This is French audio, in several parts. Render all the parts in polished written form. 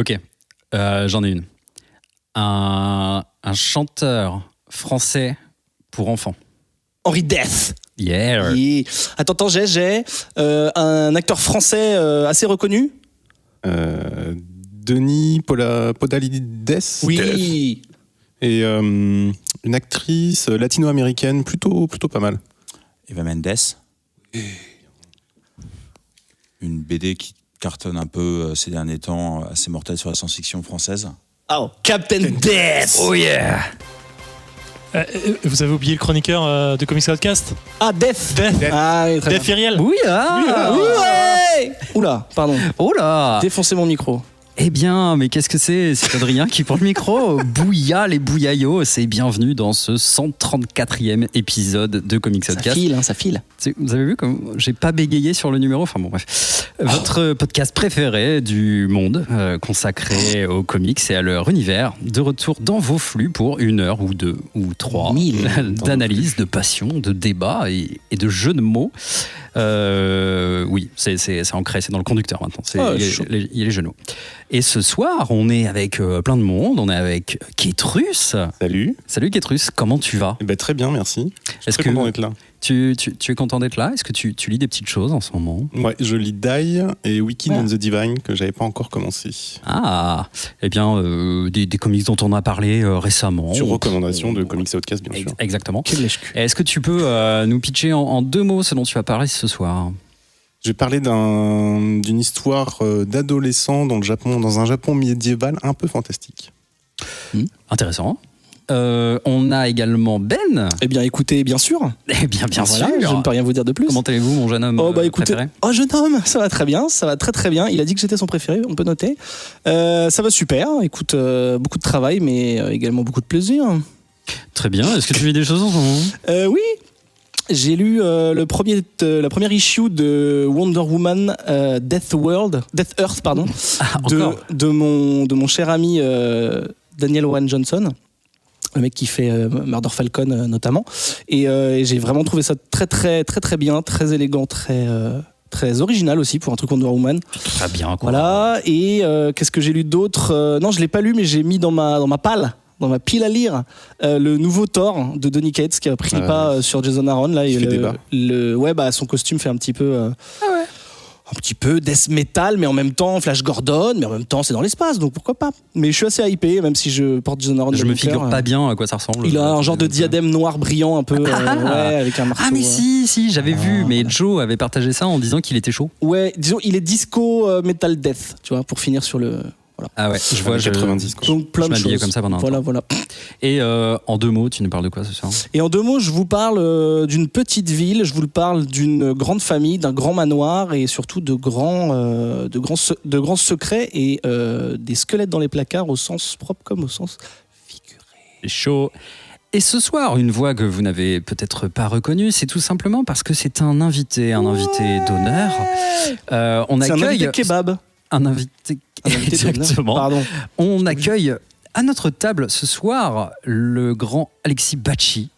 Ok, j'en ai une. Un chanteur français pour enfants. Henri Dess. Yeah. Attends, j'ai un acteur français assez reconnu. Denis Podalides. Oui. Et une actrice latino-américaine plutôt pas mal. Eva Mendes. Une BD qui cartonne un peu ces derniers temps, assez mortelle sur la science-fiction française. Oh, Captain Death. Oh yeah. Vous avez oublié le chroniqueur de Comics Podcast. Ah, Death. Ah, oui, très Def bien. Iriel. Oui, ah. Ouais. Oula, pardon. Oh là. Défoncez mon micro. Eh bien, mais qu'est-ce que c'est ? C'est Adrien qui prend le micro. Bouilla les bouillaillots, c'est bienvenue dans ce 134e épisode de Comics Podcast. Ça file. Vous avez vu comme j'ai pas bégayé sur le numéro. Enfin bon, bref. Votre podcast préféré du monde, consacré aux comics et à leur univers, de retour dans vos flux pour 1 heure ou 2 ou 3 d'analyse, de passion, de débat et de jeux de mots. Oui, c'est ancré, c'est dans le conducteur maintenant. Il y a les genoux. Et ce soir, on est avec plein de monde. On est avec Kétrus. Salut. Salut Kétrus, comment tu vas ? Très bien, merci. Je suis très content d'être là. Tu es content d'être là ? Est-ce que tu lis des petites choses en ce moment ? Ouais, je lis Die et Wicked and the Divine que j'avais pas encore commencé. Ah, eh bien, des comics dont on a parlé récemment. Sur recommandation de Comics Outcast, bien sûr. Exactement. Est-ce que tu peux nous pitcher en 2 mots ce dont tu vas parler ce soir ? Je vais parler d'une histoire d'adolescent dans un Japon médiéval un peu fantastique. Intéressant. On a également Ben. Eh bien, écoutez, bien sûr. Eh bien, bien Voilà, sûr. je ne peux rien vous dire de plus. Comment allez-vous, mon jeune homme écoutez, préféré ? jeune homme, ça va très bien, ça va très très bien. Il a dit que j'étais son préféré, on peut noter. Ça va super, écoute, beaucoup de travail, mais également beaucoup de plaisir. Très bien. Est-ce que tu lis des choses en ce moment ? Oui, j'ai lu la première issue de Wonder Woman Death Earth, pardon, de mon cher ami Daniel Warren Johnson. Le mec qui fait Murder Falcon notamment, et j'ai vraiment trouvé ça très très très très bien, très élégant, très original aussi pour un truc Wonder Woman. Très bien, quoi. Voilà. Et qu'est-ce que j'ai lu d'autre ? Non, je l'ai pas lu, mais j'ai mis dans ma pile à lire, le nouveau Thor de Donny Cates qui a pris le pas sur Jason Aaron là. Il fait débat. Son costume fait un petit peu. Un petit peu death metal, mais en même temps Flash Gordon, mais en même temps c'est dans l'espace, donc pourquoi pas. Mais je suis assez hypé, même si je porte Jason Aaron. Je me figure pas bien à quoi ça ressemble. Il a un genre de diadème noir brillant un peu, avec un marteau. Ah mais si, j'avais vu, mais Joe avait partagé ça en disant qu'il était chaud. Ouais, disons il est disco metal death, tu vois, pour finir sur le. Voilà. Ah ouais, je vois 90. Donc plein de choses. Comme ça pendant un temps. Voilà. Et en 2 mots, tu nous parles de quoi ce soir ? Et en 2 mots, je vous parle d'une petite ville, je vous parle d'une grande famille, d'un grand manoir et surtout de grands secrets et des squelettes dans les placards au sens propre comme au sens figuré. Chaud. Et ce soir, une voix que vous n'avez peut-être pas reconnue, c'est tout simplement parce que c'est un invité d'honneur. On c'est accueille un invité kebab. Un invité exactement. Pardon. On accueille à notre table ce soir le grand Alexis Bacci.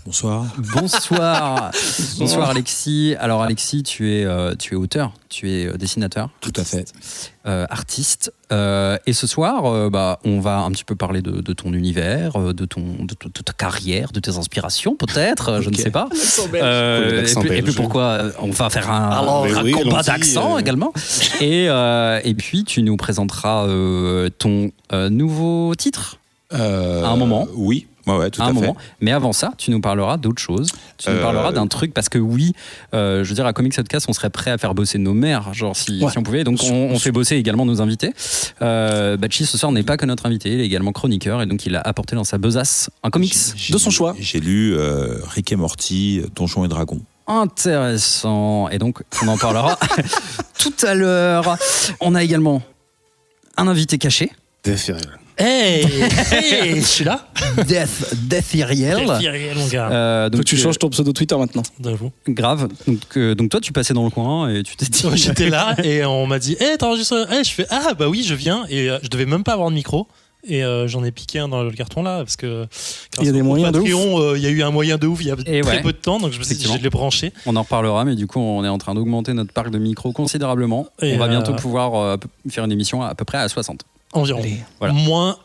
Bonsoir. Bonsoir Alexis. Alors Alexis, tu es auteur, tu es dessinateur. Tout à fait. Artiste. Et ce soir, on va un petit peu parler de ton univers, de ta carrière, de tes inspirations peut-être, je ne sais pas. Et puis pourquoi on va faire un combat d'accent également. Et puis tu nous présenteras ton nouveau titre à un moment. Oui. Ouais, tout à fait. Mais avant ça, tu nous parleras d'autre chose. Tu nous parleras d'un truc, parce que je veux dire, à Comics Podcast, on serait prêt à faire bosser nos mères, genre si on pouvait. Donc on fait bosser également nos invités. Bacci, ce soir, n'est pas que notre invité, il est également chroniqueur, et donc il a apporté dans sa besace un comics de son choix. J'ai lu Rick et Morty, Donjons et Dragons. Intéressant. Et donc, on en parlera tout à l'heure. On a également un invité caché. Hey, je suis là. Death Iriel. Mon gars. Donc tu changes ton pseudo Twitter maintenant. Grave. Donc toi, tu passais dans le coin et tu t'es dit. J'étais là et on m'a dit t'enregistres. Je fais bah oui, je viens, et je devais même pas avoir de micro. Et j'en ai piqué un dans le carton là, parce que il y a des moyens Patreon, de ouf. Il y a eu un moyen de ouf il y a très peu de temps, donc je me suis dit je l'ai branché. On en reparlera, mais du coup on est en train d'augmenter notre parc de micros considérablement. Et on va bientôt pouvoir faire une émission à peu près à 60. Environ. Allez. Voilà. Moins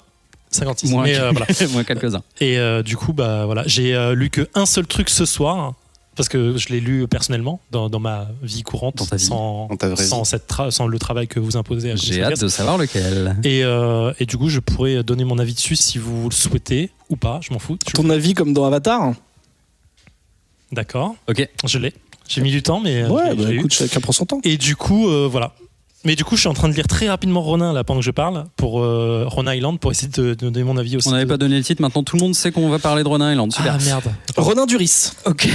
56. Moins, Mais voilà. moins quelques-uns. Et du coup, bah voilà, j'ai lu qu'un seul truc ce soir. Parce que je l'ai lu personnellement dans ma vie courante, Dans ta vie. sans, Dans ta vraie sans, sans le travail que vous imposez. À J'ai hâte de savoir lequel. Et du coup, je pourrais donner mon avis dessus si vous le souhaitez ou pas, je m'en fous. Ton avis comme dans Avatar. D'accord, Ok. je l'ai. J'ai mis du temps, mais Ouais, je l'ai eu. écoute, chacun prend son temps. Et du coup, voilà. Mais du coup, je suis en train de lire très rapidement Ronin, là, pendant que je parle, pour Ronin Island, pour essayer de donner mon avis aussi. On n'avait pas donné le titre, maintenant tout le monde sait qu'on va parler de Ronin Island. Super. Ah merde. Ronin Duris. Ok.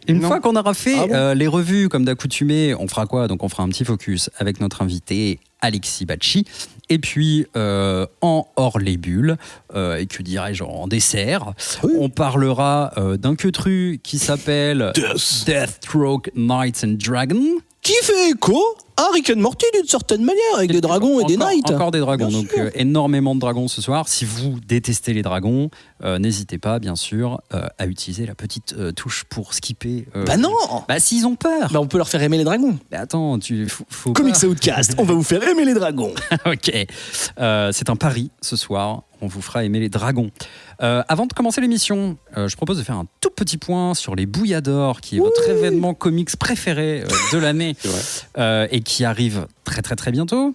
Une Non. fois qu'on aura fait Ah bon les revues comme d'accoutumé, on fera quoi? Donc on fera un petit focus avec notre invité Alexis Bacci. Et puis en hors les bulles, et que dirais-je en dessert, Oui. on parlera d'un queutru qui s'appelle Deathstroke Knights and Dragons. Qui fait écho à Rick and Morty d'une certaine manière, avec des dragons et des knights. Encore des dragons, Bien donc sûr. énormément de dragons ce soir. Si vous détestez les dragons, n'hésitez pas, bien sûr, à utiliser la petite touche pour skipper. Bah non. Bah s'ils ont peur. Bah on peut leur faire aimer les dragons. Mais attends, faut Comics Outcast, on va vous faire aimer les dragons. Ok. C'est un pari ce soir. On vous fera aimer les dragons. Avant de commencer l'émission, je propose de faire un tout petit point sur les Bouilladors, qui est votre événement comics préféré de l'année C'est vrai. et qui arrive très très très bientôt.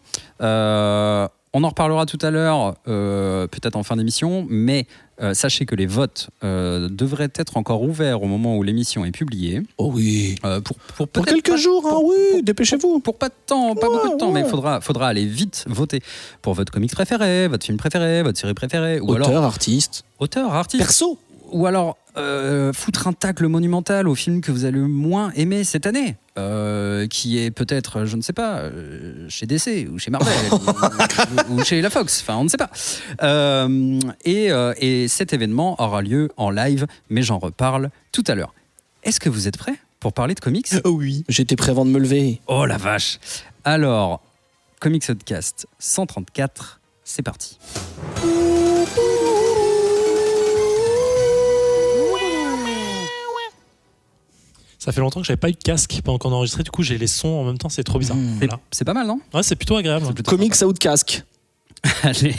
On en reparlera tout à l'heure, peut-être en fin d'émission, mais sachez que les votes devraient être encore ouverts au moment où l'émission est publiée. Oh oui. Pour Pour peut-être quelques pas- jours, hein, oui, dépêchez-vous. pour pas de temps, pas Ouais, beaucoup de temps, mais ouais. il faudra aller vite voter pour votre comics préféré, votre film préféré, votre série préférée, ou Auteur, alors artiste, auteur, artiste, perso. ou alors foutre un tacle monumental au film que vous allez le moins aimer cette année, qui est peut-être, je ne sais pas, chez DC ou chez Marvel ou chez la Fox, enfin on ne sait pas. Et cet événement aura lieu en live, mais j'en reparle tout à l'heure. Est-ce que vous êtes prêts pour parler de comics? Oh oui. J'étais prêt avant de me lever. Oh la vache! Alors, Comics Podcast 134, c'est parti. Ça fait longtemps que j'avais pas eu de casque pendant qu'on enregistrait, du coup j'ai les sons en même temps, c'est trop bizarre. Mmh. Voilà. C'est pas mal, non? Ouais, c'est plutôt agréable. C'est plutôt Comics Outcast. Allez.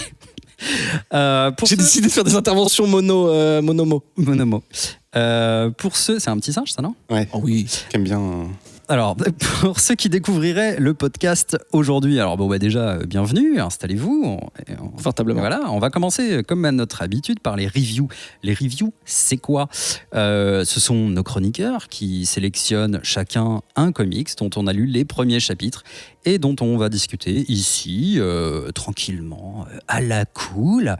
Pour J'ai ceux... décidé de faire des interventions monomo. Monomo. Pour ceux... C'est un petit singe, ça, non? Ouais. Oh oui. J'aime bien. Alors, pour ceux qui découvriraient le podcast aujourd'hui, alors bon, bah déjà, bienvenue, installez-vous. Confortablement. Voilà, on va commencer comme à notre habitude par les reviews. Les reviews, c'est quoi? Ce sont nos chroniqueurs qui sélectionnent chacun un comics dont on a lu les premiers chapitres et dont on va discuter ici, tranquillement, à la cool,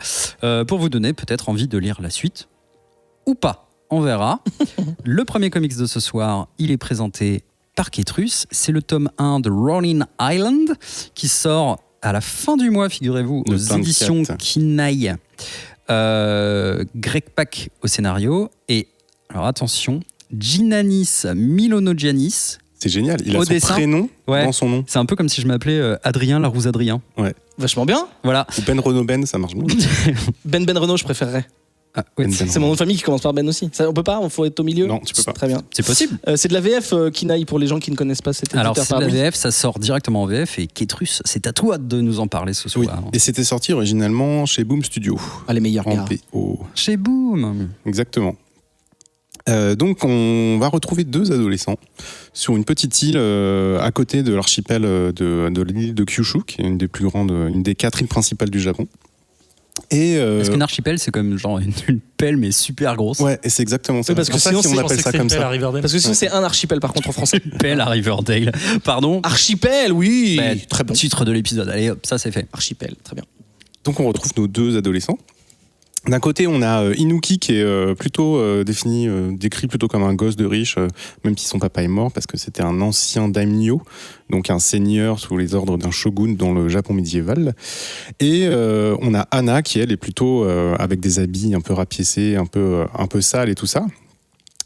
pour vous donner peut-être envie de lire la suite ou pas. On verra. Le premier comics de ce soir, il est présenté par Ketrus. C'est le tome 1 de Ronin Island qui sort à la fin du mois, figurez-vous, Le aux 24. éditions Kinaï. Greg Pak au scénario et, alors attention, Ginanis Milonogianis. C'est génial. Il a Au son dessin. prénom Ouais. dans son nom. C'est un peu comme si je m'appelais Adrien Larousse Adrien. Vachement bien. Voilà. Ou Ben Renaud Ben, ça marche bien. Ben Renaud, je préférerais. Ah, ouais, Ben c'est- C'est mon nom de famille qui commence par Ben aussi. Ça, on peut pas, il faut être au milieu. Non, tu peux pas. Très bien. c'est possible. C'est de la VF Kinaï pour les gens qui ne connaissent pas cet Alors, éditeur c'est de la parmi. VF, ça sort directement en VF et Ketrus, c'est à toi de nous en parler ce Oui. soir. Et c'était sorti originalement chez Boom Studio. Ah, les meilleurs En gars. PO. Chez Boom. Exactement. Donc on va retrouver deux adolescents sur une petite île à côté de l'archipel de l'île de Kyushu, qui est une des plus grandes, une des 4 îles principales du Japon. Et Est-ce qu'un archipel, c'est comme genre une pelle, mais super grosse? ouais, et c'est exactement ça. Oui, parce C'est que pour ça sinon, si on c'est- appelle ça comme à ça. Riverdale. Parce que sinon, c'est un archipel par contre en français. Pelle à Riverdale. Pardon? Archipel, oui. Bah, Très bon. Titre de l'épisode. Allez, hop, ça c'est fait. Archipel, très bien. Donc on retrouve nos deux adolescents. D'un côté, on a Inuki qui est plutôt décrit plutôt comme un gosse de riche, même si son papa est mort, parce que c'était un ancien daimyo, donc un seigneur sous les ordres d'un shogun dans le Japon médiéval. Et on a Anna qui, elle, est plutôt avec des habits un peu rapiécés, un peu sales et tout ça.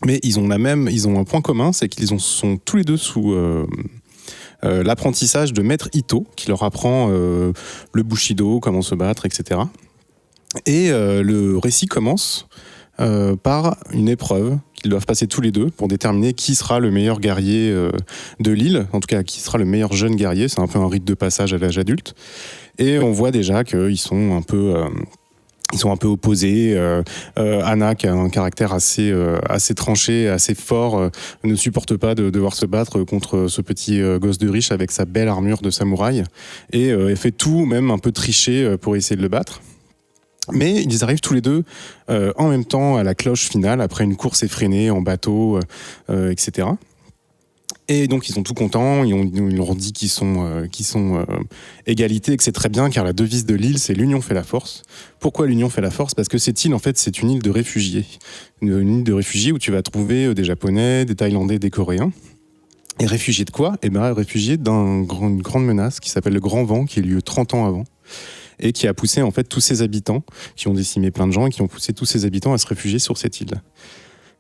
Mais ils ont un point commun, c'est qu'ils sont tous les deux sous l'apprentissage de Maître Ito, qui leur apprend le bushido, comment se battre, etc. Et le récit commence par une épreuve qui qu'ils doivent passer tous les deux pour déterminer qui sera le meilleur guerrier de l'île, en tout cas qui sera le meilleur jeune guerrier. C'est un peu un rite de passage à l'âge adulte. Et on voit déjà qu'ils sont un peu opposés. Anna, qui a un caractère assez tranché, assez fort, ne supporte pas de devoir se battre contre ce petit gosse de riche avec sa belle armure de samouraï. Et elle fait tout, même un peu tricher, pour essayer de le battre. Mais ils arrivent tous les deux en même temps à la cloche finale, après une course effrénée en bateau, etc. Et donc ils sont tout contents, ils leur dit qu'ils sont égalité et que c'est très bien, car la devise de l'île, c'est l'union fait la force. Pourquoi l'union fait la force ? Parce que cette île, en fait, c'est une île de réfugiés. Une île de réfugiés où tu vas trouver des Japonais, des Thaïlandais, des Coréens. Et réfugiés de quoi ? Eh bien, réfugiés d'une grande menace qui s'appelle le Grand Vent, qui a eu lieu 30 ans avant, et qui a poussé en fait tous ces habitants, qui ont décimé plein de gens, et qui ont poussé tous ces habitants à se réfugier sur cette île.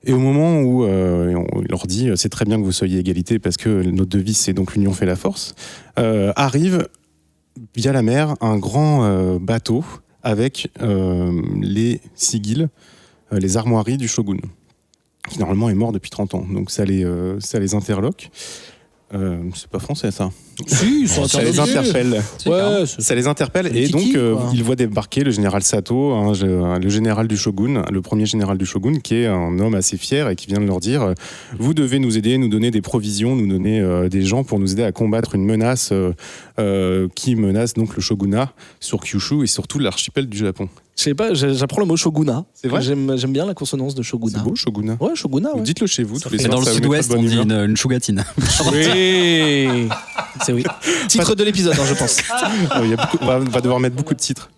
Et au moment où on leur dit c'est très bien que vous soyez égalité parce que notre devise c'est donc l'union fait la force, arrive via la mer un grand bateau avec les sigils, les armoiries du shogun, qui normalement est mort depuis 30 ans. Donc ça les interloque. C'est pas français ça. Si, ça les interpelle. Ouais, ça les interpelle et donc ils voient débarquer le général Sato, le général du shogun, le premier général du shogun, qui est un homme assez fier et qui vient de leur dire vous devez nous aider, nous donner des provisions, nous donner des gens pour nous aider à combattre une menace qui menace donc le shogunat sur Kyushu et sur tout l'archipel du Japon. Je sais pas, j'apprends le mot shogunat. C'est vrai ? J'aime bien la consonance de shogunat. C'est beau, shogunat. Ouais, shogunat. Ouais. Dites-le chez vous. Et dans le sud-ouest, on dit une chougatine. Oui. C'est oui. Titre de l'épisode, je pense. On va devoir mettre beaucoup de titres.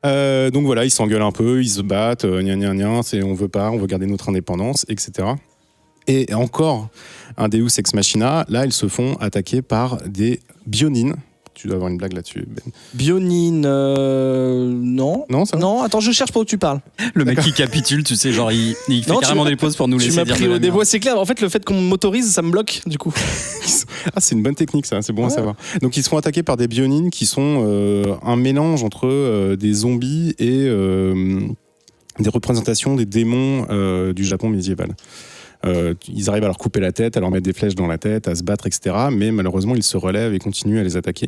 Donc voilà, ils s'engueulent un peu, ils se battent, on veut pas, on veut garder notre indépendance, etc. Et encore un Deus Ex Machina, là ils se font attaquer par des bionines. Tu dois avoir une blague là-dessus, Ben. Bionine, non. Non, ça va ? Non, attends, je cherche pendant que tu parles. Le mec qui capitule, tu sais, genre il fait carrément des pauses pour nous laisser dire. Tu m'as pris au débois, c'est clair. En fait, le fait qu'on m'autorise, ça me bloque, du coup. C'est une bonne technique, ça, c'est bon à savoir. Donc, ils se font attaquer par des bionines qui sont un mélange entre des zombies et des représentations des démons du Japon médiéval. Ils arrivent à leur couper la tête, à leur mettre des flèches dans la tête, à se battre, etc. Mais malheureusement, ils se relèvent et continuent à les attaquer.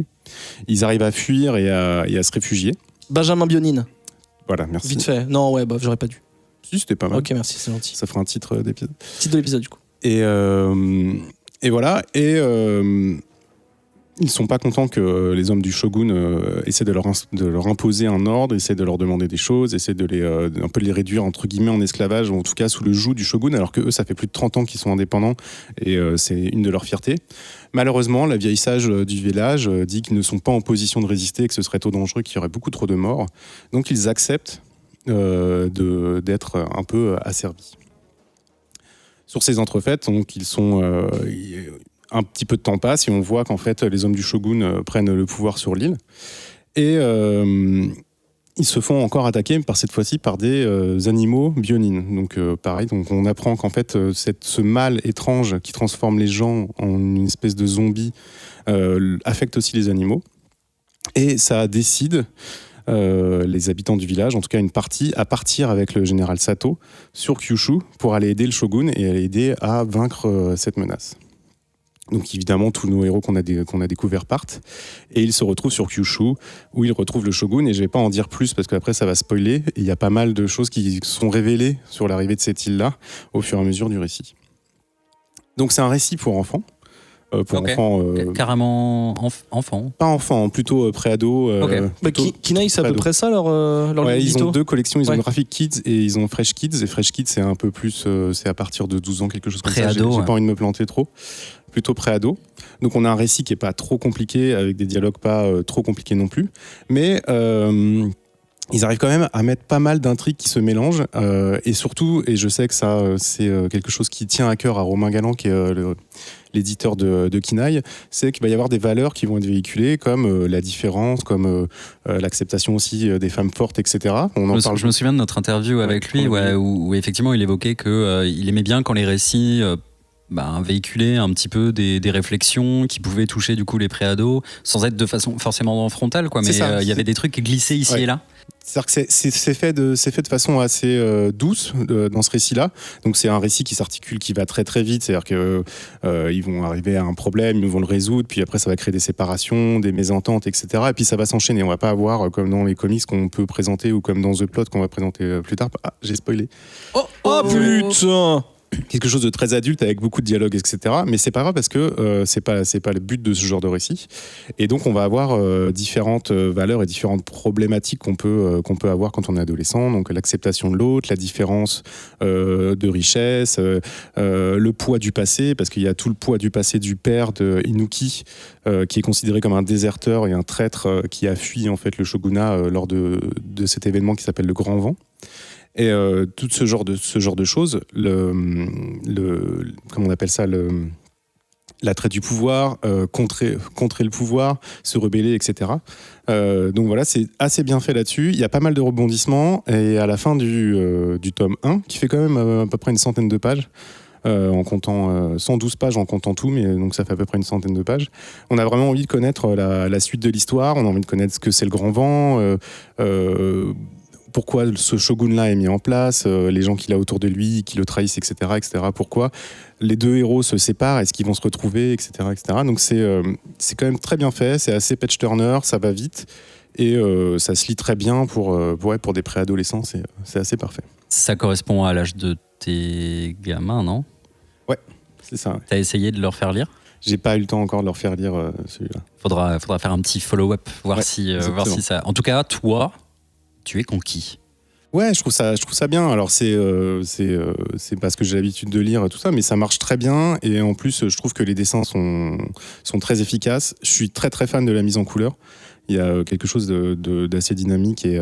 Ils arrivent à fuir et à se réfugier. Benjamin Bionine. Voilà, merci. Vite fait. Non, ouais, j'aurais pas dû. Si, c'était pas mal. Ok, merci, c'est gentil. Ça fera un titre d'épisode. Titre de l'épisode, du coup. Et voilà. Et ils sont pas contents que les hommes du shogun essaient de leur imposer un ordre, essaient de leur demander des choses, essaient de un peu les réduire entre guillemets en esclavage, ou en tout cas sous le joug du shogun, alors que eux, ça fait plus de 30 ans qu'ils sont indépendants et c'est une de leurs fiertés. Malheureusement, la vieille sage du village dit qu'ils ne sont pas en position de résister et que ce serait trop dangereux, qu'il y aurait beaucoup trop de morts. Donc ils acceptent d'être un peu asservis. Sur ces entrefaites, donc ils sont un petit peu de temps passe et on voit qu'en fait les hommes du shogun prennent le pouvoir sur l'île et ils se font encore attaquer par cette fois-ci par des animaux bionines. Donc pareil, donc on apprend qu'en fait ce mal étrange qui transforme les gens en une espèce de zombie affecte aussi les animaux et ça décide les habitants du village, en tout cas une partie, à partir avec le général Sato sur Kyushu pour aller aider le shogun et aller aider à vaincre cette menace. Donc évidemment, tous nos héros qu'on a découverts partent et ils se retrouvent sur Kyushu où ils retrouvent le shogun et je vais pas en dire plus parce qu'après ça va spoiler et il y a pas mal de choses qui sont révélées sur l'arrivée de cette île-là au fur et à mesure du récit. Donc c'est un récit pour enfants. Enfants, carrément enfants. Pas enfants, plutôt pré-ado. Kinaï, c'est à peu près ça leur ils ont deux collections, ils ont Graphic Kids et ils ont Fresh Kids. Et Fresh Kids, c'est un peu plus, c'est à partir de 12 ans, quelque chose comme ça. J'ai pas envie de me planter trop. Plutôt pré-ado. Donc on a un récit qui est pas trop compliqué, avec des dialogues pas trop compliqués non plus. Mais ils arrivent quand même à mettre pas mal d'intrigues qui se mélangent. Et surtout, et je sais que ça, c'est quelque chose qui tient à cœur à Romain Galland, qui est l'éditeur de Kinaï, c'est qu'il va y avoir des valeurs qui vont être véhiculées, comme la différence, comme l'acceptation aussi des femmes fortes, etc. Je me souviens de notre interview avec lui, où effectivement il évoquait qu'il aimait bien quand les récits véhiculer un petit peu des réflexions qui pouvaient toucher du coup les préados sans être de façon forcément frontale, quoi. Mais il y avait des trucs glissés ici et là. C'est-à-dire que c'est fait de façon assez douce dans ce récit-là. Donc c'est un récit qui s'articule, qui va très très vite. C'est-à-dire que ils vont arriver à un problème, ils vont le résoudre, puis après ça va créer des séparations, des mésententes, etc. Et puis ça va s'enchaîner. On va pas avoir comme dans les comics qu'on peut présenter ou comme dans The Plot qu'on va présenter plus tard. Ah, j'ai spoilé. Oh putain! Quelque chose de très adulte avec beaucoup de dialogues, etc. Mais c'est pas grave parce que c'est pas le but de ce genre de récit. Et donc on va avoir différentes valeurs et différentes problématiques qu'on peut avoir quand on est adolescent. Donc l'acceptation de l'autre, la différence de richesse, le poids du passé, parce qu'il y a tout le poids du passé du père de Inuki qui est considéré comme un déserteur et un traître qui a fui en fait le shogunat lors de cet événement qui s'appelle le Grand Vent. Et tout ce genre de choses, comment on appelle ça, l'attrait du pouvoir, contrer le pouvoir, se rebeller, etc. Donc voilà, c'est assez bien fait là-dessus. Il y a pas mal de rebondissements et à la fin du tome 1, qui fait quand même à peu près une centaine de pages, en comptant 112 pages en comptant tout, mais donc ça fait à peu près une centaine de pages. On a vraiment envie de connaître la suite de l'histoire, on a envie de connaître ce que c'est le Grand Vent, pourquoi ce shogun-là est mis en place, les gens qu'il a autour de lui, qui le trahissent, etc., etc. Pourquoi les deux héros se séparent, est-ce qu'ils vont se retrouver, etc., etc. Donc c'est quand même très bien fait, c'est assez page-turner, ça va vite, et ça se lit très bien pour des préadolescents, c'est assez parfait. Ça correspond à l'âge de tes gamins, non ? Ouais, c'est ça. Ouais. T'as essayé de leur faire lire ? J'ai pas eu le temps encore de leur faire lire celui-là. Faudra faire un petit follow-up, voir si ça... En tout cas, toi... Tu es conquis. Ouais, je trouve ça bien. Alors c'est parce que j'ai l'habitude de lire tout ça, mais ça marche très bien. Et en plus, je trouve que les dessins sont très efficaces. Je suis très très fan de la mise en couleur. Il y a quelque chose d'assez dynamique et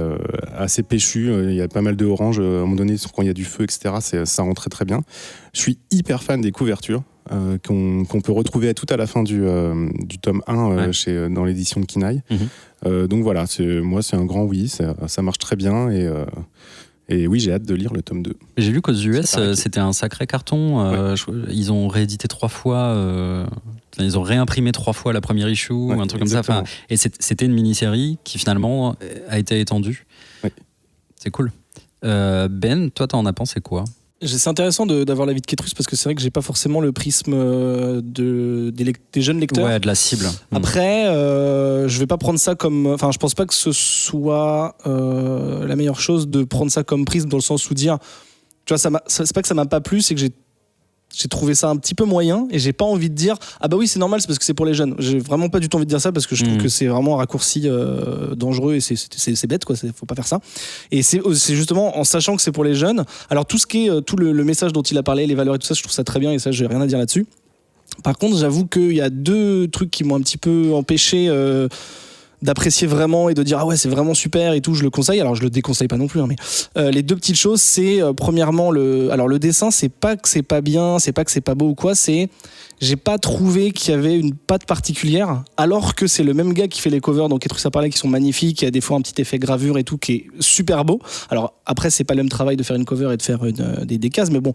assez péchu. Il y a pas mal de orange. À un moment donné, quand il y a du feu, etc., ça rend très très bien. Je suis hyper fan des couvertures qu'on peut retrouver tout à la fin du tome 1 dans l'édition de Kinaï. Donc voilà, moi c'est un grand oui, ça marche très bien et oui, j'ai hâte de lire le tome 2. J'ai lu qu'aux US, c'était un sacré carton. Ils ont réédité 3 fois, ils ont réimprimé 3 fois la première issue, ou un truc exactement. Comme ça. Et c'était une mini-série qui finalement a été étendue. Ouais. C'est cool. Ben, toi, t'en as pensé quoi ? C'est intéressant d'avoir l'avis de Kétrus parce que c'est vrai que j'ai pas forcément le prisme des jeunes lecteurs. Ouais, de la cible. Après, je vais pas prendre ça comme... Enfin, je pense pas que ce soit la meilleure chose de prendre ça comme prisme dans le sens où dire... Tu vois, c'est pas que ça m'a pas plu, c'est que j'ai trouvé ça un petit peu moyen et j'ai pas envie de dire ah bah oui c'est normal, c'est parce que c'est pour les jeunes. J'ai vraiment pas du tout envie de dire ça parce que je trouve que c'est vraiment un raccourci dangereux et c'est bête quoi, faut pas faire ça. Et c'est justement en sachant que c'est pour les jeunes. Alors tout ce qui est tout le message dont il a parlé, les valeurs et tout ça, je trouve ça très bien et ça j'ai rien à dire là-dessus. Par contre j'avoue qu'il y a 2 trucs qui m'ont un petit peu empêché d'apprécier vraiment et de dire ah ouais c'est vraiment super et tout, je le conseille. Alors je le déconseille pas non plus, hein, mais les 2 petites choses, c'est premièrement le dessin, c'est pas que c'est pas bien, c'est pas que c'est pas beau ou quoi, c'est j'ai pas trouvé qu'il y avait une patte particulière, alors que c'est le même gars qui fait les covers, donc Kétrus a parlé, qui sont magnifiques, il y a des fois un petit effet gravure et tout qui est super beau. Alors après c'est pas le même travail de faire une cover et de faire des cases, mais bon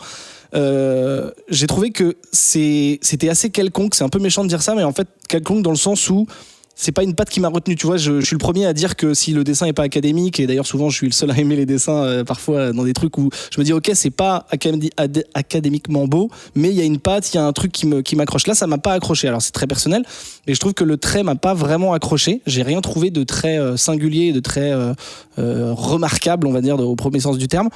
j'ai trouvé que c'était assez quelconque. C'est un peu méchant de dire ça, mais en fait quelconque dans le sens où c'est pas une patte qui m'a retenu, tu vois. Je suis le premier à dire que si le dessin est pas académique, et d'ailleurs souvent je suis le seul à aimer les dessins parfois dans des trucs où je me dis ok c'est pas académiquement beau, mais il y a une patte, il y a un truc qui m'accroche. Là ça m'a pas accroché, alors c'est très personnel, mais je trouve que le trait m'a pas vraiment accroché. J'ai rien trouvé de très singulier, de très remarquable on va dire au premier sens du terme.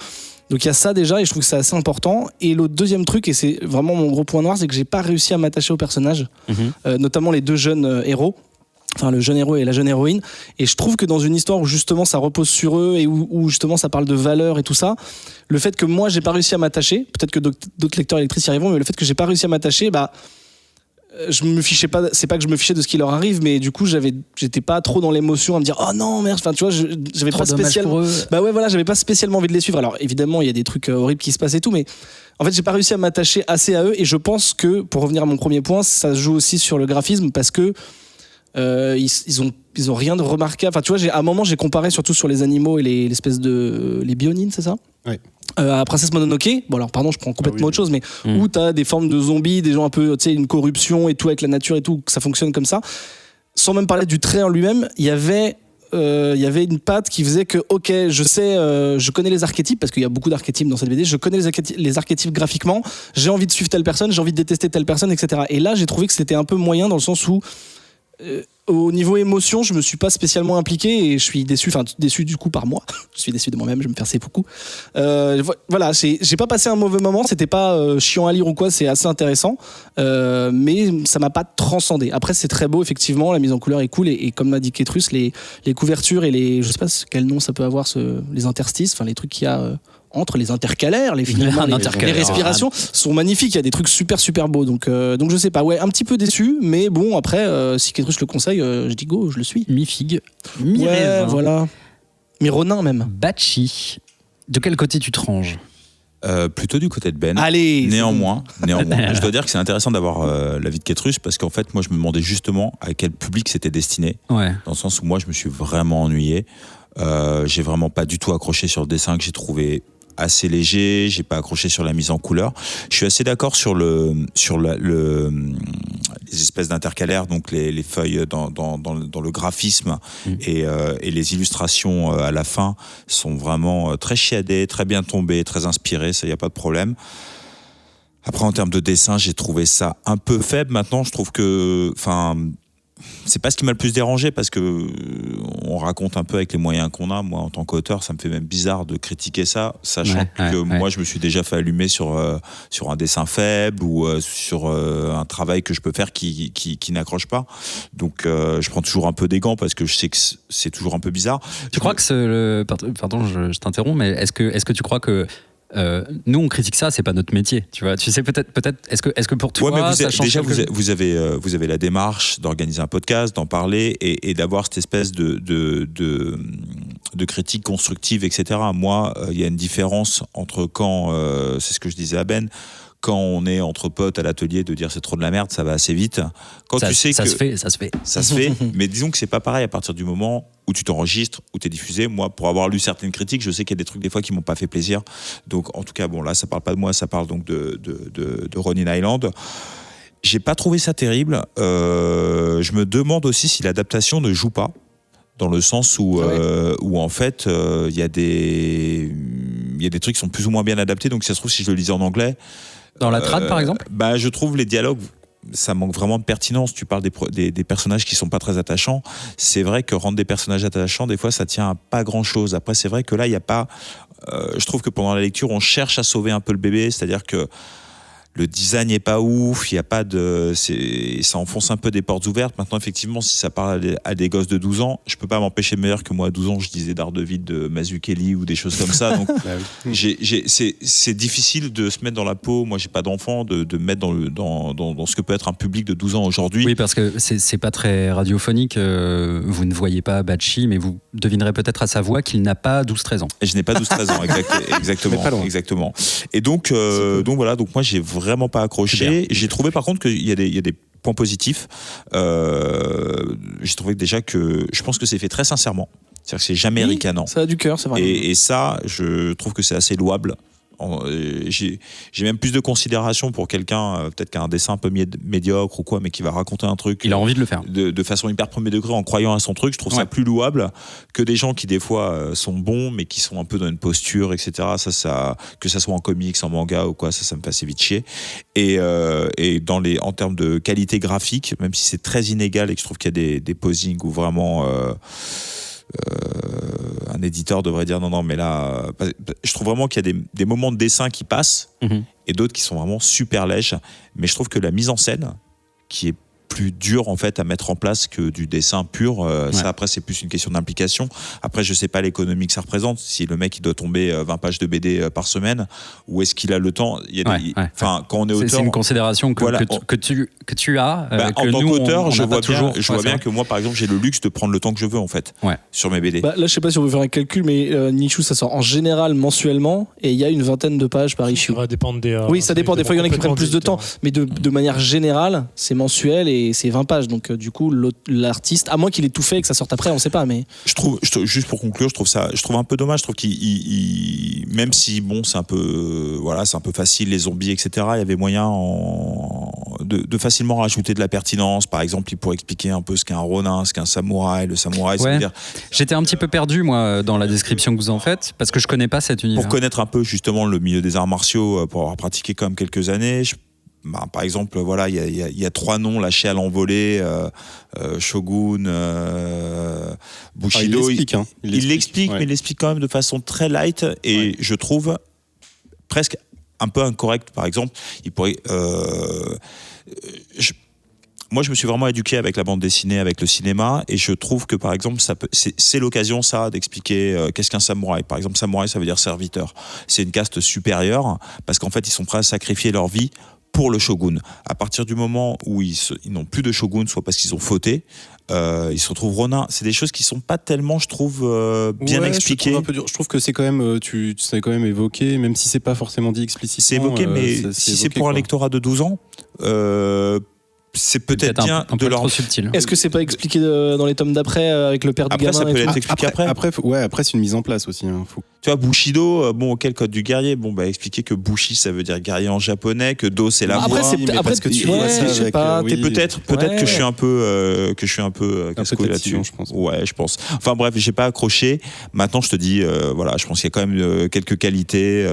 Donc il y a ça déjà et je trouve que c'est assez important. Et l'autre deuxième truc, et c'est vraiment mon gros point noir, c'est que j'ai pas réussi à m'attacher aux personnages, notamment les 2 jeunes héros. Enfin, le jeune héros et la jeune héroïne. Et je trouve que dans une histoire où justement ça repose sur eux et où justement ça parle de valeurs et tout ça, le fait que moi j'ai pas réussi à m'attacher, peut-être que d'autres lecteurs et lectrices y arriveront, mais le fait que j'ai pas réussi à m'attacher, je me fichais pas, c'est pas que je me fichais de ce qui leur arrive, mais du coup j'étais pas trop dans l'émotion à me dire oh non merde, enfin tu vois, j'avais pas spécialement, j'avais pas spécialement envie de les suivre. Alors évidemment il y a des trucs horribles qui se passent et tout, mais en fait j'ai pas réussi à m'attacher assez à eux. Et je pense que pour revenir à mon premier point, ça se joue aussi sur le graphisme parce que ils ont rien de remarquable. Enfin, tu vois, à un moment, j'ai comparé surtout sur les animaux et l'espèce de les bionines, c'est ça ? Ouais. à Princess Mononoke, bon alors pardon je prends complètement autre chose, mais où t'as des formes de zombies, des gens un peu, tu sais, une corruption et tout avec la nature et tout, que ça fonctionne comme ça. Sans même parler du trait en lui-même, il y avait une patte qui faisait que, ok, je connais les archétypes, parce qu'il y a beaucoup d'archétypes dans cette BD, je connais les archétypes graphiquement, j'ai envie de suivre telle personne, j'ai envie de détester telle personne, etc. Et là, j'ai trouvé que c'était un peu moyen dans le sens où, au niveau émotion, je me suis pas spécialement impliqué et je suis déçu du coup par moi. Je suis déçu de moi-même, je me perçais beaucoup. Voilà, j'ai pas passé un mauvais moment, c'était pas chiant à lire ou quoi, c'est assez intéressant, mais ça m'a pas transcendé. Après, c'est très beau, effectivement, la mise en couleur est cool et comme m'a dit Ketrus, les couvertures et les, je sais pas quel nom ça peut avoir, les interstices, enfin les trucs qu'il y a entre les intercalaires, les respirations sont magnifiques. Il y a des trucs super beaux. Donc je sais pas. Ouais, un petit peu déçu, mais bon, après, si Ketrus le conseille, je dis go, je le suis. Mi-figue, mi-raisin. Ouais, voilà. Mi-ronin même. Bachi, de quel côté tu te ranges ? Plutôt du côté de Ben. Allez. Néanmoins, je dois dire que c'est intéressant d'avoir l'avis de Ketrus parce qu'en fait, moi, je me demandais justement à quel public c'était destiné. Ouais. Dans le sens où moi, je me suis vraiment ennuyé. J'ai vraiment pas du tout accroché sur le dessin que j'ai trouvé assez léger, j'ai pas accroché sur la mise en couleur. Je suis assez d'accord sur les espèces d'intercalaires, donc les feuilles dans le graphisme et les illustrations à la fin sont vraiment très chiadées, très bien tombées, très inspirées, ça y a pas de problème. Après, en termes de dessin, j'ai trouvé ça un peu faible. Maintenant, je trouve que, c'est pas ce qui m'a le plus dérangé parce que on raconte un peu avec les moyens qu'on a. Moi, en tant qu'auteur, ça me fait même bizarre de critiquer ça, sachant que moi, je me suis déjà fait allumer sur un dessin faible ou sur un travail que je peux faire qui n'accroche pas. Donc, je prends toujours un peu des gants parce que je sais que c'est toujours un peu bizarre. Tu crois que pardon, je t'interromps, mais est-ce que tu crois que nous on critique ça, c'est pas notre métier, tu vois. Tu sais, peut-être est-ce que pour toi ça change déjà vous avez la démarche d'organiser un podcast, d'en parler et d'avoir cette espèce de critique constructive, etc. Moi, il y a une différence entre quand c'est ce que je disais à Ben, quand on est entre potes à l'atelier, de dire c'est trop de la merde, ça va assez vite. Quand tu sais ça que se fait. Mais disons que c'est pas pareil à partir du moment où tu t'enregistres, où t'es diffusé. Moi, pour avoir lu certaines critiques, je sais qu'il y a des trucs des fois qui m'ont pas fait plaisir. Donc, en tout cas, bon, là, ça parle pas de moi, ça parle donc de Ronin Island. J'ai pas trouvé ça terrible. Je me demande aussi si l'adaptation ne joue pas. Dans le sens où en fait, il y a des trucs qui sont plus ou moins bien adaptés. Donc, si ça se trouve, si je le lisais en anglais. Dans la trad, par exemple ? Je trouve les dialogues, ça manque vraiment de pertinence. Tu parles des personnages qui sont pas très attachants. C'est vrai que rendre des personnages attachants, des fois, ça tient à pas grand-chose. Après, c'est vrai que là, il y a pas. Je trouve que pendant la lecture, on cherche à sauver un peu le bébé, c'est-à-dire que le design n'est pas ouf, il y a pas ça enfonce un peu des portes ouvertes. Maintenant, effectivement, si ça parle à des gosses de 12 ans, je peux pas m'empêcher de me dire que moi, à 12 ans, je disais Daredevil de Mazzucchelli ou des choses comme ça. Donc, c'est difficile de se mettre dans la peau. Moi, j'ai pas d'enfant, de me mettre dans ce que peut être un public de 12 ans aujourd'hui. Oui, parce que c'est pas très radiophonique. Vous ne voyez pas Bachi, mais vous devinerez peut-être à sa voix qu'il n'a pas 12-13 ans. Et je n'ai pas 12-13 ans, exactement. Et donc voilà, donc moi, j'ai vraiment pas accroché. J'ai trouvé par contre qu'il y a des points positifs. J'ai trouvé déjà que je pense que c'est fait très sincèrement. C'est-à-dire que c'est jamais ricanant. Ça a du cœur, c'est vrai. Et ça, je trouve que c'est assez louable. J'ai même plus de considération pour quelqu'un peut-être qui a un dessin un peu médiocre ou quoi, mais qui va raconter un truc. Il a envie de le faire de façon hyper premier degré en croyant à son truc. Je trouve ça plus louable que des gens qui des fois sont bons mais qui sont un peu dans une posture, etc. Ça que ça soit en comics, en manga ou quoi, ça me fait assez vite chier. Et en termes de qualité graphique, même si c'est très inégal et que je trouve qu'il y a des posings où vraiment un éditeur devrait dire non mais là je trouve vraiment qu'il y a des moments de dessin qui passent et d'autres qui sont vraiment super lèges, mais je trouve que la mise en scène qui est plus dur en fait à mettre en place que du dessin pur. Ça après c'est plus une question d'implication. Après je sais pas l'économie que ça représente. Si le mec il doit tomber 20 pages de BD par semaine, ou est-ce qu'il a le temps? Il y a quand on est auteur, c'est une considération que tu as. En tant qu'auteur, je vois bien que moi par exemple j'ai le luxe de prendre le temps que je veux en fait sur mes BD. Là je sais pas si on veut faire un calcul, mais Nichou ça sort en général mensuellement et il y a une vingtaine de pages par issue. Ça va dépendre des. Oui, ça dépend. Des fois il y en a qui prennent plus de temps, mais de manière générale c'est mensuel et c'est 20 pages. Donc, du coup, l'artiste, à moins qu'il ait tout fait et que ça sorte après, on sait pas. Mais je trouve, juste pour conclure, je trouve un peu dommage. Je trouve même si bon, c'est un peu facile, les zombies, etc. Il y avait moyen de facilement rajouter de la pertinence. Par exemple, il pourrait expliquer un peu ce qu'est un ronin, ce qu'est un samouraï. Le samouraï, ça veut dire. J'étais un petit peu perdu, moi, dans la description que vous en faites, parce que je connais pas cet univers. Pour connaître un peu justement le milieu des arts martiaux, pour avoir pratiqué quand même quelques années, par exemple, voilà, il y a 3 noms lâchés à l'envolée, Shogun, Bushido. Il l'explique, mais il l'explique quand même de façon très light, et je trouve presque un peu incorrect. Par exemple, il pourrait. Moi, je me suis vraiment éduqué avec la bande dessinée, avec le cinéma, et je trouve que, par exemple, c'est l'occasion, ça, d'expliquer qu'est-ce qu'un samouraï. Par exemple, samouraï, ça veut dire serviteur. C'est une caste supérieure, parce qu'en fait, ils sont prêts à sacrifier leur vie pour le shogun. À partir du moment où ils n'ont plus de shogun, soit parce qu'ils ont fauté, ils se retrouvent ronin. C'est des choses qui sont pas tellement, je trouve, bien expliquées. Je trouve que c'est quand même, tu sais quand même évoqué, même si c'est pas forcément dit explicitement. C'est évoqué, mais si c'est pour un lectorat de 12 ans, c'est peut-être bien un peu trop subtil. Est-ce que c'est pas expliqué dans les tomes d'après avec le père du gamin? Ça peut être expliqué après. Après c'est une mise en place aussi. Tu vois, Bushido, quel code du guerrier? Expliquer que Bushi, ça veut dire guerrier en japonais, que Do, c'est la voix. Après, que tu vois ça avec. Peut-être que je suis un peu, casse-couille là-dessus. Je pense. Ouais, je pense. Enfin bref, j'ai pas accroché. Maintenant, je te dis, voilà, je pense qu'il y a quand même quelques qualités,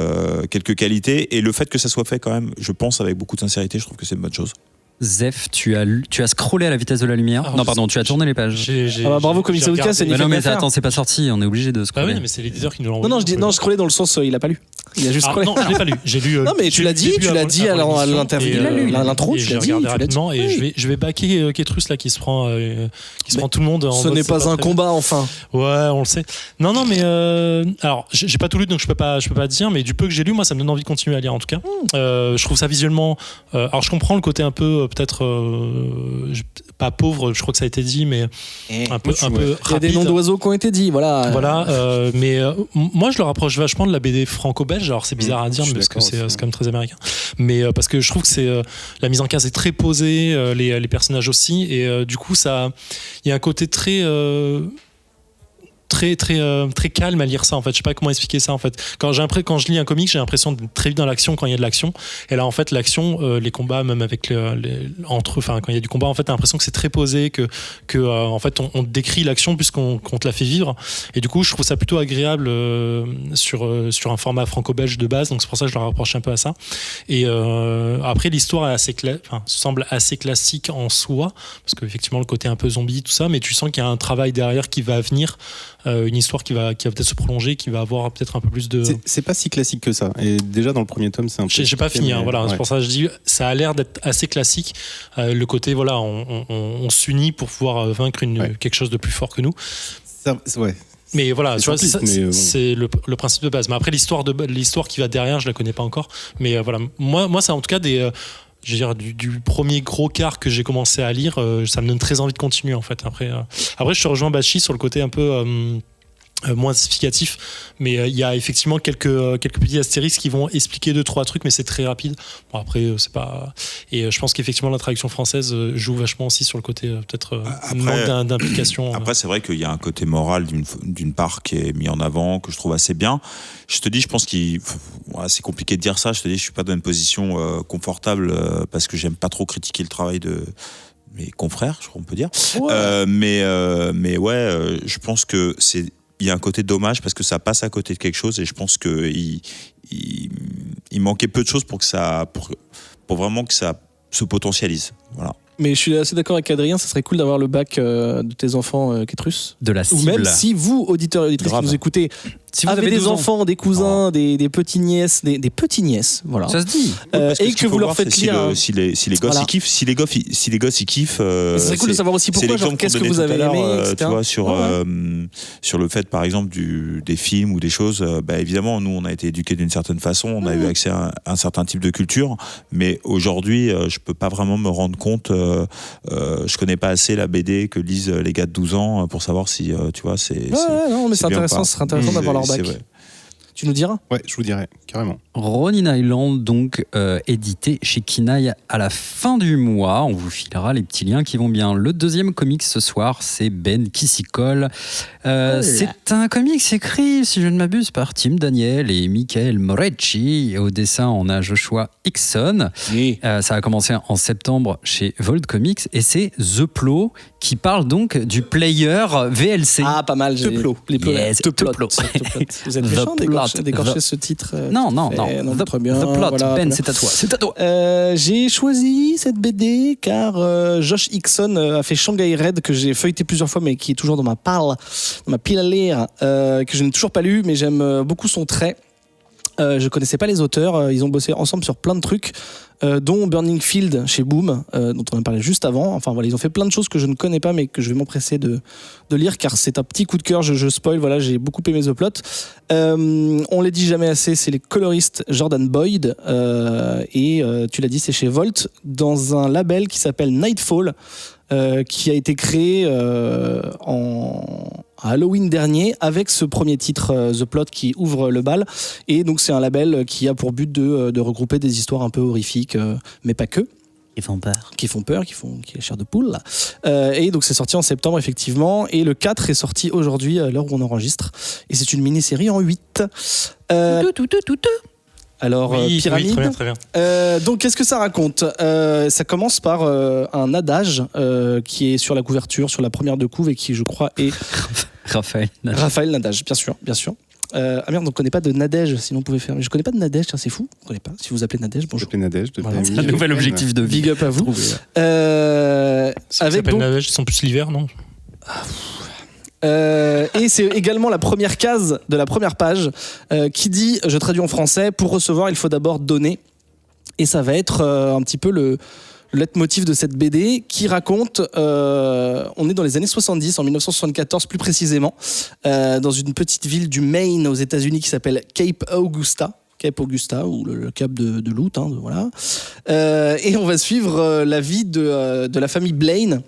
et le fait que ça soit fait quand même, je pense avec beaucoup de sincérité, je trouve que c'est une bonne chose. Zef, tu as scrollé à la vitesse de la lumière. Non, pardon, tu as tourné les pages. Bravo, Comics Outcast, c'est nickel. Non, mais attends, c'est pas sorti, on est obligé de scroller. Ah oui, mais c'est l'éditeur qui nous l'a envoyé. Non, je scrollais dans le sens, il a pas lu. Il a juste scrollé. Non, je l'ai pas lu. J'ai lu. Non, mais tu l'as dit à l'interview, l'intro, tu l'as dit. Rapidement, et je vais backer Ketrus là qui se prend tout le monde. Ce n'est pas un combat, enfin. Ouais, on le sait. Non, mais alors, j'ai pas tout lu, donc je peux pas dire, mais du peu que j'ai lu, moi, ça me donne envie de continuer à lire en tout cas. Je trouve ça visuellement. Alors, je comprends le côté un peu peut-être pas pauvre, je crois que ça a été dit, mais un peu rapide. Il y a des noms d'oiseaux qui ont été dit, voilà. Mais moi, je le rapproche vachement de la BD franco-belge. Alors, c'est bizarre à dire, parce que c'est quand même très américain. Mais parce que je trouve que c'est la mise en case est très posée, les personnages aussi, et du coup, il y a un côté très calme à lire ça, en fait. Je sais pas comment expliquer ça, en fait. Quand je lis un comic, j'ai l'impression d'être très vite dans l'action quand il y a de l'action, et là en fait l'action, les combats, même avec entre eux, enfin quand il y a du combat, en fait t'as l'impression que c'est très posé, que en fait on décrit l'action puisqu'on te la fait vivre, et du coup je trouve ça plutôt agréable sur un format franco-belge de base, donc c'est pour ça que je le rapproche un peu à ça. Et après l'histoire est semble assez classique en soi, parce qu'effectivement le côté un peu zombie, tout ça, mais tu sens qu'il y a un travail derrière qui va venir, une histoire qui va peut-être se prolonger, qui va avoir peut-être un peu plus de... C'est pas si classique que ça. Et déjà dans le premier tome, c'est un peu... J'ai pas fini, voilà. Ouais. C'est pour ça que je dis, ça a l'air d'être assez classique. Le côté, voilà, on s'unit pour pouvoir vaincre quelque chose de plus fort que nous. Ouais. Mais voilà, tu vois, c'est le principe de base. Mais après, l'histoire qui va derrière, je la connais pas encore. Mais voilà, moi, c'est en tout cas je veux dire, du premier gros quart que j'ai commencé à lire, ça me donne très envie de continuer, en fait. Après, je te rejoins Bachi sur le côté un peu moins explicatif, mais il y a effectivement quelques petits astérisques qui vont expliquer 2-3 trucs, mais c'est très rapide. Bon, après, c'est pas... Et je pense qu'effectivement, la traduction française joue vachement aussi sur le côté peut-être manque d'implication. Après, c'est vrai qu'il y a un côté moral d'une part qui est mis en avant, que je trouve assez bien. Je te dis, je pense c'est compliqué de dire ça. Je te dis, je suis pas dans une position confortable parce que j'aime pas trop critiquer le travail de mes confrères, je crois qu'on peut dire. Ouais. Mais ouais, je pense que il y a un côté dommage parce que ça passe à côté de quelque chose, et je pense que il manquait peu de choses pour vraiment que ça se potentialise. Voilà. Mais je suis assez d'accord avec Adrien, ça serait cool d'avoir le bac de tes enfants Ketrus. De la cible. Ou même si vous, auditeurs et auditrices qui nous écoutez, si vous avez des enfants, des cousins, des petits-nièces, des petits-nièces, voilà. Ça se dit. Et que vous leur faites lire. Si les gosses ils kiffent, si les gosses ils kiffent. Ça serait cool de savoir aussi pourquoi, genre qu'est-ce que vous avez aimé, etc. Tu vois, sur le fait, par exemple, des films ou des choses, évidemment, nous, on a été éduqués d'une certaine façon, on a eu accès à un certain type de culture, mais aujourd'hui, je peux pas vraiment me rendre compte, je connais pas assez la BD que lisent les gars de 12 ans pour savoir si, tu vois, c'est... non, mais c'est intéressant, ce serait intéressant d'avoir leur bac. Tu nous diras ? Ouais, je vous dirai, carrément. Ronin Island, donc édité chez Kinaï à la fin du mois. On vous filera les petits liens qui vont bien. Le deuxième comics ce soir, c'est Ben qui s'y colle. C'est un comics écrit, si je ne m'abuse, par Tim Daniel et Michael Morecci. Au dessin, on a Joshua Hickson. Oui. Ça a commencé en septembre chez Volt Comics et c'est The Plow qui parle donc du player VLC. Ah, pas mal. The Plow. Les plots. Yes, The The Plot. Plot. Vous êtes The méchant Plot. d'écorcher ce titre. Non, Très bien. The Plot. Voilà, Ben, voilà. c'est à toi. C'est à toi. J'ai choisi cette BD car Josh Hickson a fait Shanghai Red que j'ai feuilleté plusieurs fois mais qui est toujours dans ma pile à lire, que je n'ai toujours pas lu mais j'aime beaucoup son trait. Je connaissais pas les auteurs, ils ont bossé ensemble sur plein de trucs, dont Burning Field chez Boom, dont on a parlé juste avant. Enfin voilà, ils ont fait plein de choses que je ne connais pas mais que je vais m'empresser de lire car c'est un petit coup de cœur, je spoil, voilà, j'ai beaucoup aimé The Plot. On les dit jamais assez, c'est les coloristes Jordan Boyd, et tu l'as dit, c'est chez Volt, dans un label qui s'appelle Nightfall, qui a été créé à Halloween dernier avec ce premier titre The Plot qui ouvre le bal, et donc c'est un label qui a pour but de regrouper des histoires un peu horrifiques, mais pas que, Ils font peur. qui est chair de poule, et donc c'est sorti en septembre effectivement, et le 4 est sorti aujourd'hui à l'heure où on enregistre, et c'est une mini-série en 8. Alors, Oui, Pyramide. oui, très bien. Donc, qu'est-ce que ça raconte ? Ça commence par un adage qui est sur la couverture, sur la première de couve, et qui, je crois, est Raphaël. Raphaël Nadège, bien sûr. Ah merde, on ne connaît pas de Nadège, sinon on pouvait faire. Mais je connais pas de Nadège, tiens, c'est fou. On connaît pas. Si vous appelez Nadège, Je bonjour. m'appelle Nadège. Voilà. Un nouvel objectif de vie. Big up à vous. Trouvé. Avec donc. Ils sont plus l'hiver, non ? Et c'est également la première case de la première page qui dit, je traduis en français, pour recevoir il faut d'abord donner. Et ça va être un petit peu le leitmotiv de cette BD qui raconte, on est dans les années 70, en 1974 plus précisément, dans une petite ville du Maine aux États-Unis qui s'appelle Cape Augusta, ou le cap de Loot, hein, voilà. Et on va suivre la vie de la famille Blaine,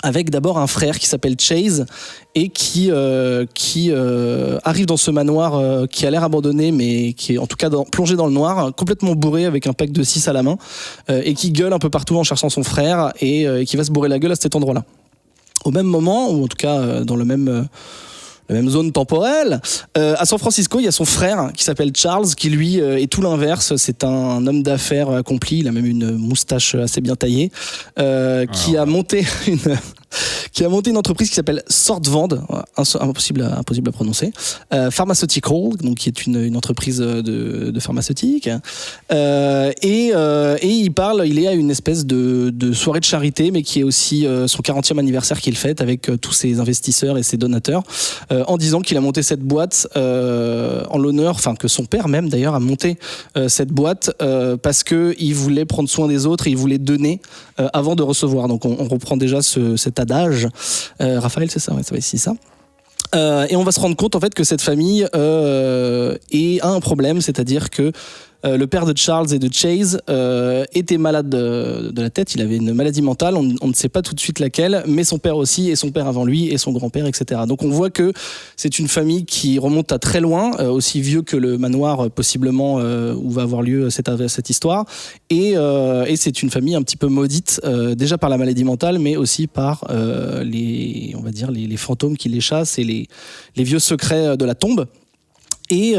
avec d'abord un frère qui s'appelle Chase et qui arrive dans ce manoir qui a l'air abandonné mais qui est en tout cas plongé dans le noir, complètement bourré avec un pack de 6 à la main, et qui gueule un peu partout en cherchant son frère, et qui va se bourrer la gueule à cet endroit-là. Au même moment, ou en tout cas dans la même zone temporelle, à San Francisco, il y a son frère qui s'appelle Charles, qui lui est tout l'inverse. C'est un homme d'affaires accompli, il a même une moustache assez bien taillée, qui a monté une entreprise qui s'appelle Sortvend, impossible à prononcer, Pharmaceutical, donc qui est une entreprise de pharmaceutique, et il est à une espèce de soirée de charité, mais qui est aussi son 40e anniversaire qu'il fête avec tous ses investisseurs et ses donateurs, en disant qu'il a monté cette boîte en l'honneur, enfin que son père même d'ailleurs a monté cette boîte parce qu'il voulait prendre soin des autres et il voulait donner avant de recevoir. Donc on reprend déjà cet adage. Raphaël, c'est ça, ouais, ça va ici ça. Et on va se rendre compte en fait que cette famille a un problème, c'est-à-dire que le père de Charles et de Chase était malade de la tête, il avait une maladie mentale, on ne sait pas tout de suite laquelle, mais son père aussi, et son père avant lui, et son grand-père, etc. Donc on voit que c'est une famille qui remonte à très loin, aussi vieux que le manoir possiblement où va avoir lieu cette histoire, et c'est une famille un petit peu maudite, déjà par la maladie mentale, mais aussi par les fantômes qui les chassent et les vieux secrets de la tombe. Et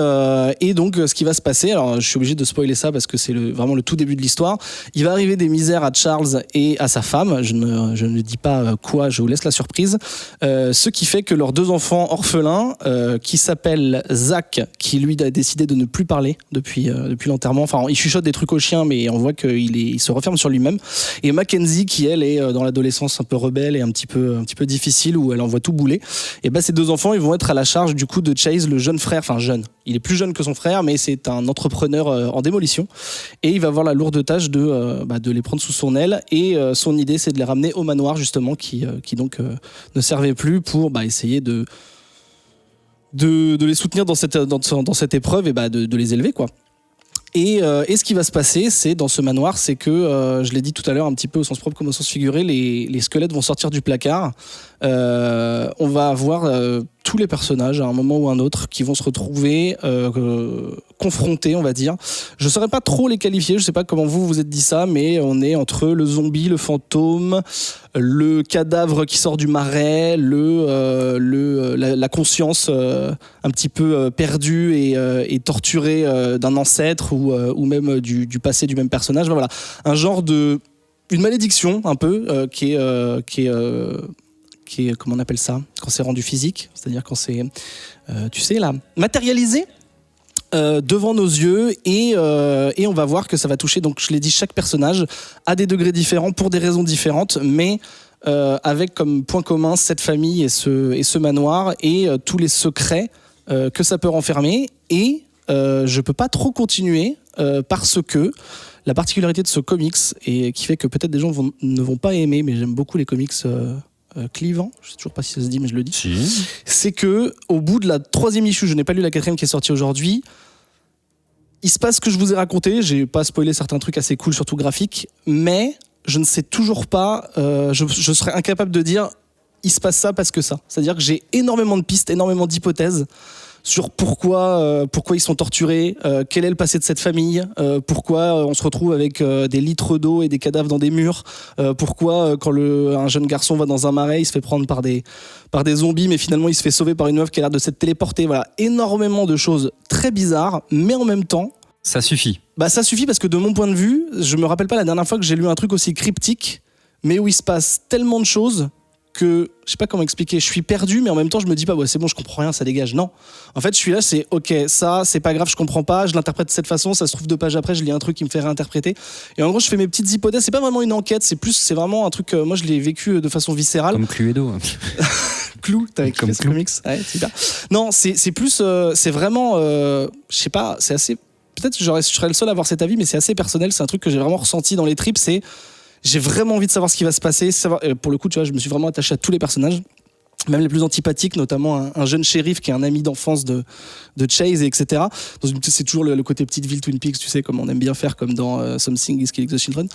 donc ce qui va se passer, alors je suis obligé de spoiler ça parce que c'est vraiment le tout début de l'histoire, il va arriver des misères à Charles et à sa femme, je ne dis pas quoi, je vous laisse la surprise, ce qui fait que leurs 2 enfants orphelins, qui s'appellent Zach, qui lui a décidé de ne plus parler depuis l'enterrement, enfin il chuchote des trucs au chien mais on voit qu'il se referme sur lui-même, et Mackenzie qui elle est dans l'adolescence un peu rebelle et un petit peu difficile où elle envoie tout bouler, et ben ces 2 enfants ils vont être à la charge du coup de Chase, le jeune frère, enfin jeune, il est plus jeune que son frère, mais c'est un entrepreneur en démolition. Et il va avoir la lourde tâche de les prendre sous son aile. Et son idée, c'est de les ramener au manoir, justement, qui donc ne servait plus pour essayer de les soutenir dans cette épreuve et de les élever, quoi. Et ce qui va se passer, c'est dans ce manoir, c'est que, je l'ai dit tout à l'heure, un petit peu au sens propre comme au sens figuré, les squelettes vont sortir du placard. On va avoir tous les personnages à un moment ou un autre qui vont se retrouver confrontés, on va dire. Je ne saurais pas trop les qualifier, je ne sais pas comment vous êtes dit ça, mais on est entre le zombie, le fantôme, le cadavre qui sort du marais, la conscience un petit peu perdue et torturée d'un ancêtre ou même du passé du même personnage. Ben voilà, un genre une malédiction un peu qui est, comment on appelle ça, quand c'est rendu physique, c'est-à-dire quand c'est, tu sais, là, matérialisé devant nos yeux et on va voir que ça va toucher, donc je l'ai dit, chaque personnage à des degrés différents pour des raisons différentes, mais avec comme point commun cette famille et ce manoir et tous les secrets que ça peut renfermer. Et je peux pas trop continuer parce que la particularité de ce comics, et qui fait que peut-être des gens ne vont pas aimer, mais j'aime beaucoup les comics clivants, je sais toujours pas si ça se dit, mais je le dis, c'est que au bout de la 3e issue, je n'ai pas lu la 4e qui est sortie aujourd'hui, il se passe ce que je vous ai raconté, j'ai pas spoilé certains trucs assez cool, surtout graphiques, mais je ne sais toujours pas, je serais incapable de dire il se passe ça parce que ça. C'est-à-dire que j'ai énormément de pistes, énormément d'hypothèses sur pourquoi ils sont torturés, quel est le passé de cette famille, pourquoi on se retrouve avec des litres d'eau et des cadavres dans des murs, pourquoi quand un jeune garçon va dans un marais, il se fait prendre par des zombies, mais finalement il se fait sauver par une meuf qui a l'air de s'être téléportée. Voilà, énormément de choses très bizarres, mais en même temps... Ça suffit. Bah ça suffit parce que de mon point de vue, je me rappelle pas la dernière fois que j'ai lu un truc aussi cryptique, mais où il se passe tellement de choses que je sais pas comment expliquer, je suis perdu, mais en même temps je me dis pas c'est bon, je comprends rien, ça dégage. Non, en fait je suis là, c'est ok, ça c'est pas grave, je comprends pas, je l'interprète de cette façon, ça se trouve 2 pages après je lis un truc qui me fait réinterpréter, et en gros je fais mes petites hypothèses. C'est pas vraiment une enquête, c'est vraiment un truc, moi je l'ai vécu de façon viscérale comme Cluedo. Clou, t'as écrit ce comics, ouais, super. Non, c'est plus c'est vraiment je sais pas, c'est assez, peut-être que je serais le seul à avoir cet avis, mais c'est assez personnel, c'est un truc que j'ai vraiment ressenti dans les tripes, c'est j'ai vraiment envie de savoir ce qui va se passer. Pour le coup, tu vois, je me suis vraiment attaché à tous les personnages, même les plus antipathiques, notamment un jeune shérif qui est un ami d'enfance de Chase, etc. C'est toujours le côté petite ville Twin Peaks, tu sais, comme on aime bien faire, comme dans Something is Killing the Children.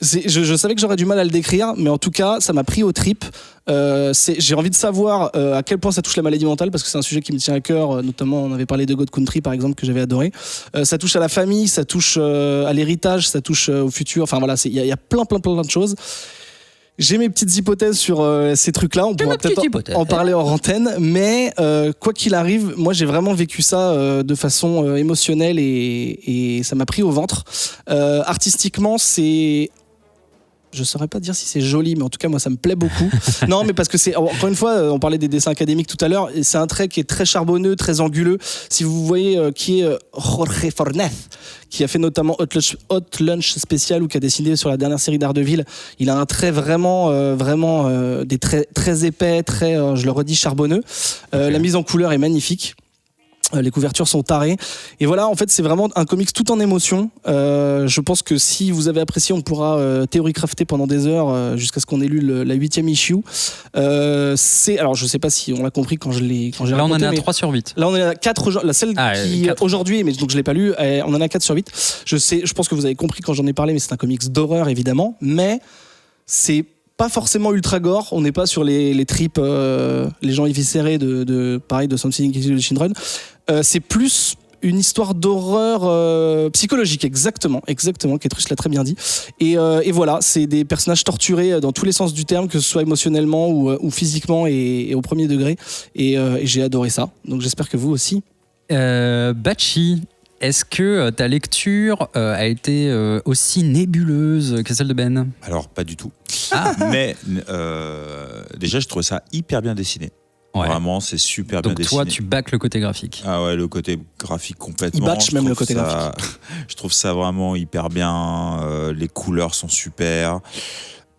Je savais que j'aurais du mal à le décrire, mais en tout cas, ça m'a pris aux tripes. J'ai envie de savoir à quel point ça touche la maladie mentale, parce que c'est un sujet qui me tient à cœur. Notamment, on avait parlé de God Country, par exemple, que j'avais adoré. Ça touche à la famille, ça touche à l'héritage, ça touche au futur. Enfin voilà, il y a plein de choses. J'ai mes petites hypothèses sur ces trucs-là. On pourra peut-être en parler hors antenne. Mais quoi qu'il arrive, moi, j'ai vraiment vécu ça de façon émotionnelle et ça m'a pris au ventre. Artistiquement, je saurais pas dire si c'est joli, mais en tout cas moi ça me plaît beaucoup. Non, mais parce que c'est, encore une fois, on parlait des dessins académiques tout à l'heure, et c'est un trait qui est très charbonneux, très anguleux. Si vous voyez qui est Jorge Fornés, qui a fait notamment Hot Lunch Spécial, ou qui a dessiné sur la dernière série d'Ardeville, il a un trait vraiment des traits très épais, très, je le redis, charbonneux. Okay. La mise en couleur est magnifique. Les couvertures sont tarées. Et voilà, en fait, c'est vraiment un comics tout en émotion. Je pense que si vous avez apprécié, on pourra théorie crafter pendant des heures jusqu'à ce qu'on ait lu la 8e issue. Alors, je sais pas si on l'a compris quand j'ai là, raconté, on en est à 3 sur 8. Là, on est à 4. Celle qui, 4. Aujourd'hui, mais donc je l'ai pas lu, on en a 4 sur 8. Je pense que vous avez compris quand j'en ai parlé, mais c'est un comics d'horreur, évidemment. Mais c'est pas forcément ultra gore, on n'est pas sur les tripes, les gens éviscérés pareil, de Something is Killing the Children. C'est plus une histoire d'horreur psychologique, exactement, Ketrus l'a très bien dit. Et voilà, c'est des personnages torturés dans tous les sens du terme, que ce soit émotionnellement ou physiquement et au premier degré. Et j'ai adoré ça, donc j'espère que vous aussi. Batchi, est-ce que ta lecture a été aussi nébuleuse que celle de Ben ? Alors, pas du tout. Mais déjà, je trouvais ça hyper bien dessiné. Ouais. Vraiment, c'est super bien dessiné. Donc toi, tu backes le côté graphique. Ah ouais, le côté graphique complètement. Il batch même le côté graphique. Je trouve ça vraiment hyper bien. Les couleurs sont super.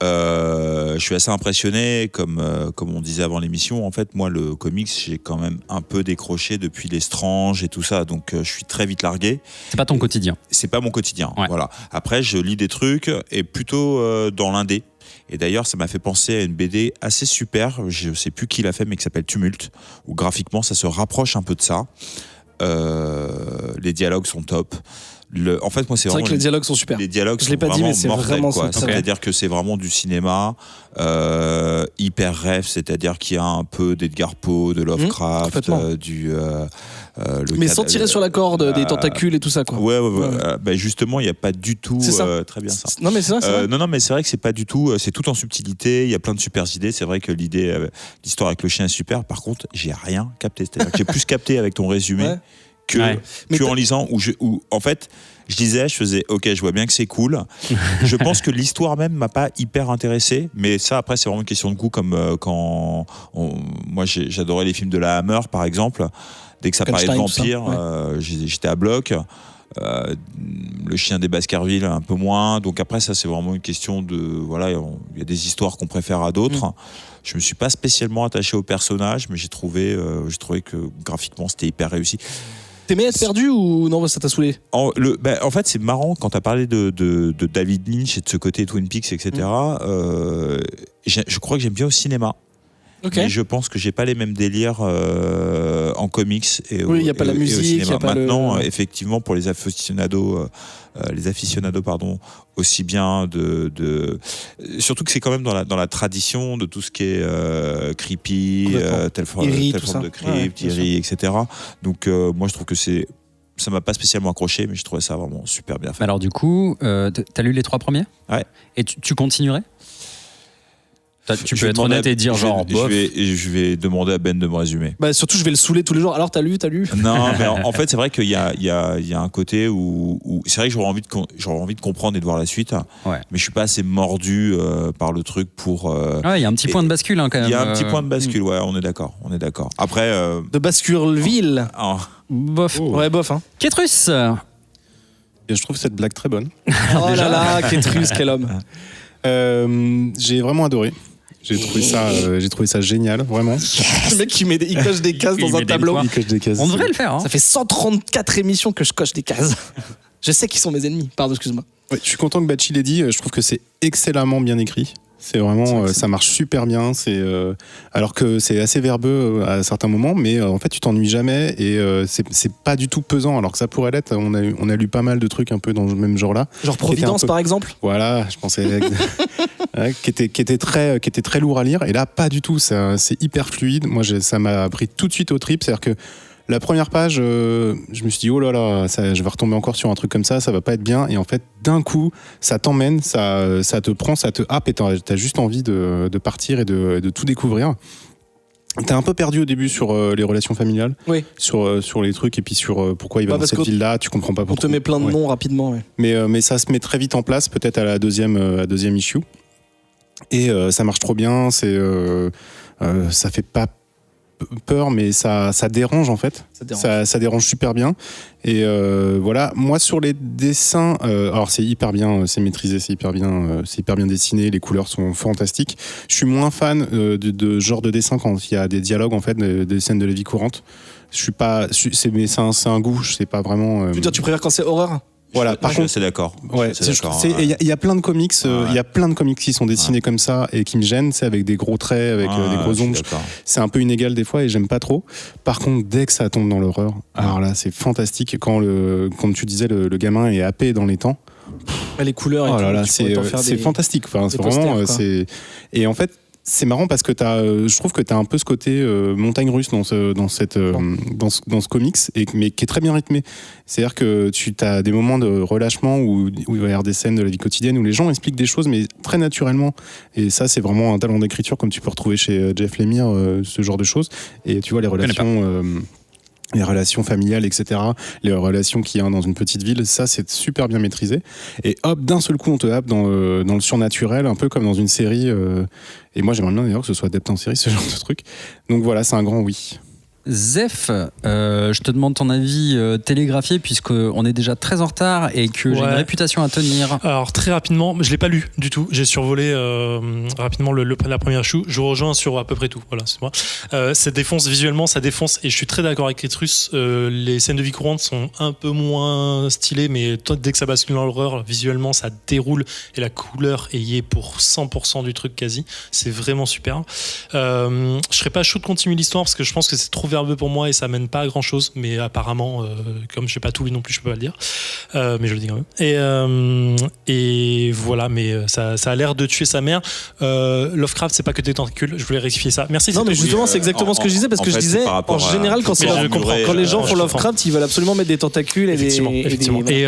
Je suis assez impressionné, comme on disait avant l'émission. En fait, moi, le comics, j'ai quand même un peu décroché depuis les Strange et tout ça, donc je suis très vite largué. C'est pas ton quotidien. C'est pas mon quotidien. Ouais. Voilà. Après, je lis des trucs et plutôt dans l'indé. Et d'ailleurs, ça m'a fait penser à une BD assez super. Je sais plus qui l'a fait, mais qui s'appelle Tumulte, où graphiquement, ça se rapproche un peu de ça. Les dialogues sont top. En fait, moi, c'est vrai que les dialogues sont super. Les dialogues je l'ai pas dit, mais c'est mortels, vraiment quoi. ça. C'est-à-dire que c'est vraiment du cinéma hyper rêve, c'est-à-dire qu'il y a un peu d'Edgar Poe, de Lovecraft, mais sans tirer sur la corde, des tentacules et tout ça, quoi. Ouais. Justement, il n'y a pas du tout. C'est ça. Très bien ça. Non, mais c'est vrai. Non, mais c'est vrai que c'est pas du tout. C'est tout en subtilité. Il y a plein de super idées. C'est vrai que l'histoire avec le chien est super. Par contre, j'ai rien capté. C'est-à-dire que j'ai plus capté avec ton résumé que en lisant. Où en fait, je faisais OK, je vois bien que c'est cool. Je pense que l'histoire même m'a pas hyper intéressé. Mais ça, après, c'est vraiment une question de goût. Comme moi, j'adorais les films de la Hammer, par exemple. Dès que ça parlait de vampires, j'étais à bloc. Le chien des Baskerville un peu moins. Donc après, ça, c'est vraiment une question de voilà, il y a des histoires qu'on préfère à d'autres. Je me suis pas spécialement attaché au personnage, mais j'ai trouvé que graphiquement c'était hyper réussi. T'aimais être perdu ou non, ça t'a saoulé? En fait, c'est marrant quand t'as parlé de David Lynch et de ce côté Twin Peaks, etc. Je crois que j'aime bien au cinéma. Okay. Mais je pense que j'ai pas les mêmes délires en comics et il n'y a pas la musique, il y a pas maintenant effectivement pour les aficionados aussi bien surtout que c'est quand même dans la tradition de tout ce qui est creepy, telle forme de crypte, eerie, etc. Donc moi je trouve que ça m'a pas spécialement accroché, mais je trouvais ça vraiment super bien fait. Alors du coup, t'as lu les 3 premiers? Ouais. Et tu continuerais? Tu peux être honnête et dire genre bof. Je vais demander à Ben de me résumer. Surtout, je vais le saouler tous les jours. Alors, t'as lu? Non, mais en fait, c'est vrai qu'il y a un côté où c'est vrai que j'aurais envie de comprendre et de voir la suite. Ouais. Mais je suis pas assez mordu par le truc pour. Il y a un petit point de bascule quand même. Il y a un petit point de bascule, ouais, on est d'accord. Après. De Baskerville. Bof. Ouais, bof. Hein. Kétrus. Et je trouve cette blague très bonne. Oh là là, Kétrus, quel homme. J'ai vraiment adoré. J'ai trouvé ça génial, vraiment. Le mec il coche des cases dans un tableau. Il coche des cases. On devrait le faire. Hein. Ça fait 134 émissions que je coche des cases. Je sais qu'ils sont mes ennemis. Pardon, excuse-moi. Ouais, je suis content que Bacci l'ait dit. Je trouve que c'est excellemment bien écrit. C'est vraiment, ça marche super bien. Alors que c'est assez verbeux à certains moments, mais en fait, tu t'ennuies jamais et c'est pas du tout pesant. Alors que ça pourrait l'être. On a lu pas mal de trucs un peu dans le même genre-là. Genre Providence, par exemple. Voilà, je pensais. Qui était très lourd à lire. Et là, pas du tout. C'est hyper fluide. Moi, ça m'a pris tout de suite au trip. C'est-à-dire que la première page, je me suis dit, oh là là, je vais retomber encore sur un truc comme ça va pas être bien. Et en fait, d'un coup, ça t'emmène, ça te prend, ça te happe et t'as juste envie de partir et de tout découvrir. T'es un peu perdu au début sur les relations familiales, sur les trucs et puis sur pourquoi il va dans cette ville-là, tu comprends pas pourquoi. On te met plein de noms rapidement. Ouais. Mais ça se met très vite en place, peut-être à la deuxième issue. Et ça marche trop bien, ça fait pas peur, mais ça dérange en fait. Ça dérange super bien. Et voilà, moi sur les dessins, alors c'est hyper bien, c'est maîtrisé, c'est hyper bien dessiné, les couleurs sont fantastiques. Je suis moins fan de genre de dessin quand il y a des dialogues en fait, des scènes de la vie courante. Mais c'est un goût, je sais pas vraiment. Tu veux dire, tu préfères quand c'est horreur? Voilà, par contre, c'est d'accord. Ouais, il y a plein de comics, qui sont dessinés comme ça et qui me gênent, c'est avec des gros traits, avec des gros ombres. C'est un peu inégal des fois et j'aime pas trop. Par contre, dès que ça tombe dans l'horreur, alors là, c'est fantastique. Comme tu disais, le gamin est happé dans les temps. Les couleurs et oh là tout. Là, c'est fantastique. Enfin, c'est vraiment, et en fait. C'est marrant parce que je trouve que tu as un peu ce côté montagne russe dans ce comics, mais qui est très bien rythmé. C'est-à-dire que tu as des moments de relâchement où il va y avoir des scènes de la vie quotidienne où les gens expliquent des choses, mais très naturellement. Et ça, c'est vraiment un talent d'écriture comme tu peux retrouver chez Jeff Lemire, ce genre de choses. Et tu vois, les relations familiales, etc., les relations qu'il y a dans une petite ville, ça c'est super bien maîtrisé. Et hop, d'un seul coup, on te happe dans le surnaturel, un peu comme dans une série. Et moi, j'aimerais bien d'ailleurs que ce soit adapté en série, ce genre de truc. Donc voilà, c'est un grand oui. Zef, je te demande ton avis télégraphié puisqu'on est déjà très en retard et que j'ai une réputation à tenir. Alors très rapidement, je l'ai pas lu du tout. J'ai survolé rapidement la première issue. Je vous rejoins sur à peu près tout. Voilà, c'est moi. Ça défonce visuellement, ça défonce et je suis très d'accord avec Kétrus. Les scènes de vie courante sont un peu moins stylées, mais dès que ça bascule dans l'horreur, visuellement ça déroule et la couleur y est pour 100% du truc quasi. C'est vraiment super. Je serais pas chaud de continuer l'histoire parce que je pense que c'est trop verbeux pour moi et ça mène pas à grand chose, mais apparemment, comme je sais pas tout lu non plus, je peux pas le dire, mais je le dis quand même. Et voilà, mais ça a l'air de tuer sa mère. Lovecraft, c'est pas que des tentacules, je voulais rectifier ça. Merci. Non, mais justement, c'est exactement ce que je disais, parce que je disais, en général, quand les gens font Lovecraft, ils veulent absolument mettre des tentacules et et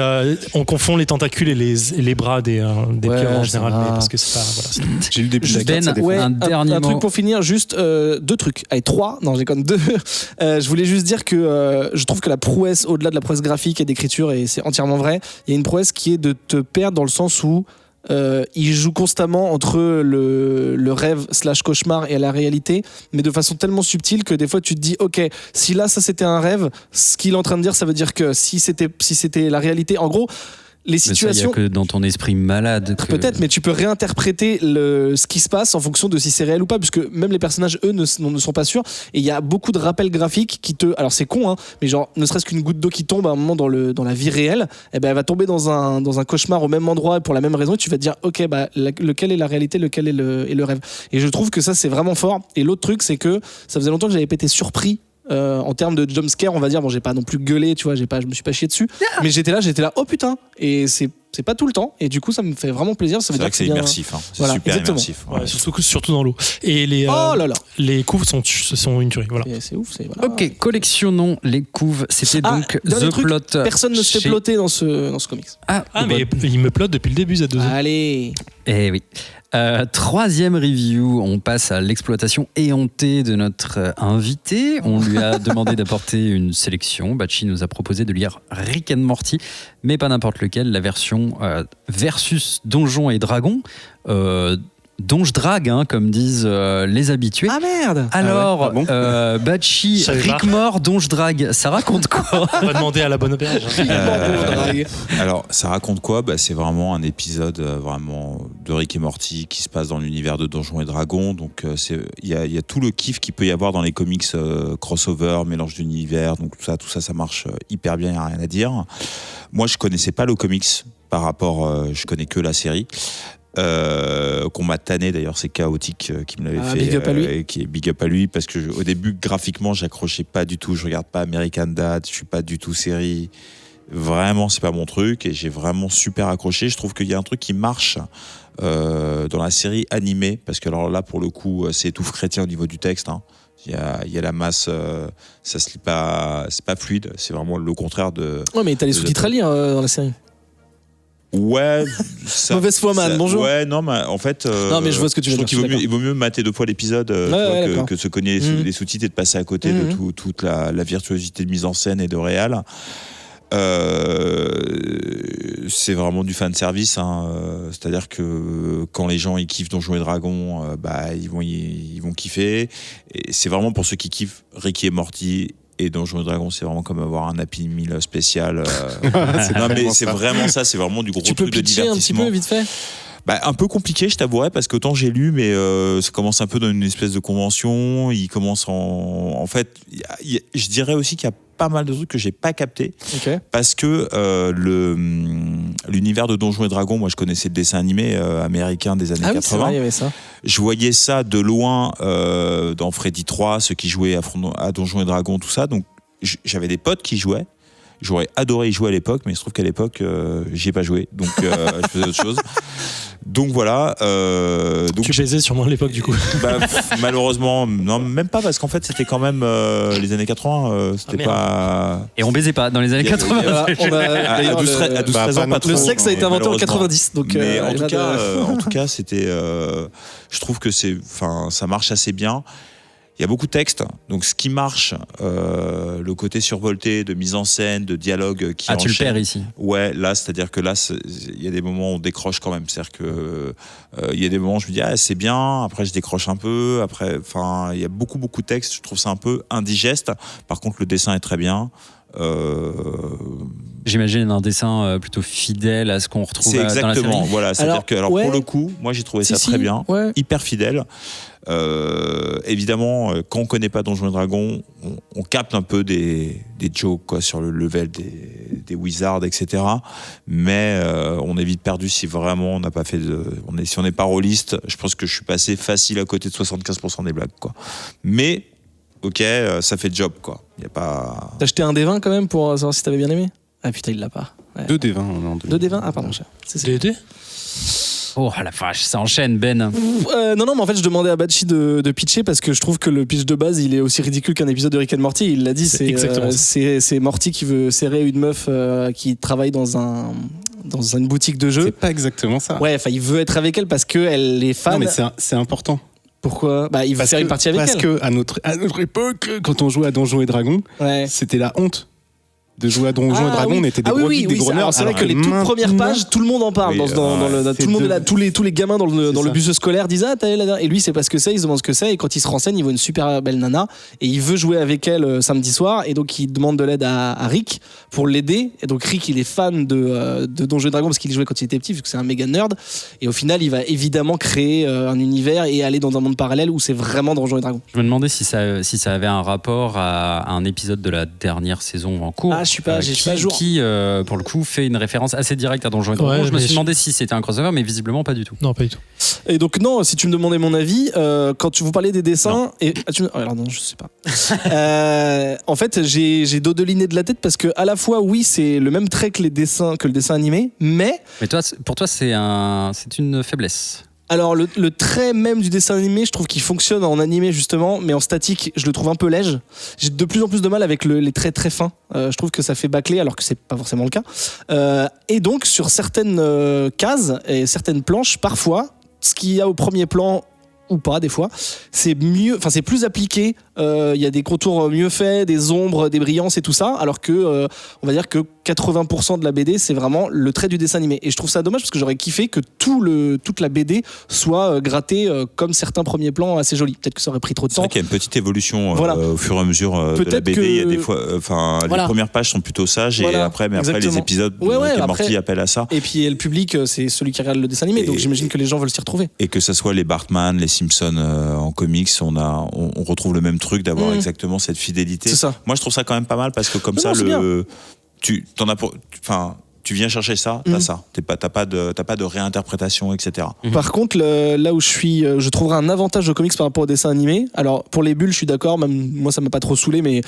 on confond les tentacules et les bras des pieuvres en général, mais parce que c'est pas. Voilà, j'ai lu des plus un truc pour finir, juste 2 trucs. Allez, 3, non, j'ai quand même 2. Je voulais juste dire que je trouve que la prouesse, au-delà de la prouesse graphique et d'écriture, et c'est entièrement vrai, il y a une prouesse qui est de te perdre dans le sens où il joue constamment entre le rêve / cauchemar et la réalité, mais de façon tellement subtile que des fois tu te dis ok, si là ça c'était un rêve, ce qu'il est en train de dire ça veut dire que si c'était la réalité, en gros les situations. Il n'y a que dans ton esprit malade. Peut-être, mais tu peux réinterpréter ce qui se passe en fonction de si c'est réel ou pas, puisque même les personnages, eux, ne sont pas sûrs. Et il y a beaucoup de rappels graphiques qui te. Alors c'est con, hein, mais genre, ne serait-ce qu'une goutte d'eau qui tombe à un moment dans la vie réelle, eh ben, elle va tomber dans un cauchemar au même endroit pour la même raison. Et tu vas te dire, ok, bah, lequel est la réalité, lequel est le rêve. Et je trouve que ça, c'est vraiment fort. Et l'autre truc, c'est que ça faisait longtemps que j'avais pas été surpris. En termes de jumpscare, on va dire, bon, j'ai pas non plus gueulé, tu vois, je me suis pas chié dessus, mais j'étais là, oh putain, et c'est pas tout le temps, et du coup, ça me fait vraiment plaisir. Ça veut dire que c'est immersif, hein. C'est super exactement. immersif. Ouais, surtout dans l'eau. Et les couves sont une tuerie, voilà. C'est ouf, voilà. Ok, collectionnons les couves. C'était donc The Plot. Personne ne se fait plotter dans ce comics. Mais il me plotte depuis le début, Z2. Allez. Eh oui. 3e review, on passe à l'exploitation éhontée de notre invité. On lui a demandé d'apporter une sélection. Batchi nous a proposé de lire Rick and Morty, mais pas n'importe lequel, la version versus Donjons et Dragons. Donge drague, hein, comme disent les habitués. Ah merde. Alors, Batchi, Rick mort, Donge drague, ça raconte quoi? On va demander à la bonne auberge. Alors, ça raconte quoi? C'est vraiment un épisode vraiment de Rick et Morty qui se passe dans l'univers de Donjons et Dragons. Donc, il y a tout le kiff qu'il peut y avoir dans les comics crossover, mélange d'univers. Donc, tout ça marche hyper bien, il n'y a rien à dire. Moi, je connaissais pas le comics par rapport, je connais que la série. Qu'on m'a tanné d'ailleurs, c'est Chaotique qui me l'avait fait, big up à lui. qui est big up à lui, parce que au début graphiquement j'accrochais pas du tout, je regarde pas American Dad, je suis pas du tout série, vraiment c'est pas mon truc, et j'ai vraiment super accroché. Je trouve qu'il y a un truc qui marche dans la série animée, parce que alors là pour le coup c'est étouffe chrétien au niveau du texte, hein. Il y a la masse, ça se lit pas, c'est pas fluide, c'est vraiment le contraire de. Ouais, mais t'as les sous-titres à lire dans la série. Ouais, mauvaise foi, man. Bonjour. Ouais, non, mais en fait. Non, mais je vois ce que tu veux dire. Il vaut mieux mater 2 fois l'épisode que se cogner les sous-titres et de passer à côté de toute la virtuosité de mise en scène et de réal. C'est vraiment du fan service, hein. C'est-à-dire que quand les gens ils kiffent Donjons et Dragons, ils vont kiffer. Et c'est vraiment pour ceux qui kiffent Rick et Morty. Et Donjons et Dragons, c'est vraiment comme avoir un Happy Meal spécial. Non, mais c'est vraiment ça, c'est vraiment du gros truc de divertissement. Tu peux pitcher un petit peu, vite fait? Un peu compliqué, je t'avouerais, parce qu'autant j'ai lu, mais ça commence un peu dans une espèce de convention. Il commence en fait, je dirais aussi qu'il y a pas mal de trucs que j'ai pas capté, parce que l'univers de Donjons et Dragons, moi je connaissais le dessin animé américain des années 80. C'est vrai, il y avait ça. Je voyais ça de loin dans Freddy 3, ceux qui jouaient à Donjons et Dragons, tout ça. Donc j'avais des potes qui jouaient. J'aurais adoré y jouer à l'époque, mais il se trouve qu'à l'époque, j'y ai pas joué. Donc, je faisais autre chose. Donc voilà. Tu baisais sûrement à l'époque, du coup. Malheureusement, non, même pas, parce qu'en fait, c'était quand même les années 80. C'était pas. Et on baisait pas dans les années 80. À 12-13 ans, pas trop. Le sexe a été inventé en 90. Donc, mais en tout cas, c'était. Je trouve que ça marche assez bien. Il y a beaucoup de textes, donc ce qui marche, le côté survolté de mise en scène, de dialogue qui enchaîne. Tu le perds ici. Ouais, là, c'est-à-dire que là, il y a des moments où on décroche quand même. C'est-à-dire que il y a des moments où je me dis c'est bien, après je décroche un peu, après, enfin, il y a beaucoup de textes. Je trouve ça un peu indigeste. Par contre, le dessin est très bien. J'imagine un dessin plutôt fidèle à ce qu'on retrouve dans la série. C'est exactement, voilà. C'est-à-dire que, pour le coup, moi j'ai trouvé ça très bien, hyper fidèle. Évidemment, quand on connaît pas Donjons et Dragons, on capte un peu des jokes quoi, sur le level des wizards, etc. Mais on est vite perdu si vraiment on n'a pas fait si on n'est pas rôliste. Je pense que je suis passé facile à côté de 75% des blagues, quoi. Mais ok, ça fait job, quoi. Y a pas... T'as acheté un D20 quand même pour savoir si t'avais bien aimé? Ah putain, il l'a pas. Ouais. 2 D20 en 2 D20? Ah pardon, cher. C'est DD. Oh la vache, ça enchaîne, Ben. Non, mais en fait, je demandais à Batchi de pitcher parce que je trouve que le pitch de base, il est aussi ridicule qu'un épisode de Rick and Morty. Il l'a dit, c'est Morty qui veut serrer une meuf qui travaille dans une boutique de jeux. C'est pas exactement ça. Ouais, enfin, il veut être avec elle parce qu'elle est fan. Non, mais c'est important. Pourquoi? Bah, il veut faire une partie avec elle. Parce que à notre époque, quand on jouait à Donjons et Dragons, ouais. C'était la honte. De jouer à Donjons et Dragons, on était des gros geeks, des gros nerds. C'est vrai que les toutes premières pages, tout le monde en parle. Tout le monde est là, tous les gamins dans le bus scolaire disent t'as la... Et lui, c'est pas ce que c'est, il se demande ce que c'est. Et quand il se renseigne, il voit une super belle nana et il veut jouer avec elle samedi soir. Et donc, il demande de l'aide à Rick pour l'aider. Et donc, Rick, il est fan de Donjons et Dragons parce qu'il y jouait quand il était petit, vu que c'est un méga nerd. Et au final, il va évidemment créer un univers et aller dans un monde parallèle où c'est vraiment Donjons et Dragons. Je me demandais si ça avait un rapport à un épisode de la dernière saison en cours. Je suis pas jour. Qui pour le coup, fait une référence assez directe à Donjons et Dragons. Je me suis demandé si c'était un crossover, mais visiblement pas du tout. Non, pas du tout. Et donc, non, si tu me demandais mon avis, quand tu vous parlais des dessins. Alors, non, je sais pas. En fait, j'ai dodeliné de la tête parce que, à la fois, oui, c'est le même trait que le dessin animé, mais. Mais pour toi, c'est une faiblesse. Alors le trait même du dessin animé, je trouve qu'il fonctionne en animé justement, mais en statique, je le trouve un peu léger. J'ai de plus en plus de mal avec les traits très fins. Je trouve que ça fait bâcler alors que c'est pas forcément le cas. Et donc sur certaines cases et certaines planches, parfois, ce qu'il y a au premier plan ou pas des fois, c'est plus appliqué. Il y a des contours mieux faits, des ombres, des brillances et tout ça, alors que on va dire que 80% de la BD c'est vraiment le trait du dessin animé. Et je trouve ça dommage parce que j'aurais kiffé que toute la BD soit grattée comme certains premiers plans assez jolis. Peut-être que ça aurait pris trop de temps. C'est vrai qu'il y a une petite évolution au fur et à mesure de la BD. Il y a des fois, les premières pages sont plutôt sages et après les épisodes Rick and Morty appellent à ça. Et puis le public, c'est celui qui regarde le dessin animé, donc j'imagine que les gens veulent s'y retrouver. Et que ça soit les Bartman, les Simpsons en comics, on retrouve le même truc d'avoir exactement cette fidélité. C'est ça. Moi, je trouve ça quand même pas mal parce que comme ça, tu viens chercher ça, t'as ça. T'as pas de réinterprétation, etc. Par contre, là où je trouverais un avantage au comics par rapport au dessin animé. Alors, pour les bulles, je suis d'accord, même moi, ça m'a pas trop saoulé, mais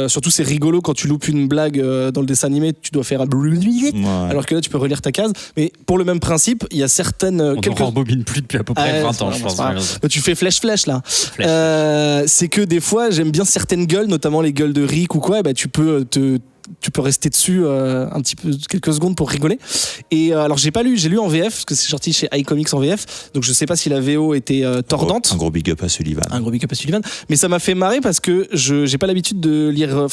surtout, c'est rigolo quand tu loupes une blague dans le dessin animé, tu dois faire un alors que là, tu peux relire ta case. Mais pour le même principe, il y a certaines. On ne rembobine plus depuis à peu près 20 ans, je pense. Tu fais flèche là. C'est que des fois, j'aime bien certaines gueules, notamment les gueules de Rick ou quoi, tu peux rester dessus un petit peu quelques secondes pour rigoler. Et alors j'ai lu en VF parce que c'est sorti chez iComics en VF, donc je sais pas si la VO était tordante. Un gros big up à Sullivan. Mais ça m'a fait marrer parce que j'ai pas l'habitude de lire,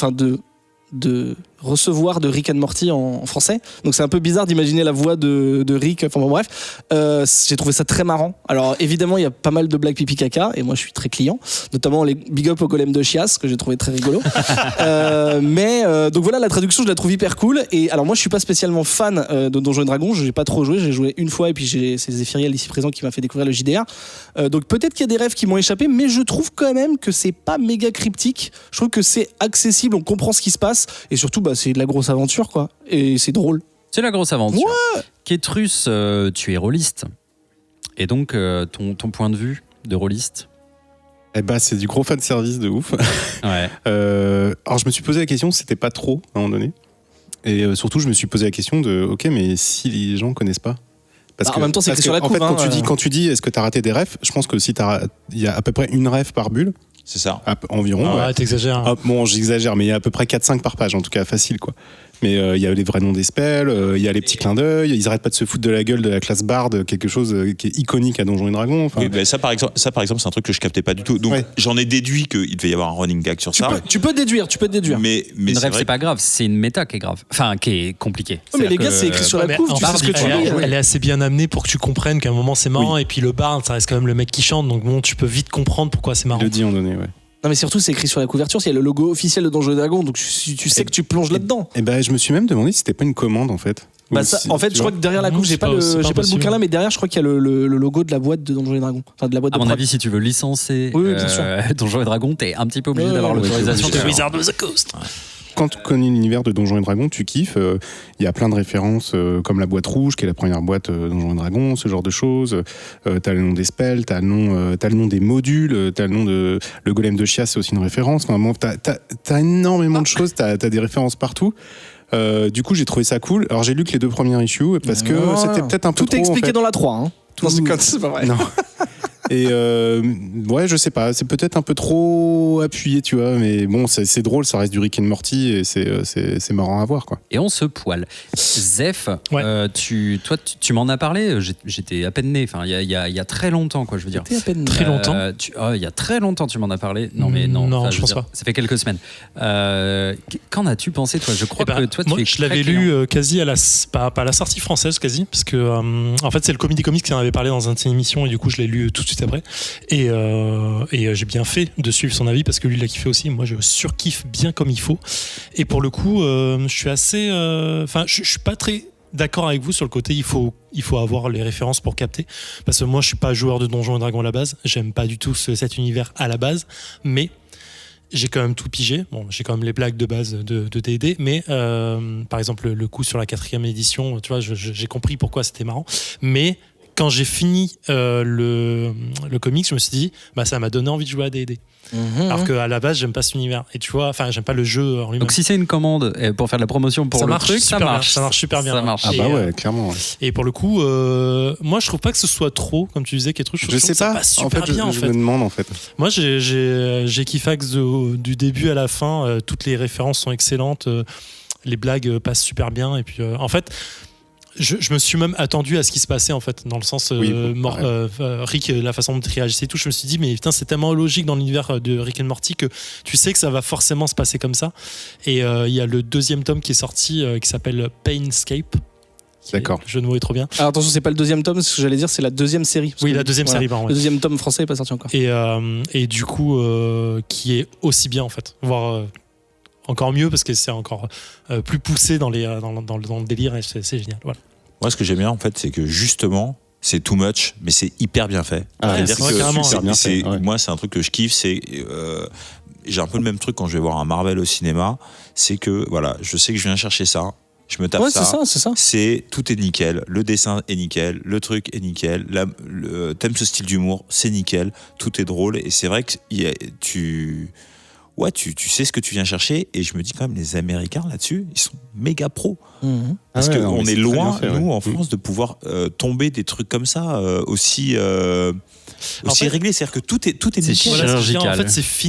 de recevoir de Rick and Morty en français, donc c'est un peu bizarre d'imaginer la voix de Rick, j'ai trouvé ça très marrant. Alors évidemment il y a pas mal de blagues pipi caca et moi je suis très client, notamment les big up au golem de Chias que j'ai trouvé très rigolo. Donc voilà, la traduction je la trouve hyper cool. Et alors moi je suis pas spécialement fan de Donjons et Dragons, j'ai pas trop joué, j'ai joué une fois et puis c'est Zéphiriel ici présent qui m'a fait découvrir le JDR, donc peut-être qu'il y a des rêves qui m'ont échappé, mais je trouve quand même que c'est pas méga cryptique. Je trouve que c'est accessible, on comprend ce qui se passe et surtout c'est de la grosse aventure quoi, et c'est drôle. C'est la grosse aventure. Ouais. Kétrus, tu es rôliste. Et donc, ton point de vue de rôliste? C'est du gros fan service de ouf. Ouais. Alors, je me suis posé la question, c'était pas trop à un moment donné. Et surtout, je me suis posé la question de, ok, mais si les gens connaissent pas. Parce en même temps, c'est écrit sur la couve. En fait, quand tu dis, est-ce que t'as raté des refs, je pense que il y a à peu près une ref par bulle. C'est ça. Environ. Ouais, t'exagères. Bon, j'exagère, mais il y a à peu près 4-5 par page, en tout cas, facile, quoi. Mais il y a les vrais noms des spells, il y a les petits clins d'œil, ils arrêtent pas de se foutre de la gueule de la classe Bard, quelque chose qui est iconique à Donjons et Dragons. Oui, ça par exemple, c'est un truc que je captais pas du tout. Donc j'en ai déduit qu'il devait y avoir un running gag sur ça. Tu peux déduire. Mais une rêve, c'est pas grave, c'est une méta qui est grave. Enfin, qui est compliquée. Mais les gars, c'est écrit sur la couve, tu sais ce que tu dis. Elle est assez bien amenée pour que tu comprennes qu'à un moment c'est marrant, et puis le Bard, ça reste quand même le mec qui chante, donc bon, tu peux vite comprendre pourquoi c'est marrant. Il le dit en donné, ouais. Non mais surtout c'est écrit sur la couverture, il y a le logo officiel de Donjons et Dragons, donc tu sais que tu plonges là-dedans. Et je me suis même demandé si c'était pas une commande en fait. En fait, je crois que derrière la couve, j'ai pas le bouquin là, mais derrière, je crois qu'il y a le logo de la boîte de Donjons et Dragons. Enfin, de la boîte à mon avis, si tu veux licencer Donjons et Dragons, t'es un petit peu obligé d'avoir l'autorisation de Wizard of the Coast. quand tu connais l'univers de Donjons et Dragons, tu kiffes. Il y a plein de références, comme la boîte rouge, qui est la première boîte Donjons et Dragons, ce genre de choses. T'as le nom des spells, t'as le nom des modules, t'as le nom de le golem de Chia, c'est aussi une référence. Enfin, bon, t'as énormément de choses, t'as des références partout. Du coup, j'ai trouvé ça cool. Alors, j'ai lu que les 2 premières issues parce que c'était peut-être un peu tout est expliqué dans la 3. Hein. Dans ce cas, c'est pas vrai. Non. Et ouais, je sais pas, c'est peut-être un peu trop appuyé, tu vois, mais bon, c'est drôle, ça reste du Rick and Morty et c'est marrant à voir, quoi. Et on se poile. Zef, Ouais. tu m'en as parlé, j'étais à peine né, enfin, il y a très longtemps, quoi, je veux dire. T'es à peine Très longtemps. Il y a très longtemps, tu m'en as parlé. Non, mais non. Non, enfin, je pense pas. Ça fait quelques semaines. Qu'en as-tu pensé, toi? Je crois Eh ben, que toi, tu moi, es je très l'avais client. lu quasi pas à la sortie française, quasi, parce que en fait, c'est le Comedy Comics qui en avait parlé dans une de ses émissions, et du coup, je l'ai lu tout de suite après. Et j'ai bien fait de suivre son avis parce que lui, il a kiffé aussi. Moi, je surkiffe bien comme il faut. Et pour le coup, je suis assez. Enfin, je suis pas très d'accord avec vous sur le côté il faut avoir les références pour capter, parce que moi, je suis pas joueur de Donjons et Dragons à la base. J'aime pas du tout cet univers à la base, mais j'ai quand même tout pigé. Bon, j'ai quand même les blagues de base de D&D, mais par exemple le coup sur la 4e édition, tu vois, j'ai compris pourquoi c'était marrant. Mais quand j'ai fini le comics, je me suis dit, bah ça m'a donné envie de jouer à D&D. Alors qu'à la base, j'aime pas cet univers. Et tu vois, enfin, j'aime pas le jeu en lui-même. Donc si c'est une commande pour faire de la promotion pour ça le marche truc, super ça bien. marche. Ça marche super bien. Ça marche. Ah Et, bah ouais, clairement. Ouais. Et pour le coup, moi, je trouve pas que ce soit trop, comme tu disais, quelque chose. Je sais pas. Ça passe En super fait, bien, je me demande en fait. Moi, j'ai kiffé du début à la fin. Toutes les références sont excellentes. Les blagues passent super bien. Et puis, en fait, je me suis même attendu à ce qui se passait, en fait, dans le sens Rick, la façon dont il réagissait et tout. Je me suis dit, mais putain, c'est tellement logique dans l'univers de Rick and Morty que tu sais que ça va forcément se passer comme ça. Et il y a le 2e tome qui est sorti qui s'appelle Painscape. D'accord. Le jeu de mots est trop bien. Alors attention, c'est pas le 2e tome, ce que j'allais dire, c'est la 2e série. Oui, la 2e série, pardon. Le 2e tome français n'est pas sorti encore. Et du coup, qui est aussi bien, en fait. Voire encore mieux, parce que c'est encore plus poussé dans le délire, et c'est génial. Voilà. Moi, ce que j'aime bien, en fait, c'est que justement, c'est too much, mais c'est hyper bien fait. C'est-à-dire que carrément, super bien fait, ouais. moi, c'est un truc que je kiffe, c'est j'ai un peu le même truc quand je vais voir un Marvel au cinéma, c'est que voilà, je sais que je viens chercher ça, je me tape Ouais, ça. c'est ça. Tout est nickel, le dessin est nickel, le truc est nickel, t'aimes ce style d'humour, c'est nickel, tout est drôle, et c'est vrai que tu sais ce que tu viens chercher, et je me dis quand même, les Américains là-dessus, ils sont méga pros. Parce qu'on est loin, nous, en France, de pouvoir tomber des trucs comme ça, aussi réglés. C'est-à-dire que tout est nickel. Voilà, chirurgical. en fait,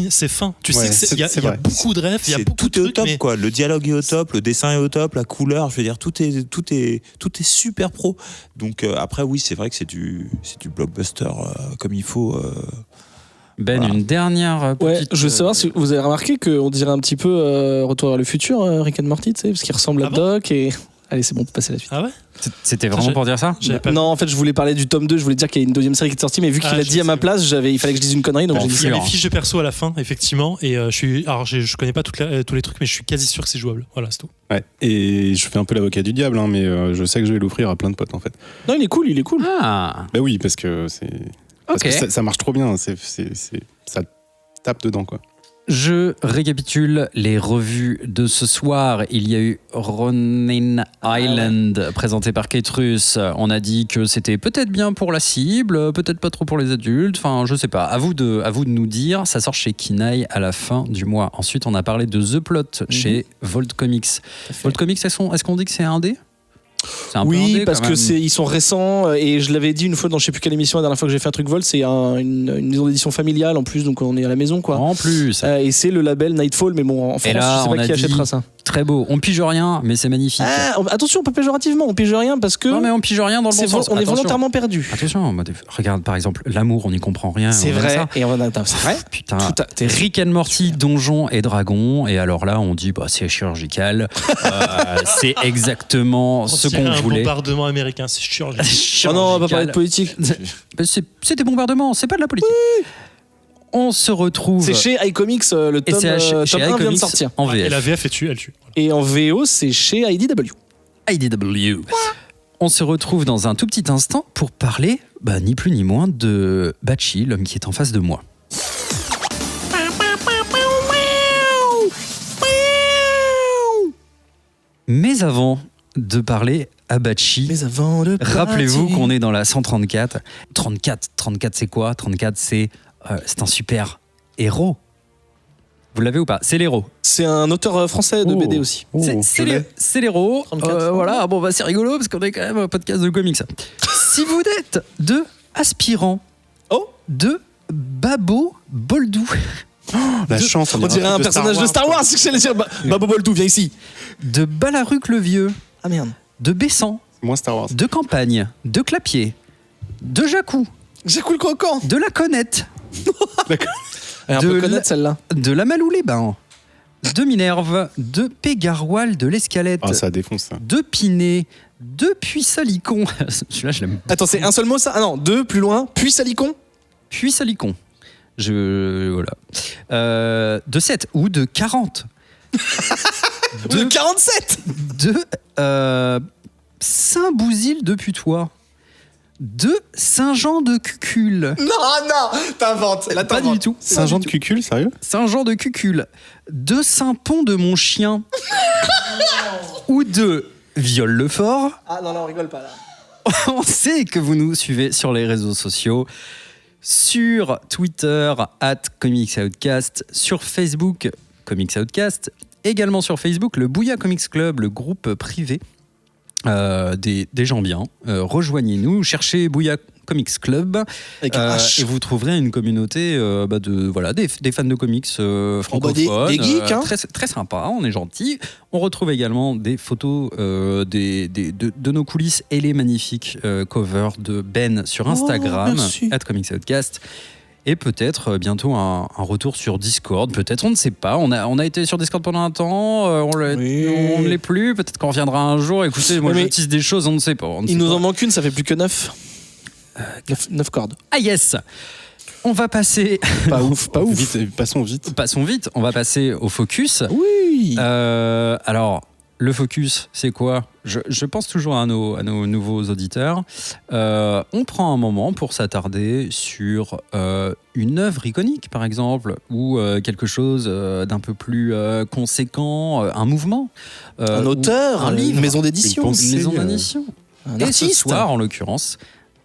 c'est fin. Tu Ouais, sais qu'il y a beaucoup de refs, il y a beaucoup tout de est au trucs, top, mais quoi. Le dialogue est au top, le dessin est au top, la couleur, je veux dire, tout est super pro. Donc après, oui, c'est vrai que c'est du blockbuster comme il faut. Ben, Voilà. une dernière Ouais, petite... je veux savoir si vous avez remarqué qu'on dirait un petit peu Retour vers le futur, Rick and Morty, tu sais, parce qu'il ressemble à Ah bon Doc et. Allez, c'est bon, on peut passer à la suite. ah ouais. C'était vraiment pour dire ça? J'avais pas Non, en fait, je voulais parler du tome 2, je voulais dire qu'il y a une 2e série qui est sortie, mais vu qu'il a je dit à ma sais. place, il fallait que je dise une connerie, donc Bon, j'ai dit Il y a ça. les fiches de perso à la fin, effectivement, et je connais pas tous les trucs, mais je suis quasi sûr que c'est jouable. Voilà, c'est tout. Ouais. Et je fais un peu l'avocat du diable, hein, mais je sais que je vais l'offrir à plein de potes en fait. Non, il est cool. Ah, Bah oui, parce que parce ok. que ça marche trop bien. Ça tape dedans, quoi. Je récapitule les revues de ce soir. Il y a eu Ronin Island, présenté par Kate Russ. On a dit que c'était peut-être bien pour la cible, peut-être pas trop pour les adultes. Enfin, je sais pas. À vous de nous dire. Ça sort chez Kinaï à la fin du mois. Ensuite, on a parlé de The Plot chez Volt Comics. Volt Comics, est-ce qu'on dit que c'est un dé? C'est un peu Oui, indé, parce quand que même. ils sont récents et je l'avais dit une fois dans je sais plus quelle émission la dernière fois que j'ai fait un truc Volt, c'est une maison d'édition familiale en plus, donc on est à la maison quoi. En plus. Et c'est le label Nightfall, mais bon, en France, là, je sais on pas a qui dit- achètera ça. Très beau. On pige rien, mais c'est magnifique. Attention, pas péjorativement, on pige rien parce que Non, mais on pige rien dans le bon sens. on est Attention. volontairement perdu. Attention, regarde par exemple l'amour, on n'y comprend rien. C'est on aime vrai, ça. et c'est vrai. Putain, T'es Rick and Morty, Donjons et Dragons, et alors là on dit bah c'est chirurgical, c'est exactement ce On dirait qu'on un voulait. bombardement américain, c'est chirurgical. Oh non, on va pas parler de politique. Bah, c'est des bombardements, c'est pas de la politique. On se retrouve. C'est chez iComics, le et tome, c'est chez tome 1 vient de iComics sortir. en Et VF. la VF elle tue. Et en VO, c'est chez IDW. IDW. On se retrouve dans un tout petit instant pour parler, bah, ni plus ni moins, de Bachi, l'homme qui est en face de moi. Mais avant de parler Abachi, Mais avant de rappelez-vous partir. qu'on est dans la 134. 34 c'est quoi ? 34, c'est un super héros. Vous l'avez ou pas ? C'est l'héros. C'est un auteur français de Oh. BD aussi. Oh, C'est l'héros. 34. Voilà, bon, bah, c'est rigolo parce qu'on est quand même un podcast de comics. Si vous êtes de aspirant de Babo Boldou, La chance, On dirait un personnage de Star Wars. C'est que j'allais dire. Babo Boldou, viens ici. de Balaruc le Vieux, Ah merde. de Bessan, Moins Star Wars. de Campagne, de Clapier, de Jacou, J'ai cool croquant. de La Connette, On De peut la- connaître celle-là. de La Malou-les-Bains, de Minerve, de Pégaroil, de l'Escalette, Ah, ça défonce ça. de Pinet, de Puy-Salicon. Celui-là, je l'aime. Attends, c'est un seul mot ça? Ah non, deux, plus loin. Puis Salicon. Puy-Salicon. Voilà. De 7 ou de 40. De 47. De Saint-Bouzil de Putois. De Saint-Jean de Cucul. Non, t'inventes. Là, Pas du tout. Saint-Jean de Cucul, sérieux? Saint-Jean de Cucul. De Saint-Pont de mon chien. Ou de Viol-le-Fort. Ah non, on rigole pas là. On sait que vous nous suivez sur les réseaux sociaux. Sur Twitter, @ComicsOutcast. Sur Facebook, Comics Outcast. Également sur Facebook, le Bouya Comics Club, le groupe privé des gens bien. Rejoignez-nous, cherchez Bouya Comics Club Avec un H. et vous trouverez une communauté des fans de comics francophones. des geeks, hein. très, très sympa, on est gentils. On retrouve également des photos de nos coulisses et les magnifiques covers de Ben sur Instagram, merci. @ComicsOutcast. Et peut-être bientôt un retour sur Discord. Peut-être, on ne sait pas. On a été sur Discord pendant un temps. On ne l'est plus. Peut-être qu'on reviendra un jour. Écoutez, moi, Mais je tisse des choses, on ne sait pas. Il nous en manque une, ça fait plus que 9. 9 cordes. Ah yes. On va passer... Pas ouf, pas ouf. Vite, passons vite. Passons vite. On va passer au focus. Oui. Alors, le focus, c'est quoi ? Je pense toujours à nos nouveaux auditeurs. On prend un moment pour s'attarder sur une œuvre iconique, par exemple, ou quelque chose d'un peu plus conséquent, un mouvement. Un ou auteur, un livre, une maison d'édition. une pensée. une maison d'édition. Un Et artiste. ce soir, en l'occurrence,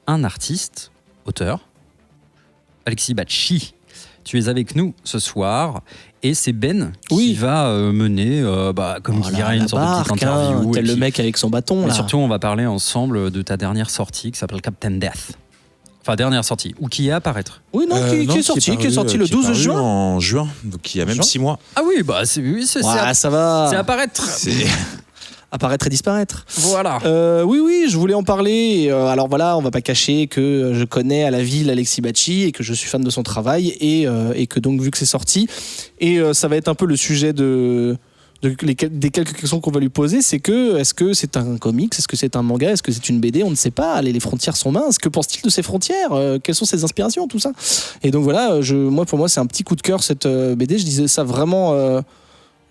un artiste, auteur, Alexis Bacci. Tu es avec nous ce soir et c'est Ben qui va mener, comme Oh il là, dirait, une la sorte de petite barque, hein, interview. tel et le puis- mec avec son bâton mais là. surtout, on va parler ensemble de ta dernière sortie qui s'appelle Captain Death. Enfin, dernière sortie, ou qui est à apparaître. Oui, non, qui est sorti le 12 juin. En juin, donc il y a même Juin 6 mois. Ah oui, bah c'est Ouais, ça va. c'est apparaître. C'est Apparaître et disparaître. Voilà. Oui, je voulais en parler. Alors voilà, on va pas cacher que je connais à la ville Alexis Bacci et que je suis fan de son travail et que donc vu que c'est sorti et ça va être un peu le sujet des quelques questions qu'on va lui poser, c'est que est-ce que c'est un comics, est-ce que c'est un manga, est-ce que c'est une BD, on ne sait pas. Les frontières sont minces. Que pense-t-il de ces frontières Quelles sont ses inspirations, tout ça. Et donc voilà, pour moi c'est un petit coup de cœur cette BD. Je disais ça vraiment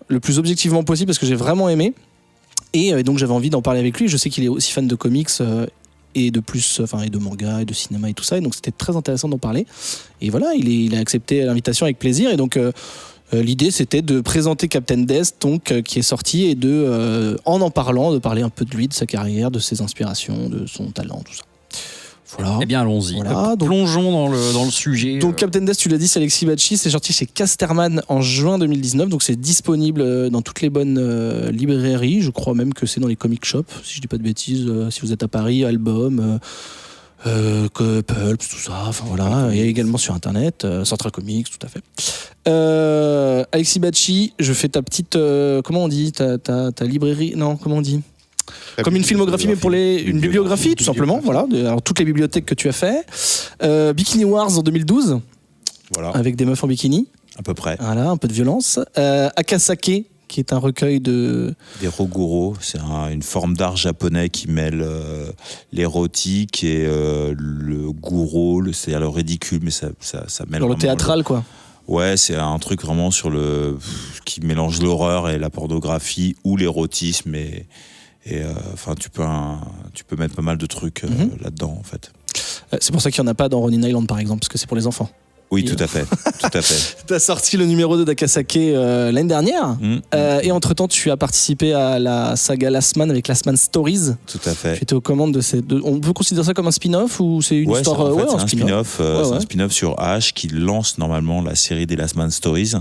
le plus objectivement possible parce que j'ai vraiment aimé. Et donc j'avais envie d'en parler avec lui. Je sais qu'il est aussi fan de comics et de plus, et de manga et de cinéma et tout ça. Et donc c'était très intéressant d'en parler. Et voilà, il a accepté l'invitation avec plaisir. Et donc l'idée c'était de présenter Captain Death, donc qui est sorti, et en parlant, de parler un peu de lui, de sa carrière, de ses inspirations, de son talent, tout ça. Voilà. Eh bien, allons-y. Voilà, donc- Plongeons dans le sujet. Donc Captain Death, tu l'as dit, c'est Alexis Bacci, c'est sorti chez Casterman en juin 2019, donc c'est disponible dans toutes les bonnes librairies, je crois même que c'est dans les comic shops, si je dis pas de bêtises, si vous êtes à Paris, Album, Pulp, tout ça, enfin voilà, et également sur internet, Central Comics, tout à fait. Alexis Bacci, je fais ta petite, comment on dit, ta librairie, non, comment on dit ? Comme une filmographie, mais pour une bibliographie, tout simplement. Voilà, alors, toutes les bibliothèques que tu as fait. Bikini Wars en 2012, voilà, avec des meufs en bikini. à peu près. Voilà, un peu de violence. Akasake, qui est un recueil de. Des roguro, c'est une forme d'art japonais qui mêle l'érotique et le guro, c'est-à-dire le ridicule, mais ça mêle Dans le vraiment théâtral, quoi. Ouais, c'est un truc vraiment qui mélange l'horreur et la pornographie ou l'érotisme enfin tu peux mettre pas mal de trucs là-dedans en fait. C'est pour ça qu'il n'y en a pas dans Ronin Island, par exemple, parce que c'est pour les enfants. Oui, tout à fait. Tu as sorti le numéro 2 d'Akasake l'année dernière. Et entre-temps, tu as participé à la saga Last Man avec Last Man Stories. Tout à fait. Tu étais aux commandes de ces deux. On peut considérer ça comme un spin-off ou c'est une histoire c'est un spin-off. C'est un spin-off sur H qui lance normalement la série des Last Man Stories.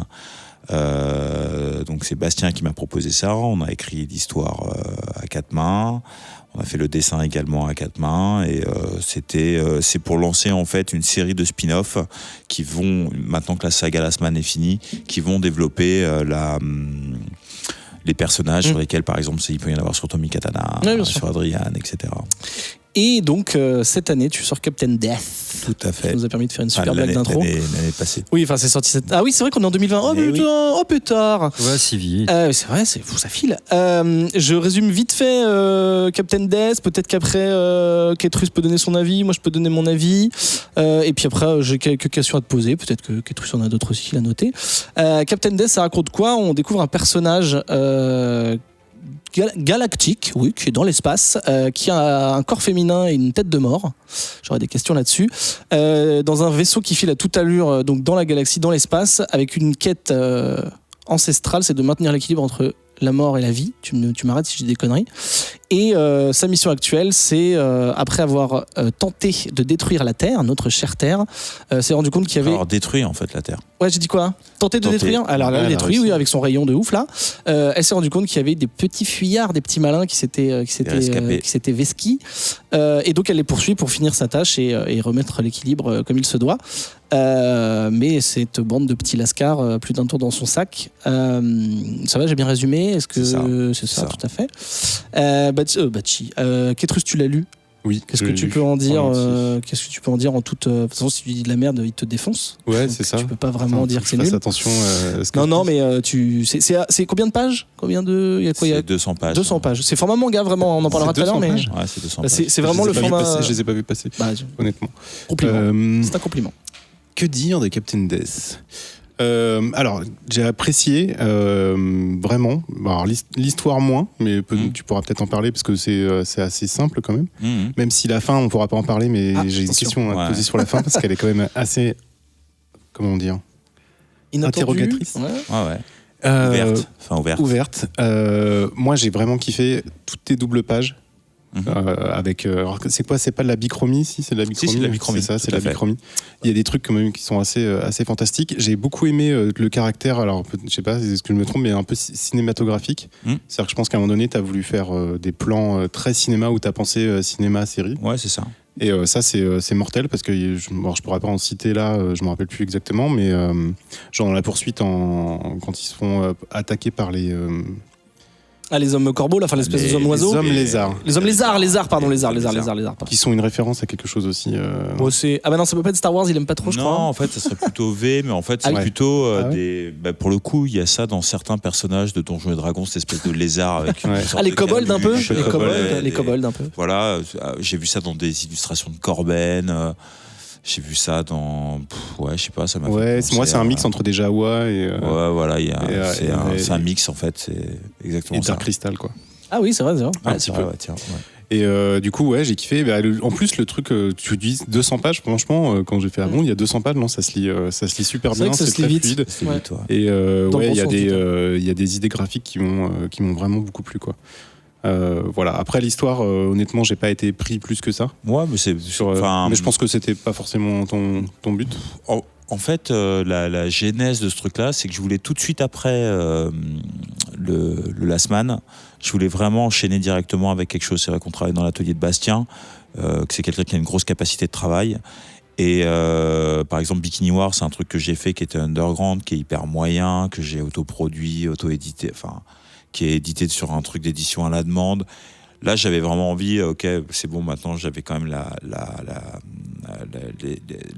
Donc c'est Bastien qui m'a proposé ça. On a écrit l'histoire à 4 mains. On a fait le dessin également à 4 mains et c'est pour lancer en fait une série de spin-off qui vont, maintenant que la saga Last Man est finie, qui vont développer les personnages sur lesquels par exemple il peut y en avoir sur Tommy Katana, sur Adrian, etc. Et donc cette année tu sors Captain Death. Tout à fait. Ça nous a permis de faire une super blague d'intro. L'année passée. Oui, enfin c'est sorti cette... Ah oui, c'est vrai qu'on est en 2020. Oh putain, oh pétard. Ouais, si vite. C'est vrai, c'est fou, ça file. Je résume vite fait Captain Death. Peut-être qu'après Ketrus peut donner son avis, moi je peux donner mon avis. Et puis après j'ai quelques questions à te poser. Peut-être que Ketrus en a d'autres aussi qu'il a noté. Captain Death, ça raconte quoi? On découvre un personnage galactique, oui, qui est dans l'espace, qui a un corps féminin et une tête de mort. J'aurais des questions là-dessus. Dans un vaisseau qui file à toute allure, donc dans la galaxie, dans l'espace, avec une quête ancestrale, c'est de maintenir l'équilibre entre la mort et la vie. Tu m'arrêtes si j'ai des conneries. Et sa mission actuelle, c'est après avoir tenté de détruire la Terre, notre chère Terre, s'est rendu compte qu'il y avait... Alors détruit en fait la Terre. Ouais, j'ai dit quoi? Tenter de détruire. Alors là, elle détruit, oui, avec son rayon de ouf là. Elle s'est rendu compte qu'il y avait des petits fuyards, des petits malins qui s'étaient vesquis. Et donc elle les poursuit pour finir sa tâche et remettre l'équilibre comme il se doit. Mais cette bande de petits lascars, plus d'un tour dans son sac. Ça va, j'ai bien résumé? Est-ce que c'est ça, tout à fait. Bachi, Ketrus, tu l'as lu? Oui. Qu'est-ce que tu peux en dire en toute... De toute façon, si tu dis de la merde, il te défonce. Ouais, donc, c'est ça. Tu peux pas vraiment dire que c'est nul. Attention. Non, mais c'est combien de pages? Il y a quoi? C'est 200 pages. 200 pages. C'est format manga, vraiment. On en parlera tout à l'heure, mais... Ouais, c'est 200 pages. C'est vraiment le format... Je les ai pas vus passer, honnêtement. Compliment. C'est un compliment. Que dire de Captain Death? Alors, j'ai apprécié vraiment. Alors, l'histoire moins, mais tu pourras peut-être en parler parce que c'est assez simple quand même. Même si la fin, on pourra pas en parler, mais j'ai une question à poser sur la fin parce qu'elle est quand même assez, comment dire, interrogatrice. Ouverte. Moi, j'ai vraiment kiffé toutes tes doubles pages. Avec alors c'est quoi, c'est pas de la bichromie? Si, c'est de la bichromie. Si, c'est de la bichromie. C'est ça, c'est de la bichromie. Il y a des trucs quand même qui sont assez fantastiques. J'ai beaucoup aimé le caractère, alors je sais pas, est-ce que je me trompe, mais un peu cinématographique. C'est-à-dire que je pense qu'à un moment donné tu as voulu faire des plans très cinéma où tu as pensé cinéma série. Ouais, c'est ça. Et ça c'est mortel parce que je pourrais pas en citer là, je me rappelle plus exactement, mais genre dans la poursuite quand ils se font attaquer par les les hommes corbeaux, là, enfin l'espèce des hommes oiseaux. Les hommes lézards. Les hommes lézards. Qui sont une référence à quelque chose aussi. Ah bah non, ça peut pas être Star Wars, il aime pas trop, je crois. Non, en fait, ça serait plutôt V, mais en fait, c'est plutôt pour le coup, il y a ça dans certains personnages de Donjons et Dragons, cette espèce de lézard avec les kobolds un peu. Les kobolds un peu. Voilà, j'ai vu ça dans des illustrations de Corben. J'ai vu ça dans... je sais pas, ça m'a fait moi, c'est un mix entre des Jawa et... voilà, c'est un mix, en fait, c'est exactement ça. Et Dark Crystal, quoi. Ah oui, c'est vrai, c'est vrai. C'est vrai, tiens. Et du coup, j'ai kiffé. En plus, le truc, tu dis 200 pages, franchement, quand j'ai fait il y a 200 pages, non, ça se lit super bien, c'est très fluide. Et il y a des idées graphiques qui m'ont vraiment beaucoup plu, quoi. Voilà. Après l'histoire, honnêtement, j'ai pas été pris plus que ça. Ouais, mais mais je pense que c'était pas forcément ton but. En fait, la genèse de ce truc-là, c'est que je voulais tout de suite après le Last Man, je voulais vraiment enchaîner directement avec quelque chose. C'est vrai qu'on travaille dans l'atelier de Bastien, que c'est quelqu'un qui a une grosse capacité de travail. Et par exemple, Bikini War, c'est un truc que j'ai fait qui était underground, qui est hyper moyen, que j'ai autoproduit, auto-édité, qui est édité sur un truc d'édition à la demande. Là, j'avais vraiment envie, c'est bon, maintenant, j'avais quand même la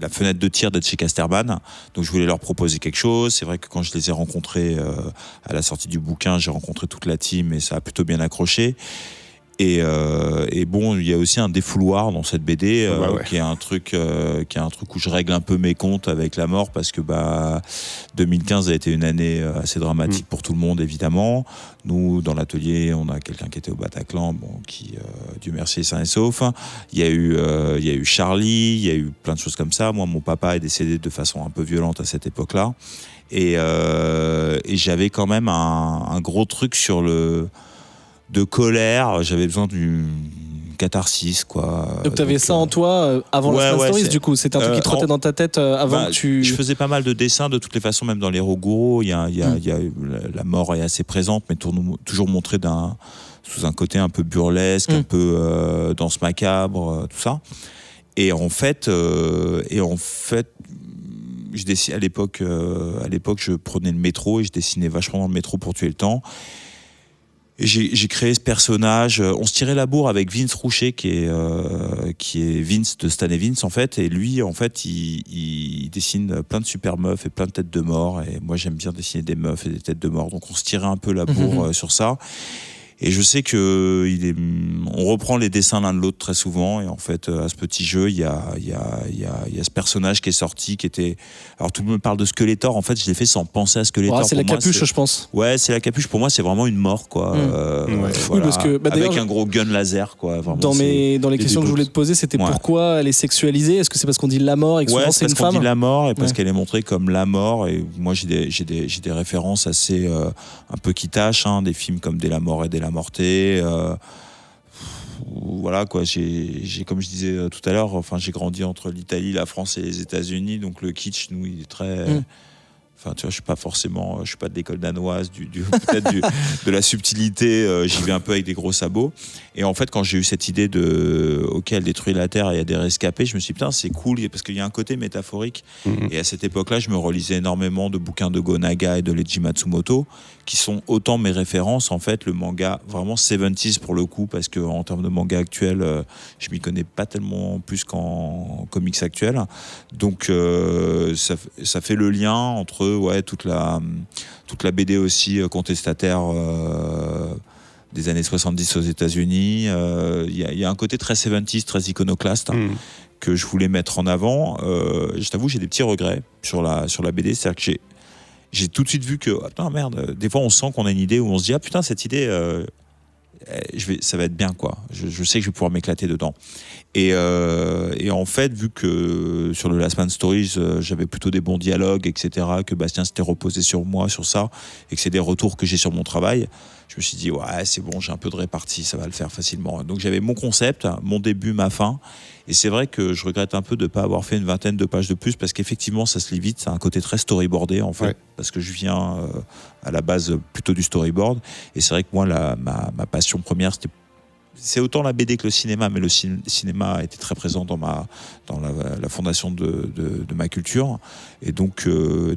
fenêtre de tir d'être chez Casterman. Donc, je voulais leur proposer quelque chose. C'est vrai que quand je les ai rencontrés à la sortie du bouquin, j'ai rencontré toute la team et ça a plutôt bien accroché. Et bon, il y a aussi un défouloir dans cette BD qui est un truc où je règle un peu mes comptes avec la mort, parce que 2015 a été une année assez dramatique pour tout le monde, évidemment. Nous, dans l'atelier, on a quelqu'un qui était au Bataclan, qui, Dieu merci, est sain et sauf. Il y a eu Charlie, il y a eu plein de choses comme ça. Moi, mon papa est décédé de façon un peu violente à cette époque-là. Et j'avais quand même un gros truc de colère, j'avais besoin d'une catharsis, quoi. Donc t'avais ça en toi avant Last Man Stories, du coup, c'était un truc qui trottait dans ta tête avant que tu... Je faisais pas mal de dessins, de toutes les façons, même dans les Roguro, la mort est assez présente, mais toujours montrée sous un côté un peu burlesque, un peu danse macabre, tout ça. Et en fait, je dessinais à l'époque, je prenais le métro et je dessinais vachement dans le métro pour tuer le temps. Et j'ai créé ce personnage. On se tirait la bourre avec Vince Roucher, qui est Vince de Stan et Vince, en fait. Et lui, en fait, il dessine plein de super meufs et plein de têtes de mort. Et moi, j'aime bien dessiner des meufs et des têtes de mort. Donc, on se tirait un peu la bourre sur ça. Et je sais que on reprend les dessins l'un de l'autre très souvent. Et en fait, à ce petit jeu, il y a ce personnage qui est sorti, qui était... Alors, tout le monde parle de Skeletor. En fait, je l'ai fait sans penser à Skeletor. C'est la capuche, je pense. Ouais, c'est la capuche. Pour moi, c'est vraiment une mort, quoi. Voilà, oui, parce que, avec un gros gun laser, quoi. Vraiment, dans les questions que je voulais te poser, c'était pourquoi elle est sexualisée. Est-ce que c'est parce qu'on dit la mort et que souvent c'est une femme ? Parce qu'on dit la mort et parce qu'elle est montrée comme la mort. Et moi, j'ai des références assez un peu qui tâchent, des films comme Dès la mort et Dès la mortée. Voilà, quoi. J'ai, comme je disais tout à l'heure, j'ai grandi entre l'Italie, la France et les États-Unis, donc le kitsch, nous, il est très... Enfin, tu vois, je suis pas de l'école danoise, peut-être de la subtilité. J'y vais un peu avec des gros sabots. Et en fait, quand j'ai eu cette idée elle détruit la Terre et il y a des rescapés, je me suis dit, putain, c'est cool, parce qu'il y a un côté métaphorique. Et à cette époque-là, je me relisais énormément de bouquins de Gonaga et de Leiji Matsumoto, qui sont autant mes références, en fait, le manga vraiment 70s pour le coup, parce que en termes de manga actuel, je m'y connais pas tellement plus qu'en comics actuels. Donc, ça fait le lien entre toute la BD aussi contestataire des années 70 aux États-Unis. Il y a un côté très 70s, très iconoclaste que je voulais mettre en avant. Je t'avoue, j'ai des petits regrets sur la BD, c'est-à-dire que j'ai tout de suite vu que merde, des fois on sent qu'on a une idée où on se dit putain, cette idée ça va être bien, quoi. Je sais que je vais pouvoir m'éclater dedans. Et en fait, vu que sur le Last Man Stories, j'avais plutôt des bons dialogues, etc., que Bastien s'était reposé sur moi, sur ça, et que c'est des retours que j'ai sur mon travail, je me suis dit, c'est bon, j'ai un peu de répartie, ça va le faire facilement. Donc j'avais mon concept, mon début, ma fin. Et c'est vrai que je regrette un peu de ne pas avoir fait une 20aine de pages de plus, parce qu'effectivement, ça se lit vite. C'est un côté très storyboardé, en fait, parce que je viens à la base plutôt du storyboard. Et c'est vrai que moi, ma passion première, c'est autant la BD que le cinéma, mais le cinéma a été très présent dans la fondation de ma culture. Et donc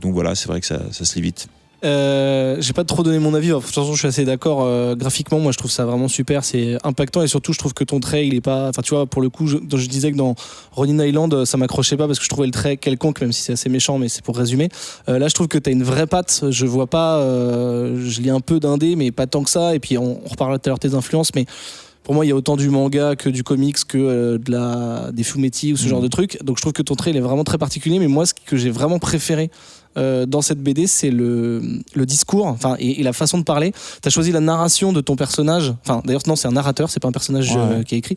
voilà, c'est vrai que ça se lit vite. J'ai pas trop donné mon avis. De toute façon, je suis assez d'accord. Graphiquement, moi, je trouve ça vraiment super. C'est impactant et surtout, je trouve que ton trait, il est pas. Enfin, tu vois, pour le coup, je disais que dans Ronin Island, ça m'accrochait pas parce que je trouvais le trait quelconque, même si c'est assez méchant, mais c'est pour résumer. Là, je trouve que t'as une vraie patte. Je vois pas. Je lis un peu d'indé, mais pas tant que ça. Et puis, on reparlera tout à l'heure de tes influences, mais. Pour moi, il y a autant du manga que du comics que des fumetti ou ce genre de trucs. Donc je trouve que ton trait il est vraiment très particulier. Mais moi, ce que j'ai vraiment préféré dans cette BD, c'est le discours, et la façon de parler. T'as choisi la narration de ton personnage. Enfin, d'ailleurs, non, c'est un narrateur, c'est pas un personnage qui a écrit.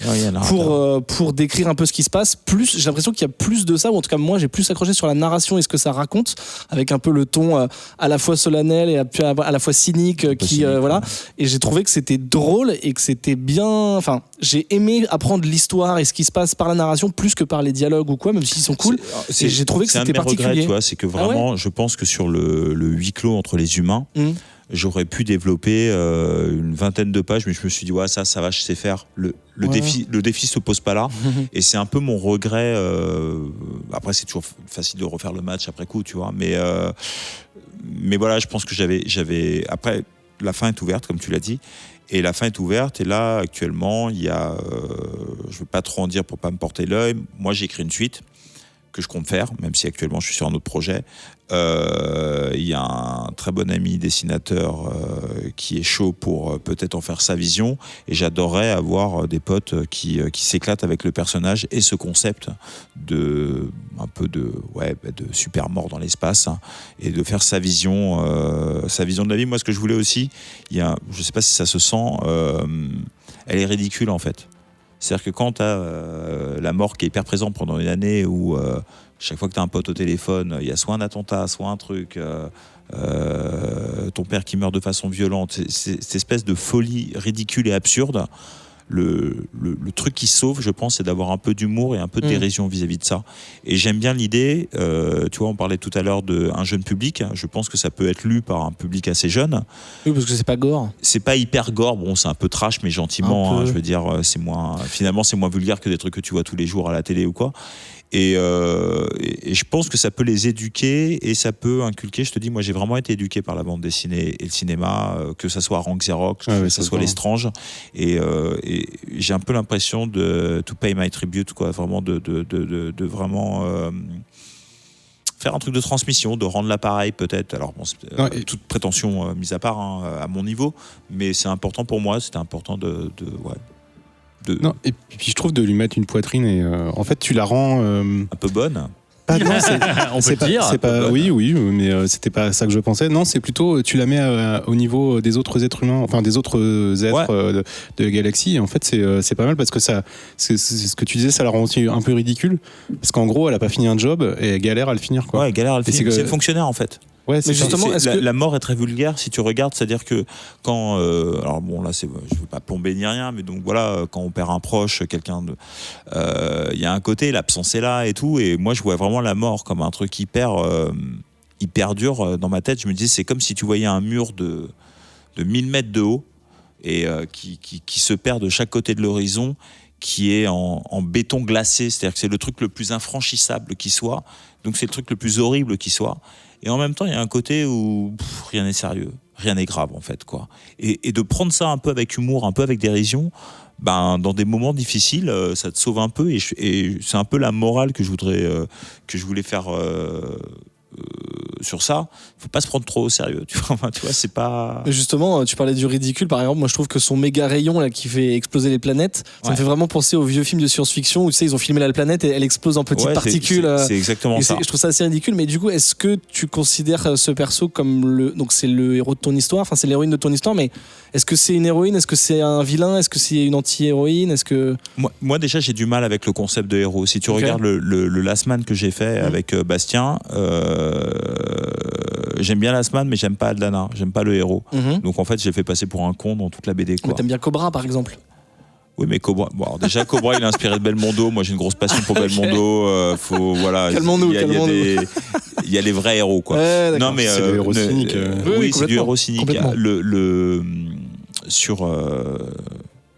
Pour décrire un peu ce qui se passe. Plus, j'ai l'impression qu'il y a plus de ça, ou en tout cas moi, j'ai plus accroché sur la narration et ce que ça raconte, avec un peu le ton à la fois solennel et à la fois cynique, voilà. Et j'ai trouvé que c'était drôle et que c'était bien. Enfin, j'ai aimé apprendre l'histoire et ce qui se passe par la narration plus que par les dialogues ou quoi, même s'ils sont cool. Et j'ai trouvé que c'était particulier. Regrets, tu vois, c'est que vraiment, je pense que sur le huis clos entre les humains, j'aurais pu développer une vingtaine de pages, mais je me suis dit ça va, je sais faire. Le défi se pose pas là, et c'est un peu mon regret. Après, c'est toujours facile de refaire le match après coup, tu vois, mais voilà, je pense que j'avais. Après, la fin est ouverte, comme tu l'as dit. Et la fin est ouverte, et là, actuellement, il y a... je ne veux pas trop en dire pour ne pas me porter l'œil. Moi, j'ai écrit une suite que je compte faire, même si actuellement je suis sur un autre projet. Il y a un très bon ami dessinateur qui est chaud pour peut-être en faire sa vision, et j'adorerais avoir des potes qui s'éclatent avec le personnage et ce concept de super mort dans l'espace, hein, et de faire sa vision de la vie. Moi, ce que je voulais aussi, je sais pas si ça se sent, elle est ridicule en fait. C'est-à-dire que quand tu as la mort qui est hyper présente pendant une année, où chaque fois que tu as un pote au téléphone, il y a soit un attentat, soit un truc, ton père qui meurt de façon violente, c'est cette espèce de folie ridicule et absurde. Le truc qui sauve, je pense, c'est d'avoir un peu d'humour et un peu de dérision vis-à-vis de ça. Et j'aime bien l'idée, tu vois, on parlait tout à l'heure d'un jeune public, je pense que ça peut être lu par un public assez jeune. Oui, parce que c'est pas gore. C'est pas hyper gore, bon, c'est un peu trash, mais gentiment, hein, je veux dire, finalement, c'est moins vulgaire que des trucs que tu vois tous les jours à la télé ou quoi. Et je pense que ça peut les éduquer et ça peut inculquer. Je te dis, moi j'ai vraiment été éduqué par la bande dessinée et le cinéma, que ça soit Rank Xerox, que ça soit L'Estrange, et j'ai un peu l'impression de to pay my tribute, quoi, vraiment de vraiment faire un truc de transmission, de rendre l'appareil peut-être. Alors bon, toute prétention mise à part, hein, à mon niveau, mais c'est important pour moi. C'était important Non, et puis je trouve de lui mettre une poitrine, et en fait tu la rends un peu bonne. Non, on peut le dire. C'est pas, oui, mais c'était pas ça que je pensais. Non, c'est plutôt tu la mets au niveau des autres êtres humains, enfin des autres êtres de la galaxie. Et en fait, c'est pas mal parce que ça, c'est ce que tu disais, ça la rend aussi un peu ridicule, parce qu'en gros, elle a pas fini un job et elle galère à le finir, quoi. Ouais, elle galère à le finir. C'est le fonctionnaire en fait. Ouais, mais justement, la mort est très vulgaire si tu regardes, c'est-à-dire que quand alors bon là je veux pas plomber ni rien, mais donc voilà, quand on perd un proche, quelqu'un de il y a un côté, l'absence est là et tout, et moi je vois vraiment la mort comme un truc hyper dur dans ma tête. Je me disais, c'est comme si tu voyais un mur de 1000 mètres de haut et qui se perd de chaque côté de l'horizon, qui est en béton glacé, c'est-à-dire que c'est le truc le plus infranchissable qui soit, donc c'est le truc le plus horrible qui soit. Et en même temps, il y a un côté où rien n'est sérieux, rien n'est grave en fait, quoi. Et de prendre ça un peu avec humour, un peu avec dérision, dans des moments difficiles, ça te sauve un peu. Et c'est un peu la morale que je voulais faire sur ça. Faut pas se prendre trop au sérieux, tu vois, c'est pas... Justement, tu parlais du ridicule, par exemple. Moi, je trouve que son méga rayon là, qui fait exploser les planètes, ça me fait vraiment penser aux vieux films de science-fiction où tu sais, ils ont filmé la planète et elle explose en petites particules. C'est exactement ça. Je trouve ça assez ridicule. Mais du coup, est-ce que tu considères ce perso comme donc c'est le héros de ton histoire, enfin c'est l'héroïne de ton histoire, mais est-ce que c'est une héroïne, est-ce que c'est un vilain, est-ce que c'est une anti-héroïne, est-ce que... Moi déjà, j'ai du mal avec le concept de héros. Si tu regardes le Last Man que j'ai fait avec Bastien, j'aime bien Last Man, mais j'aime pas Adlana, j'aime pas le héros. Donc en fait, je l'ai fait passer pour un con dans toute la BD, quoi. Mais t'aimes bien Cobra, par exemple? Oui, mais Cobra. Bon, alors déjà, Cobra, il est inspiré de Belmondo. Moi, j'ai une grosse passion pour Belmondo. Calmons-nous. Il y a les vrais héros, quoi. Non, mais c'est le héros cynique. Oui, c'est du héros cynique.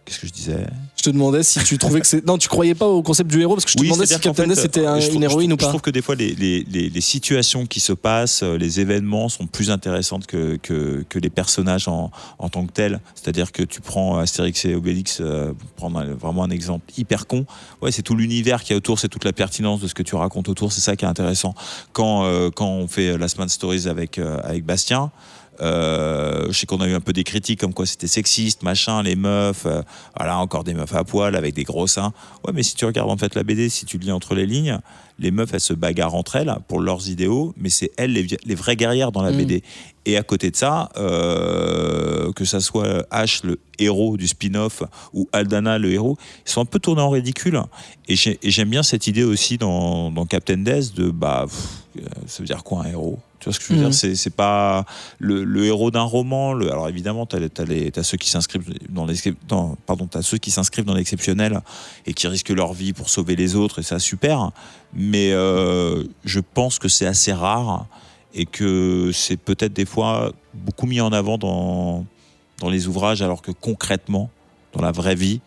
Qu'est-ce que je disais? Je te demandais si tu trouvais que c'est... Non, tu croyais pas au concept du héros, parce que je te demandais si Captain Death c'était une héroïne ou pas. Je trouve que des fois, les situations qui se passent, les événements sont plus intéressantes que les personnages en tant que tels. C'est-à-dire que tu prends Astérix et Obélix, pour prendre vraiment un exemple hyper con, c'est tout l'univers qu'il y a autour, c'est toute la pertinence de ce que tu racontes autour, c'est ça qui est intéressant. Quand on fait Last Man Stories avec Bastien, je sais qu'on a eu un peu des critiques comme quoi c'était sexiste, machin, les meufs, voilà, encore des meufs à poil avec des gros seins. Ouais, mais si tu regardes en fait la BD, si tu lis entre les lignes, les meufs elles se bagarrent entre elles pour leurs idéaux, mais c'est elles les vraies guerrières dans la BD. Et à côté de ça, que ça soit Ash le héros du spin-off ou Aldana le héros, ils sont un peu tournés en ridicule. Et j'aime bien cette idée aussi dans Captain Death de ça veut dire quoi un héros? Tu vois ce que je veux dire? C'est pas le héros d'un roman. Alors évidemment, t'as ceux qui s'inscrivent t'as ceux qui s'inscrivent dans l'exceptionnel et qui risquent leur vie pour sauver les autres, et ça super. Mais je pense que c'est assez rare et que c'est peut-être des fois beaucoup mis en avant dans les ouvrages, alors que concrètement, dans la vraie vie,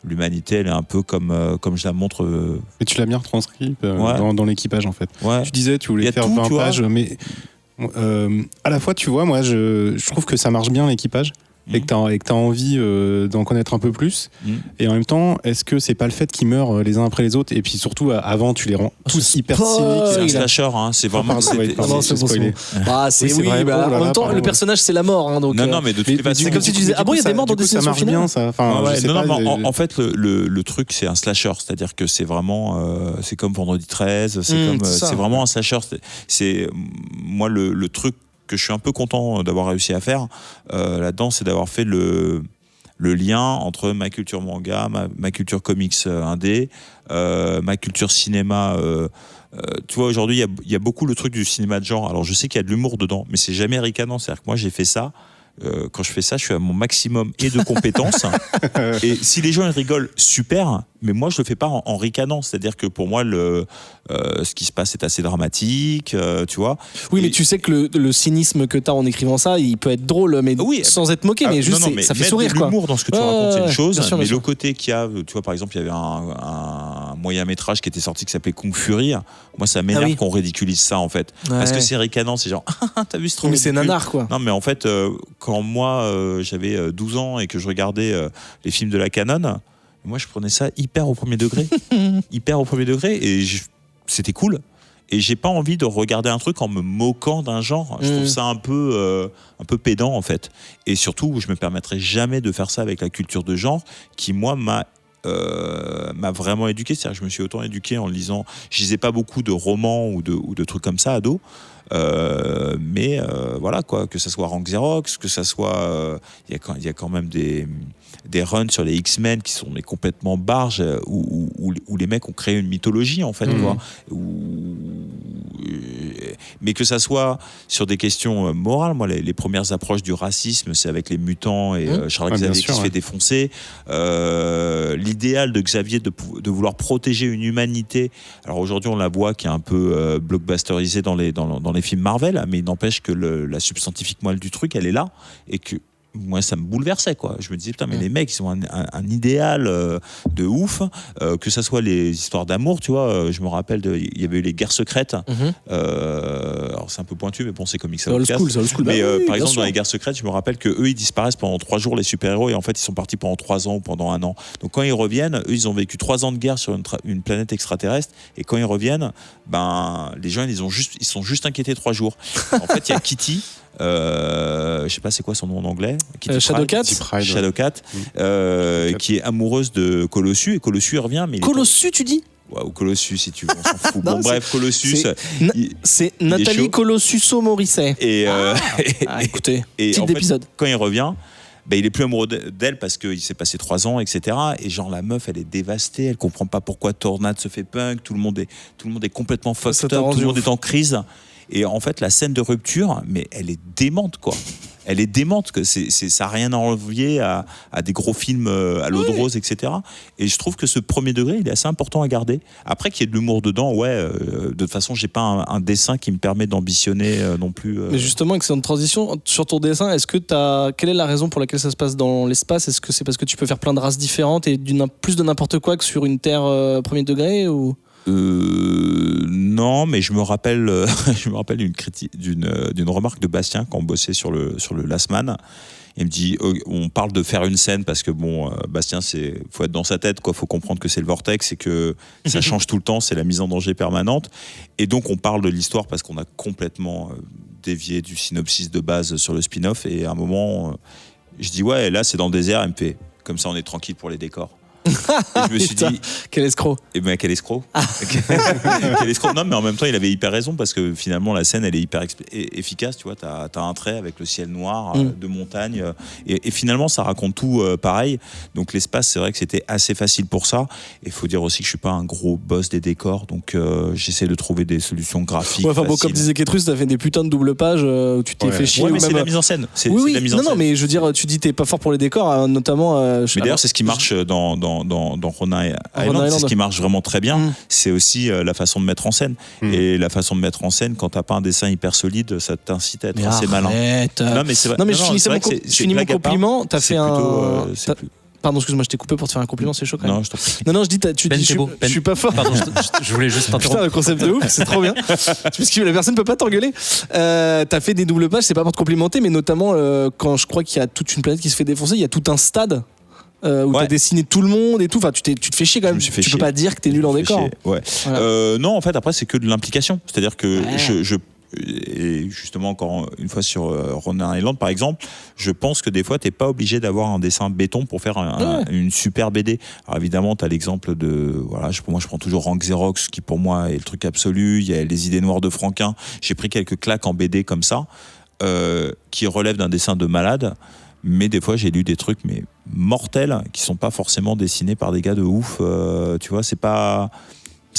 l'humanité, elle est un peu comme je la montre. Et tu l'as bien retranscrit dans l'équipage, en fait. Ouais. Tu disais, tu voulais faire 20 pages, mais à la fois, tu vois, moi, je trouve que ça marche bien, l'équipage. et que t'as envie d'en connaître un peu plus. Et en même temps, est-ce que c'est pas le fait qu'ils meurent les uns après les autres, et puis surtout avant tu les rends tous hyper cyniques. C'est un slasher, hein, c'est vraiment. C'est en même temps, le personnage c'est la mort, hein, donc. Non, mais de toutes les façons, c'est comme si tu disais il y a des morts dans Destination Finale. Bien, ça. Enfin, en fait, le truc c'est un slasher, c'est-à-dire que c'est vraiment, c'est comme Vendredi 13, c'est vraiment un slasher. C'est moi le truc que je suis un peu content d'avoir réussi à faire là-dedans, c'est d'avoir fait le lien entre ma culture manga, ma culture comics indé, ma culture cinéma. Tu vois, aujourd'hui, il y a beaucoup le truc du cinéma de genre. Alors, je sais qu'il y a de l'humour dedans, mais c'est jamais ricanant. C'est-à-dire que moi, j'ai fait ça. Quand je fais ça, je suis à mon maximum et de compétences. Et si les gens ils rigolent, super. Mais moi, je le fais pas en ricanant. C'est-à-dire que pour moi, ce qui se passe est assez dramatique, tu vois. Oui, mais tu sais que le cynisme que tu as en écrivant ça, il peut être drôle, mais sans être moqué. Mais juste, ça fait sourire, quoi. L'humour dans ce que tu racontes, c'est une chose. Sûr, mais le côté qu'il y a, tu vois, par exemple, il y avait un moyen métrage qui était sorti qui s'appelait Kung Fury. Moi, ça m'énerve qu'on ridiculise ça, en fait. Parce que c'est ricanant. C'est genre, t'as vu ce truc? Mais c'est nanar, quoi. Non, mais en fait, quand moi, j'avais 12 ans et que je regardais les films de la Canon, moi, je prenais ça hyper au premier degré. Et c'était cool. Et j'ai pas envie de regarder un truc en me moquant d'un genre. Je trouve ça un peu pédant, en fait. Et surtout, je me permettrai jamais de faire ça avec la culture de genre qui, moi, m'a vraiment éduqué. C'est-à-dire que je me suis autant éduqué en lisant. Je lisais pas beaucoup de romans ou de trucs comme ça, ado. Mais voilà, quoi, que ça soit Rank Xerox, que ça soit il y a quand même des runs sur les X-Men qui sont complètement barges, où les mecs ont créé une mythologie, en fait, quoi. Mais que ça soit sur des questions morales. Moi, les premières approches du racisme, c'est avec les mutants et Charles Xavier qui se fait défoncer. L'idéal de Xavier de vouloir protéger une humanité. Alors aujourd'hui, on la voit qui est un peu blockbusterisée dans les films Marvel, mais il n'empêche que la substantifique moelle du truc, elle est là, et que moi, ça me bouleversait, quoi. Je me disais, putain, mais les mecs, ils ont un idéal de ouf, que ça soit les histoires d'amour, tu vois. Je me rappelle, il y avait eu les guerres secrètes. Alors, c'est un peu pointu, mais bon, c'est comics. C'est old school. Mais par exemple, dans les guerres secrètes, je me rappelle qu'eux, ils disparaissent pendant 3 jours, les super-héros, et en fait, ils sont partis pendant 3 ans ou pendant 1 an. Donc, quand ils reviennent, eux, ils ont vécu 3 ans de guerre sur une planète extraterrestre, et quand ils reviennent, les gens, ils sont juste inquiétés 3 jours. En fait, il y a Kitty. Je sais pas c'est quoi son nom en anglais. Shadowcat. Shadowcat, qui est amoureuse de Colossus, et Colossus il revient. Mais Colossus, tu dis? Ouais, ou Colossus si tu veux, on s'en fout. Bon, bref, Colossus. C'est Nathalie Colossus-Morisset. Écoutez, petit épisode. Quand il revient, il est plus amoureux d'elle parce qu'il s'est passé 3 ans, etc. Et genre, la meuf, elle est dévastée, elle comprend pas pourquoi Tornade se fait punk, tout le monde est complètement fucked up, tout le monde est en crise. Et en fait, la scène de rupture, mais elle est démente, quoi. Elle est démente, que ça n'a rien à envier à des gros films à l'eau de rose, etc. Et je trouve que ce premier degré, il est assez important à garder. Après qu'il y ait de l'humour dedans, de toute façon, j'ai pas un dessin qui me permet d'ambitionner non plus. Mais justement, excellente transition. Sur ton dessin, quelle est la raison pour laquelle ça se passe dans l'espace? Est-ce que c'est parce que tu peux faire plein de races différentes et plus de n'importe quoi que sur une Terre premier degré, ou non, mais je me rappelle d'une remarque de Bastien quand on bossait sur le Last Man. Il me dit, on parle de faire une scène parce que Bastien, faut être dans sa tête, quoi. Faut comprendre que c'est le vortex et que ça change tout le temps, c'est la mise en danger permanente. Et donc on parle de l'histoire parce qu'on a complètement dévié du synopsis de base sur le spin-off. Et à un moment, je dis ouais, là c'est dans le désert. Elle me fait, comme ça on est tranquille pour les décors. Et je me suis dit, quel escroc. Quel escroc. Quel escroc. Non, mais en même temps, il avait hyper raison parce que finalement, la scène, elle est hyper efficace. Tu vois, t'as un trait avec le ciel noir de montagne. Et finalement, ça raconte tout pareil. Donc, l'espace, c'est vrai que c'était assez facile pour ça. Et il faut dire aussi que je suis pas un gros boss des décors. Donc, j'essaie de trouver des solutions graphiques. Ouais, comme disait Ketrus, t'as fait des putains de double pages où tu t'es fait chier. Ouais, mais c'est la mise en scène. C'est la mise en scène. Non, mais je veux dire, tu dis t'es pas fort pour les décors, notamment. Mais d'ailleurs, c'est ce qui marche dans Ronin Island, c'est ce qui marche vraiment très bien. C'est aussi la façon de mettre en scène. Et la façon de mettre en scène, quand t'as pas un dessin hyper solide, ça t'incite à être assez malin. Non, mais je finis mon compliment. T'as fait Pardon, excuse-moi, je t'ai coupé pour te faire un compliment, c'est chaud quand même. Non, je t'en prie. Non, je dis, tu dis, je suis pas fort. Pardon, je voulais juste Putain, t'interrompre. le concept de ouf, c'est trop bien. Parce que la personne peut pas t'engueuler. T'as fait des doubles pages, c'est pas pour te complimenter, mais notamment quand je crois qu'il y a toute une planète qui se fait défoncer, il y a tout un stade. Où t'as dessiné tout le monde et tout, enfin tu te fais chier quand même, tu peux pas dire que t'es nul en décor. Ouais. Voilà. Non, en fait après c'est que de l'implication, c'est-à-dire que et justement encore une fois sur Ronin Island par exemple, je pense que des fois t'es pas obligé d'avoir un dessin béton pour faire une super BD. Alors évidemment t'as l'exemple de moi je prends toujours Rank Xerox qui pour moi est le truc absolu, il y a les idées noires de Franquin, j'ai pris quelques claques en BD comme ça qui relèvent d'un dessin de malade. Mais des fois, j'ai lu des trucs mais mortels qui sont pas forcément dessinés par des gars de ouf. Tu vois, c'est pas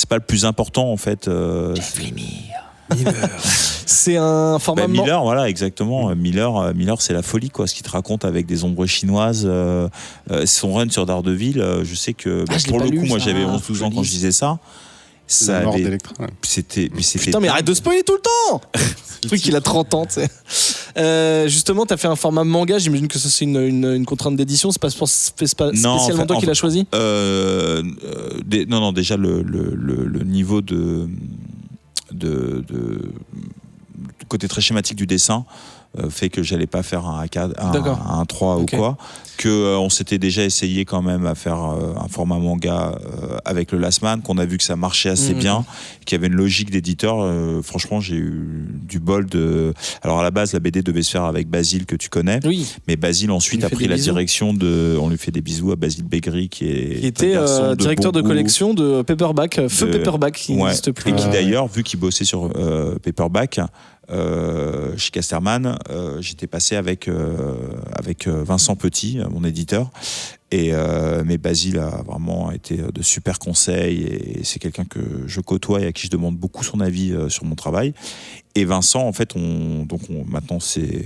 le plus important en fait. Miller. C'est un format. Miller, voilà, exactement. Miller, c'est la folie, quoi. Ce qu'il te raconte avec des ombres chinoises. Son run sur Daredevil, je sais que pour le coup, moi, j'avais 11-12 ans quand je disais ça. La mort d'Electra. C'était. Putain, mais arrête de spoiler tout le temps. Le truc, il a 30 ans, tu sais. Justement, t'as fait un format manga. J'imagine que ça, c'est une contrainte d'édition. C'est pas spécialement toi qui l'as choisi. Non, déjà le niveau de côté très schématique du dessin fait que j'allais pas faire un 3 ou quoi, que on s'était déjà essayé quand même à faire un format manga avec le Last Man, qu'on a vu que ça marchait assez bien, qu'il y avait une logique d'éditeur. Franchement, j'ai eu du bol de. Alors à la base, la BD devait se faire avec Basile que tu connais, mais Basile ensuite a pris la direction de. On lui fait des bisous à Basile Begri qui était directeur de collection de Paperback, Feu Paperback qui n'existe plus. Et qui d'ailleurs, vu qu'il bossait sur Paperback. Chez Casterman, j'étais passé avec Vincent Petit, mon éditeur, mais Basile a vraiment été de super conseils et c'est quelqu'un que je côtoie et à qui je demande beaucoup son avis sur mon travail. Et Vincent, en fait, maintenant c'est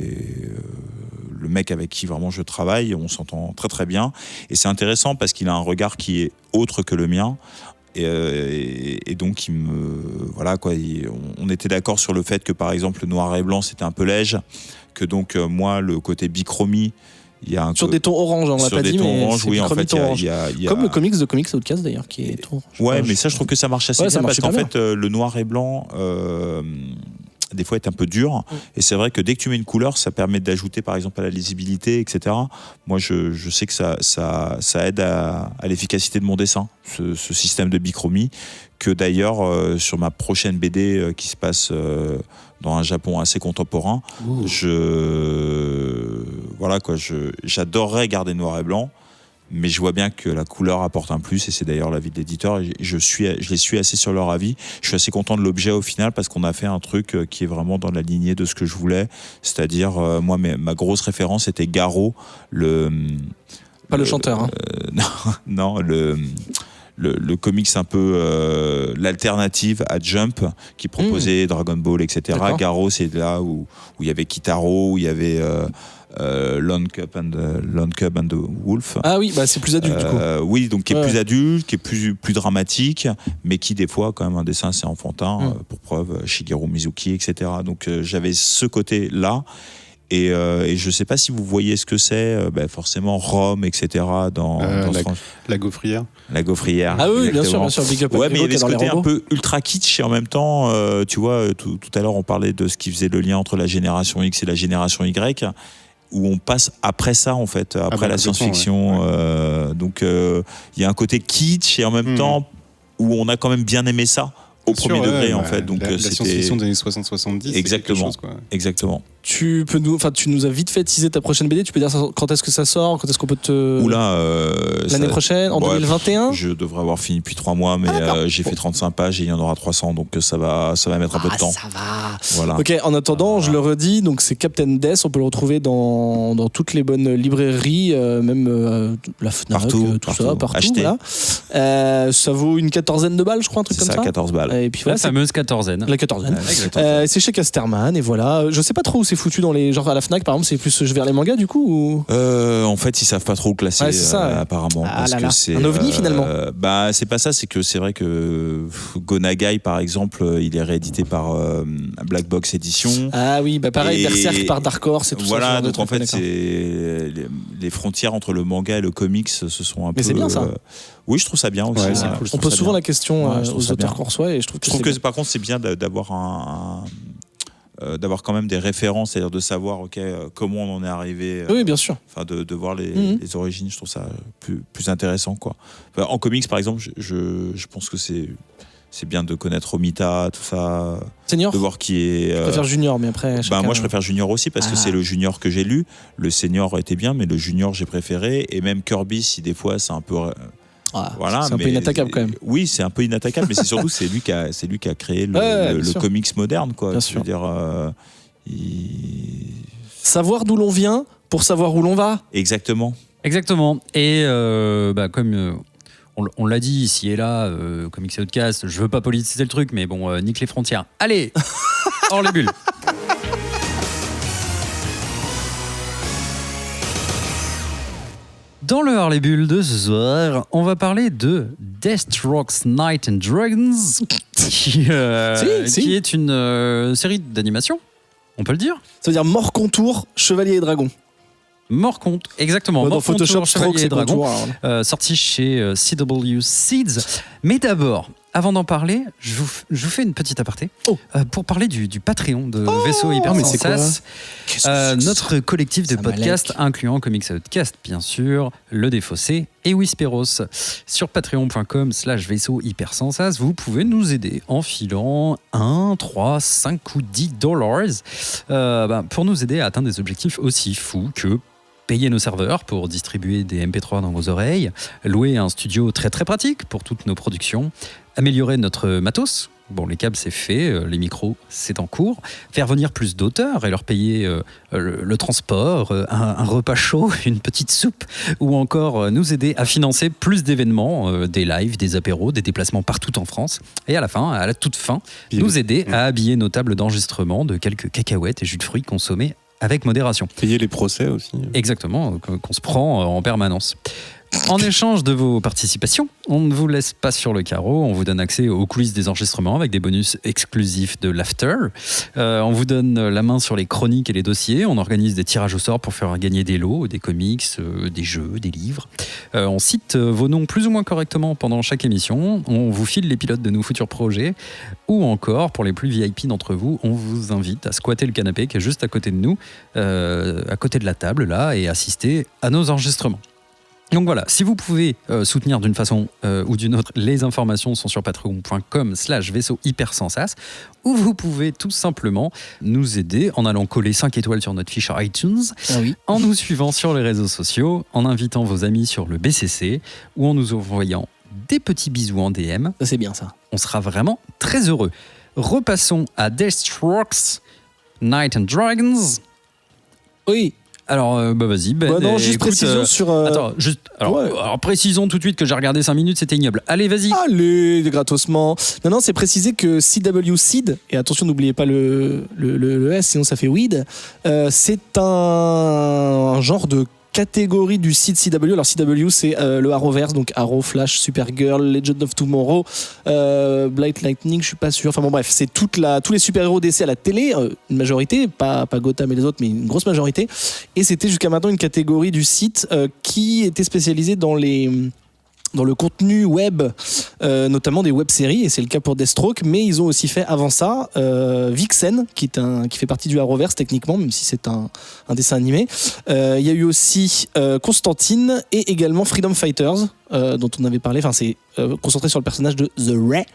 le mec avec qui vraiment je travaille, on s'entend très très bien et c'est intéressant parce qu'il a un regard qui est autre que le mien. Et donc on était d'accord sur le fait que par exemple le noir et blanc c'était un peu léger, que donc moi le côté bichromie, il y a sur des tons orange, on l'a pas dit, mais orange, oui, en fait, il y a comme le comics de Comics Outcast d'ailleurs qui est tout. Mais ça je trouve que ça marche assez bien parce qu'en fait le noir et blanc des fois est un peu dur et c'est vrai que dès que tu mets une couleur ça permet d'ajouter par exemple à la lisibilité, etc. Moi je sais que ça aide à l'efficacité de mon dessin, ce système de bichromie, que d'ailleurs sur ma prochaine BD qui se passe dans un Japon assez contemporain, j'adorerais garder noir et blanc, mais je vois bien que la couleur apporte un plus et c'est d'ailleurs l'avis de l'éditeur et je les suis assez sur leur avis. Je suis assez content de l'objet au final parce qu'on a fait un truc qui est vraiment dans la lignée de ce que je voulais, c'est-à-dire moi ma grosse référence était Garo, pas le chanteur hein. Non, le comics un peu l'alternative à Jump qui proposait Dragon Ball, etc. Garo, c'est là où il y avait Kitaro, où il y avait Lone Cub and the Wolf. Ah oui, c'est plus adulte du coup. Oui, donc qui est plus adulte, qui est plus dramatique, mais qui des fois quand même un dessin assez enfantin, pour preuve Shigeru Mizuki, etc. Donc j'avais ce côté-là. Et je ne sais pas si vous voyez ce que c'est, forcément Rome, etc. dans la gaufrière. La gaufrière. Ah oui, bien sûr, Big Up. Ouais, mais il y avait ce côté un peu ultra kitsch et en même temps, tu vois, tout à l'heure on parlait de ce qui faisait le lien entre la génération X et la génération Y, où on passe après ça en fait, après la science-fiction. Ouais. Donc il y a un côté kitsch et en même temps où on a quand même bien aimé ça. Au premier degré en fait, donc la science-fiction des années 60-70. Exactement. Exactement. Tu nous as vite fait teaser ta prochaine BD. Tu peux dire quand est-ce que ça sort, quand est-ce qu'on peut te. L'année prochaine, en 2021. Je devrais avoir fini depuis 3 mois, mais j'ai fait 35 pages et il y en aura 300, donc ça va mettre un peu de temps. Ça va. Voilà. Ok. En attendant, je le redis, donc c'est Captain Death. On peut le retrouver dans toutes les bonnes librairies, même la Fnac, partout. Acheter. Voilà. Ça vaut une 14aine de balles, je crois, un truc comme ça. C'est ça, 14 balles. Et puis la fameuse 14aine. La 14aine. C'est chez Casterman et voilà. Je sais pas trop où c'est c'est foutu dans les genre à la Fnac par exemple, c'est plus vers les mangas du coup ou... En fait, ils savent pas trop classer, c'est ça, apparemment. Ah parce là que là. c'est Un ovni, finalement. Bah, c'est pas ça. C'est que c'est vrai que Gonagai, par exemple, il est réédité par Black Box Édition. Ah oui, bah pareil, Et Berserk par Dark Horse et tout voilà, ça. donc en fait, c'est les frontières entre le manga et le comics se sont un peu. Mais c'est bien ça. Oui, je trouve ça bien aussi. Ouais, c'est On pose souvent la question Ouais, je trouve aux ça auteurs bien. qu'on reçoit et je trouve que par contre, c'est bien d'avoir d'avoir quand même des références, c'est-à-dire de savoir comment on en est arrivé. Oui, bien sûr. Enfin, de voir les origines, je trouve ça plus intéressant, quoi. Enfin, en comics, par exemple, je pense que c'est bien de connaître Romita, tout ça. Senior. De voir qui est. Je préfère Junior, mais après. Moi, je préfère Junior aussi parce que c'est le Junior que j'ai lu. Le Senior était bien, mais le Junior, j'ai préféré. Et même Kirby, si des fois, c'est un peu. Voilà, c'est un peu inattaquable quand même. Oui, c'est un peu inattaquable, mais c'est surtout c'est lui qui a créé le comics moderne, quoi. Bien Je veux dire, savoir d'où l'on vient pour savoir où l'on va. Exactement. Et comme on l'a dit ici et là, Comics et Outcast, je veux pas politiser le truc, mais bon, nique les frontières. Allez, hors les bulles. Dans le Hors les bulles de ce soir, on va parler de Deathstroke's Knights and Dragons, qui est une série d'animation, on peut le dire. Ça veut dire mort contour, chevalier et dragon. Mort contre, exactement. Dans Mort Photoshop, contre Chevalier et Dragon, contour, sorti chez CW Seeds. Mais d'abord, avant d'en parler, je vous fais une petite aparté pour parler du Patreon de Vaisseau Hyper Sensas, notre collectif de podcasts incluant Comics Outcast, bien sûr, Le Défaussé et Whisperos. Sur patreon.com/Vaisseau Hyper Sensas, vous pouvez nous aider en filant 1, 3, 5 ou $10 pour nous aider à atteindre des objectifs aussi fous que payer nos serveurs pour distribuer des MP3 dans vos oreilles, louer un studio très très pratique pour toutes nos productions, améliorer notre matos. Bon, les câbles c'est fait, les micros c'est en cours, faire venir plus d'auteurs et leur payer le transport, un repas chaud, une petite soupe, ou encore nous aider à financer plus d'événements, des lives, des apéros, des déplacements partout en France. Et à la toute fin, nous aider à habiller nos tables d'enregistrement de quelques cacahuètes et jus de fruits consommés avec modération. Payer les procès aussi. Exactement, qu'on se prend en permanence. En échange de vos participations, on ne vous laisse pas sur le carreau, on vous donne accès aux coulisses des enregistrements avec des bonus exclusifs de l'after. On vous donne la main sur les chroniques et les dossiers, on organise des tirages au sort pour faire gagner des lots, des comics, des jeux, des livres. On cite vos noms plus ou moins correctement pendant chaque émission, on vous file les pilotes de nos futurs projets, ou encore, pour les plus VIP d'entre vous, on vous invite à squatter le canapé qui est juste à côté de nous, à côté de la table là, et assister à nos enregistrements. Donc voilà, si vous pouvez soutenir d'une façon ou d'une autre, les informations sont sur patreon.com/Vaisseau Hyper Sensas, ou vous pouvez tout simplement nous aider en allant coller 5 étoiles sur notre fiche iTunes, en nous suivant sur les réseaux sociaux, en invitant vos amis sur le BCC, ou en nous envoyant des petits bisous en DM. Ça c'est bien ça. On sera vraiment très heureux. Repassons à Deathstroke's Knights and Dragons. Oui. Alors, vas-y, Ben. Non, juste précision sur. Attends, alors, précisons tout de suite que j'ai regardé 5 minutes, c'était ignoble. Allez, vas-y. Allez, gratos-ment. Non, c'est précisé que CW Seed, et attention, n'oubliez pas le S, sinon ça fait weed, c'est un genre de catégorie du site CW. Alors CW c'est le Arrowverse, donc Arrow, Flash, Supergirl, Legend of Tomorrow, Blight Lightning, je suis pas sûr. Enfin bon bref, c'est tous les super-héros DC à la télé, une majorité, pas Gotham et les autres, mais une grosse majorité. Et c'était jusqu'à maintenant une catégorie du site qui était spécialisée dans le contenu web, notamment des web-séries, et c'est le cas pour Deathstroke, mais ils ont aussi fait avant ça Vixen, qui fait partie du Arrowverse techniquement, même si c'est un dessin animé. Il y a eu aussi Constantine et également Freedom Fighters, dont on avait parlé, enfin c'est concentré sur le personnage de The Ray,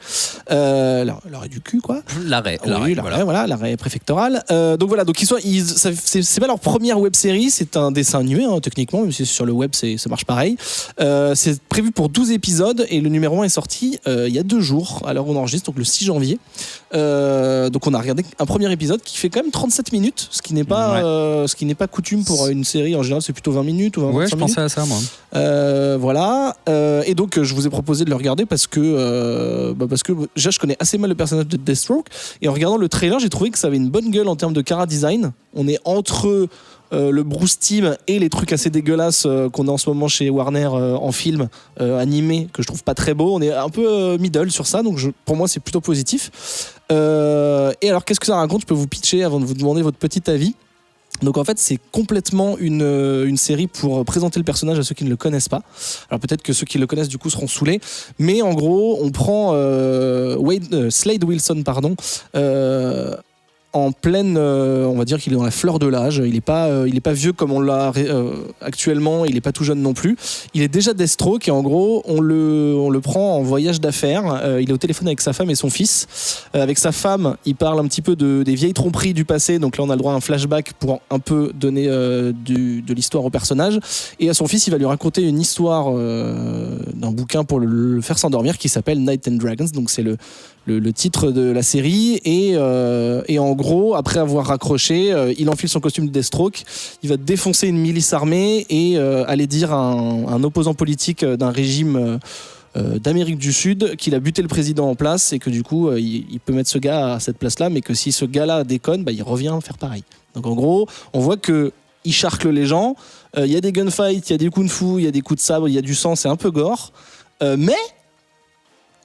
l'arrêt du cul quoi. L'arrêt, voilà, l'arrêt préfectoral. Donc voilà, c'est pas leur première web série, c'est un dessin animé techniquement, même si sur le web ça marche pareil. C'est prévu pour 12 épisodes et le numéro 1 est sorti il y a 2 jours à l'heure où on enregistre, donc le 6 janvier. Donc on a regardé un premier épisode qui fait quand même 37 minutes, ce qui n'est pas coutume pour une série. En général c'est plutôt 20 minutes ou 25 minutes. Ouais, je pensais à ça moi. Voilà. Et donc je vous ai proposé de le regarder parce que déjà je connais assez mal le personnage de Deathstroke, et en regardant le trailer j'ai trouvé que ça avait une bonne gueule en termes de chara design. On est entre le Bruce Timm et les trucs assez dégueulasses qu'on a en ce moment chez Warner en film animé, que je trouve pas très beau. On est un peu middle sur ça, donc pour moi c'est plutôt positif. Et alors qu'est-ce que ça raconte? Je peux vous pitcher avant de vous demander votre petit avis. Donc en fait c'est complètement une série pour présenter le personnage à ceux qui ne le connaissent pas. Alors peut-être que ceux qui le connaissent du coup seront saoulés, mais en gros on prend Slade Wilson en pleine, on va dire qu'il est dans la fleur de l'âge. Il est pas vieux comme on l'a actuellement. Il est pas tout jeune non plus. Il est déjà Deathstroke et en gros on le prend en voyage d'affaires. Il est au téléphone avec sa femme et son fils. Avec sa femme, il parle un petit peu des vieilles tromperies du passé. Donc là on a le droit à un flashback pour un peu donner de l'histoire au personnage. Et à son fils, il va lui raconter une histoire d'un bouquin pour le faire s'endormir qui s'appelle Night and Dragons. Donc c'est le titre de la série, et en gros après avoir raccroché, il enfile son costume de Deathstroke, il va défoncer une milice armée et aller dire à un opposant politique d'un régime d'Amérique du Sud qu'il a buté le président en place et que du coup il peut mettre ce gars à cette place là, mais que si ce gars là déconne, il revient faire pareil. Donc en gros on voit que il charcle les gens, il y a des gunfights, il y a des kung-fu, il y a des coups de sabre, il y a du sang, c'est un peu gore, mais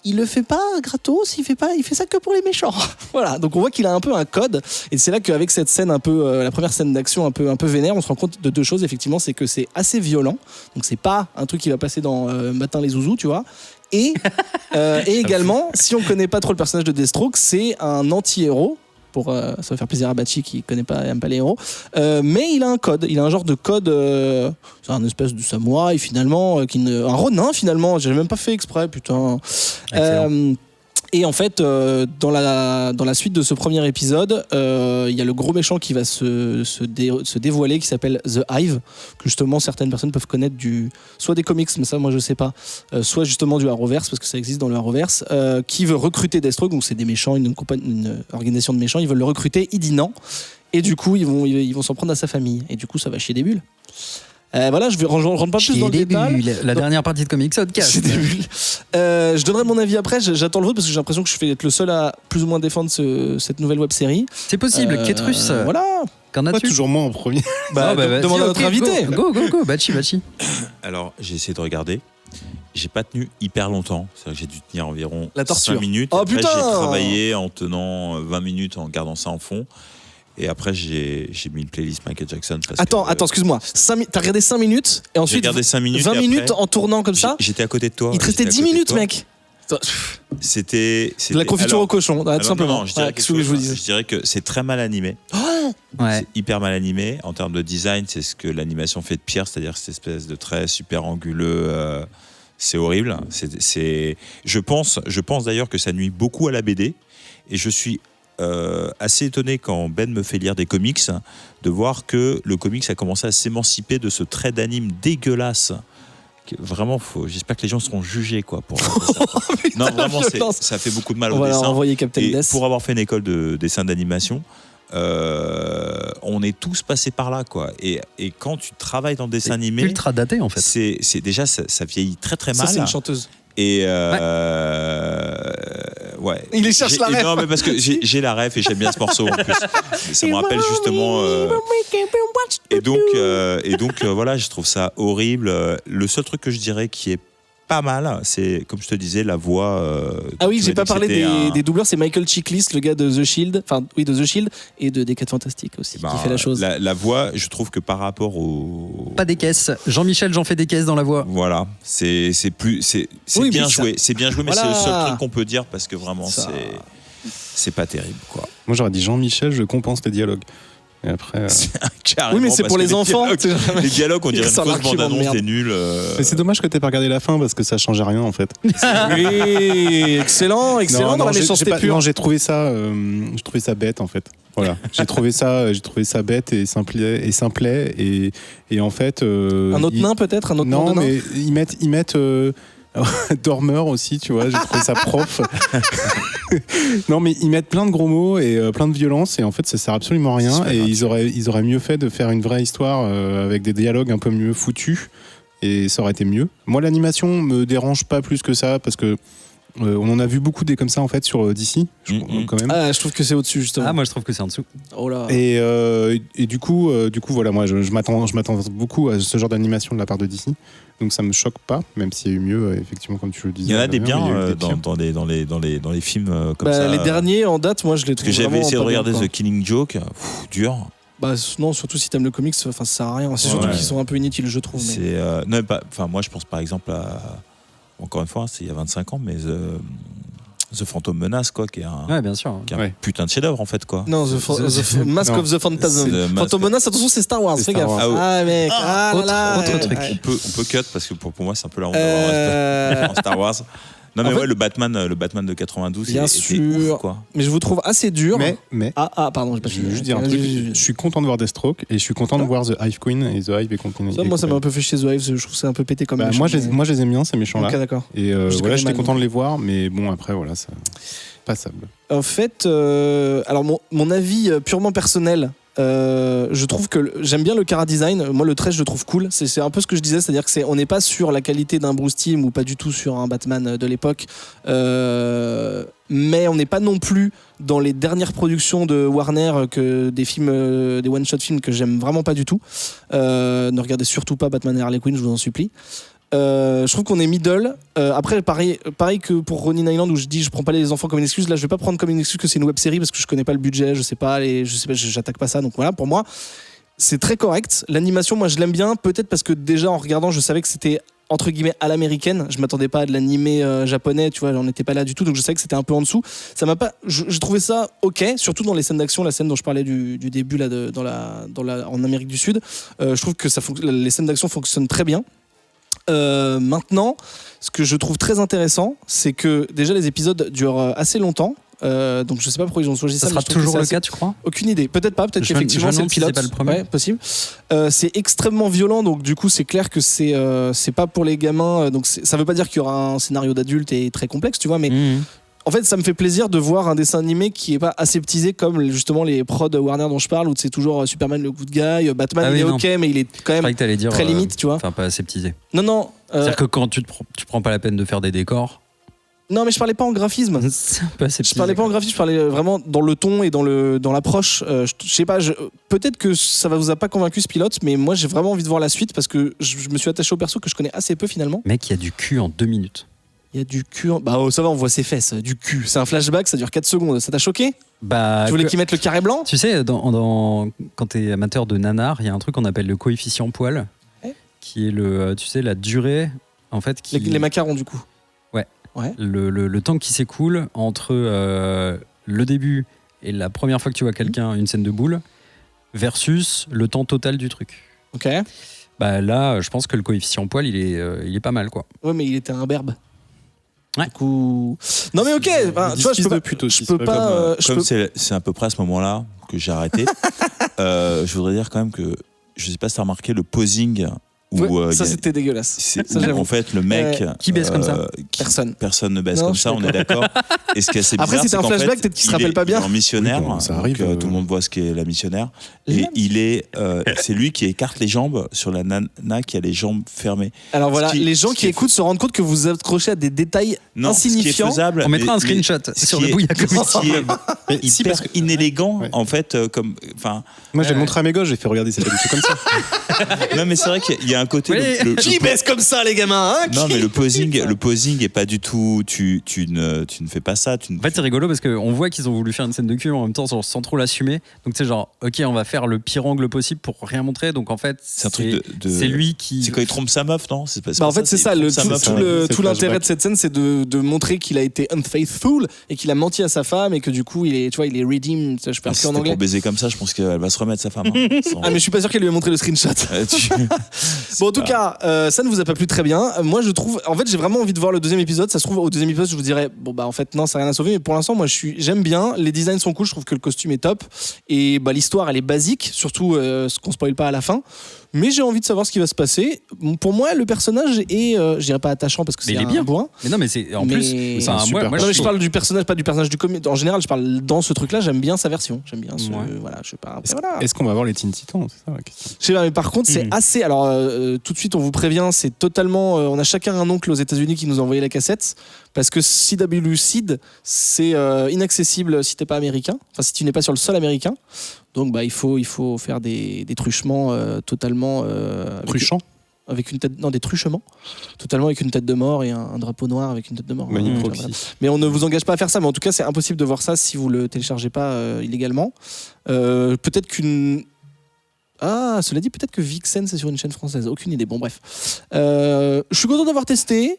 il le fait pas gratos, il fait ça que pour les méchants. Voilà, donc on voit qu'il a un peu un code, et c'est là qu'avec cette scène un peu, la première scène d'action un peu vénère, on se rend compte de deux choses. Effectivement, c'est que c'est assez violent, donc c'est pas un truc qui va passer dans Matin les Zouzous, tu vois. Et également, si on connaît pas trop le personnage de Deathstroke, c'est un anti-héros. Ça va faire plaisir à Bachi qui aime pas les héros, mais il a un code, il a un genre de code, c'est un espèce de samouraï finalement, un ronin finalement, j'ai même pas fait exprès, putain. Et en fait, dans la suite de ce premier épisode, il y a le gros méchant qui va se dévoiler, qui s'appelle The Hive, que justement certaines personnes peuvent connaître soit des comics, mais ça moi je sais pas, soit justement du Arrowverse, parce que ça existe dans le Arrowverse, qui veut recruter Deathstroke. Donc c'est des méchants, une organisation de méchants, ils veulent le recruter, il dit non, et du coup ils vont s'en prendre à sa famille, et du coup ça va chier des bulles. Voilà, je rentre pas plus dans le détail. La dernière partie de Comics Podcast. Je donnerai mon avis après. J'attends le vôtre parce que j'ai l'impression que je vais être le seul à plus ou moins défendre cette nouvelle web série. C'est possible. Ketrus. Voilà. Qu'en as-tu? Toujours moi en premier. Demande à notre invité. Go. Bachi. Alors j'ai essayé de regarder. J'ai pas tenu hyper longtemps. C'est-à-dire que j'ai dû tenir environ la 5 minutes. Oh, après, putain, j'ai travaillé en tenant 20 minutes en gardant ça en fond. Et après, j'ai mis une playlist Michael Jackson. Attends, excuse-moi. T'as regardé 5 minutes et ensuite j'ai regardé 5 minutes 20 minutes en tournant comme ça. J'étais à côté de toi. Il te restait 10 minutes, mec. C'était de la confiture au cochon, tout simplement. Non, je dirais que c'est très mal animé. C'est hyper mal animé. En termes de design, c'est ce que l'animation fait de pire, c'est-à-dire cette espèce de trait super anguleux. C'est horrible. Je pense d'ailleurs que ça nuit beaucoup à la BD. Et je suis assez étonné quand Ben me fait lire des comics de voir que le comics a commencé à s'émanciper de ce trait d'anime dégueulasse. Vraiment, j'espère que les gens seront jugés pour ça. Non, vraiment, ça fait beaucoup de mal au dessin. On va envoyer Captain Death. Pour avoir fait une école de dessin d'animation, on est tous passés par là, Et quand tu travailles dans le dessin animé, ultra daté en fait. C'est déjà ça vieillit très très mal. Ça, c'est une chanteuse. Et il cherche la ref. Non, mais parce que j'ai la ref et j'aime bien ce morceau en plus. Ça me rappelle justement. Et donc voilà, je trouve ça horrible. Le seul truc que je dirais qui est pas mal, c'est comme je te disais, la voix. J'ai pas parlé des doubleurs, c'est Michael Chiklis, le gars de The Shield, de The Shield et de Des 4 Fantastiques aussi, qui fait la chose. La voix, je trouve que par rapport au. Pas des caisses. Jean-Michel, j'en fais des caisses dans la voix. Voilà, c'est bien joué, c'est bien joué, mais c'est le seul truc qu'on peut dire parce que vraiment c'est pas terrible, Moi j'aurais dit Jean-Michel, je compense les dialogues. Et après, oui, mais c'est pour les enfants. Les dialogues, on dirait une fausse bande-annonce, c'est nul. Mais c'est dommage que t'aies pas regardé la fin parce que ça changeait rien en fait. Oui, excellent dans la méchanceté pure. Non, j'ai trouvé ça bête en fait. Voilà, j'ai trouvé ça bête et simplet et en fait. Un autre nain peut-être, un autre nom de nain. Non, mais ils mettent. Dormeur aussi, tu vois, j'ai trouvé ça prof. Non, mais ils mettent plein de gros mots et plein de violence et en fait ça sert absolument à rien. Et ils auraient mieux fait de faire une vraie histoire avec des dialogues un peu mieux foutus et ça aurait été mieux. Moi, l'animation me dérange pas plus que ça parce que on en a vu beaucoup des comme ça en fait sur DC, quand même. Ah, je trouve que c'est au-dessus justement. Ah, moi je trouve que c'est en dessous. Oh là. Et du coup, voilà, moi je m'attends beaucoup à ce genre d'animation de la part de DC. Donc ça me choque pas, même s'il y a eu mieux, effectivement, comme tu le disais. Il y en a des bien dans les films comme ça. Les derniers en date, moi je les trouve. Parce que j'avais essayé de regarder bien, The Killing Joke, dur. Bah non, surtout si t'aimes le comics, ça sert à rien. C'est surtout qu'ils sont un peu inutiles, je trouve. Mais... moi je pense par exemple à, encore une fois, c'est il y a 25 ans, mais The Phantom Menace, quoi, qui est un, bien sûr. qui est un putain de chef-d'œuvre en fait, quoi. Non, The Mask of the Phantasm. Phantom Menace, attention, c'est Star Wars, fais gaffe. Ah, mec, autre truc. On peut cut parce que pour moi c'est un peu la honte d'avoir un Star Wars. Non mais le Batman de 92, bien sûr, ouf, quoi. Mais je vous trouve assez dur. Mais pardon, je veux juste dire un truc. Je suis content de voir Deathstroke et je suis content de voir The Hive Queen et The Hive et compagnie. Moi, ça m'a un peu fait chier The Hive. Je trouve que c'est un peu pété comme. Moi, je les aime bien ces méchants là. Ok, d'accord. Et voilà, j'étais content de les voir, mais bon après voilà, ça passable. En fait, alors mon avis purement personnel. Je trouve que j'aime bien le chara design. Moi, le 13, je le trouve cool. C'est un peu ce que je disais, c'est-à-dire que on n'est pas sur la qualité d'un Bruce Timm ou pas du tout sur un Batman de l'époque, mais on n'est pas non plus dans les dernières productions de Warner que des films, des one-shot films que j'aime vraiment pas du tout. Ne regardez surtout pas Batman et Harley Quinn, je vous en supplie. Je trouve qu'on est middle. Après, pareil que pour Ronin Island où je dis je prends pas les enfants comme une excuse. Là, je vais pas prendre comme une excuse que c'est une web série parce que je connais pas le budget, j'attaque pas ça. Donc voilà, pour moi, c'est très correct. L'animation, moi, je l'aime bien. Peut-être parce que déjà en regardant, je savais que c'était entre guillemets à l'américaine. Je m'attendais pas à de l'animé japonais, tu vois, j'en étais pas là du tout. Donc je savais que c'était un peu en dessous. Ça m'a pas. J'ai trouvé ça ok, surtout dans les scènes d'action, la scène dont je parlais du début là, en Amérique du Sud. Je trouve que les scènes d'action fonctionnent très bien. Maintenant, ce que je trouve très intéressant, c'est que déjà les épisodes durent assez longtemps. Donc je sais pas pourquoi ils ont choisi ça. Ça sera toujours le cas, tu crois ? Aucune idée. Peut-être pas. Peut-être qu'effectivement c'est le pilote. C'est pas le premier. Ouais, possible. C'est extrêmement violent, donc du coup c'est clair que c'est pas pour les gamins. Donc ça veut pas dire qu'il y aura un scénario d'adulte et très complexe, tu vois, mais. En fait, ça me fait plaisir de voir un dessin animé qui est pas aseptisé comme justement les prods Warner dont je parle, où c'est toujours Superman le good guy, Batman il est ok, mais il est quand même très limite, tu vois. Enfin, pas aseptisé. Non. C'est-à-dire que quand tu prends pas la peine de faire des décors. Non, mais je parlais pas en graphisme. C'est un peu aseptisé. Je parlais pas en graphisme, je parlais vraiment dans le ton et dans l'approche. Je sais pas, peut-être que ça vous a pas convaincu ce pilote, mais moi j'ai vraiment envie de voir la suite parce que je me suis attaché au perso que je connais assez peu finalement. Mec, il y a du cul en 2 minutes. Il y a du cul. Bah, ça va, on voit ses fesses. Du cul. C'est un flashback, ça dure 4 secondes. Ça t'a choqué ? Bah, tu voulais qu'ils mettent le carré blanc ? Tu sais, quand t'es amateur de nanar, il y a un truc qu'on appelle le coefficient poil, qui est tu sais, la durée, en fait. Les macarons, du coup. Ouais. Le temps qui s'écoule entre le début et la première fois que tu vois quelqu'un, une scène de boule, versus le temps total du truc. Ok. Bah là, je pense que le coefficient poil, il est pas mal, quoi. Ouais, mais il était un berbe. Ouais. Du coup... Non mais ok, tu vois, je peux pas. C'est à peu près à ce moment-là que j'ai arrêté. Je voudrais dire quand même que je sais pas si t'as remarqué le posing. Ça c'était dégueulasse. En fait, le mec qui baisse comme ça. Personne ne baisse comme ça, on est d'accord. Et ce qui est assez bizarre, après c'était un flashback, peut-être qu'il se rappelle pas bien. Il est en missionnaire, ça arrive. Tout le monde voit ce qu'est la missionnaire. Et c'est lui qui écarte les jambes sur la nana qui a les jambes fermées. Alors voilà, les gens qui écoutent se rendent compte que vous accrochez à des détails insignifiants. On mettra un screenshot sur le Bouillak Comics. Ce qui est hyper inélégant, en fait, comme. Moi, j'ai montré à mes gosses, j'ai fait regarder, c'est pas du tout comme ça. Non, mais c'est vrai qu'il y a un côté. Qui baisse comme ça, les gamins, hein? Non, mais le posing est pas du tout. Tu ne fais pas ça. En fait, c'est rigolo parce qu'on voit qu'ils ont voulu faire une scène de cul en même temps sans trop l'assumer. Donc, c'est genre, ok, on va faire le pire angle possible pour rien montrer. Donc, en fait, c'est un truc c'est lui qui. C'est quand il trompe sa meuf, non? C'est pas, en fait, c'est ça. Tout l'intérêt de cette scène, c'est de montrer qu'il a été unfaithful et qu'il a menti à sa femme et que du coup, il est redeemed. Je peux plus en anglais. Pour baiser comme ça, je pense qu'elle va se remettre sa femme. Ah, mais je suis pas sûr qu'elle lui ait montré le screenshot. Bon, en tout cas, ça ne vous a pas plu très bien. Moi, je trouve, en fait, j'ai vraiment envie de voir le deuxième épisode. Ça se trouve, au deuxième épisode, je vous dirais, bon, bah, en fait, non, ça n'a rien à sauver. Mais pour l'instant, moi, j'aime bien. Les designs sont cool. Je trouve que le costume est top. Et bah, l'histoire, elle est basique. Surtout, ce qu'on spoil pas à la fin. mais j'ai envie de savoir ce qui va se passer. Pour moi, le personnage est, je dirais pas attachant parce que Mais c'est il est bien. bourrin. Mais non, mais c'est en plus. c'est un super moi, Non, mais je parle du personnage, pas du personnage du comic. En général, je parle dans ce truc-là. J'aime bien sa version. J'aime bien ce. Ouais. Voilà, je sais pas. Est-ce, Voilà. est-ce qu'on va avoir les Teen Titans? C'est ça la question. Je sais pas, mais par contre, c'est assez. Alors, tout de suite, on vous prévient, c'est totalement. On a chacun un oncle aux États-Unis qui nous a envoyé la cassette parce que CW Seed, c'est inaccessible si t'es pas américain. Enfin, si tu n'es pas sur le sol américain. Donc, bah, il faut faire des truchements totalement. Truchant. Avec une tête, non, des truchements, totalement avec une tête de mort et un drapeau noir avec une tête de mort. Maniproxy. Mais on ne vous engage pas à faire ça, mais en tout cas c'est impossible de voir ça si vous le téléchargez pas illégalement. Peut-être qu'une... Ah, cela dit, peut-être que Vixen c'est sur une chaîne française, aucune idée. Bon bref. Je suis content d'avoir testé.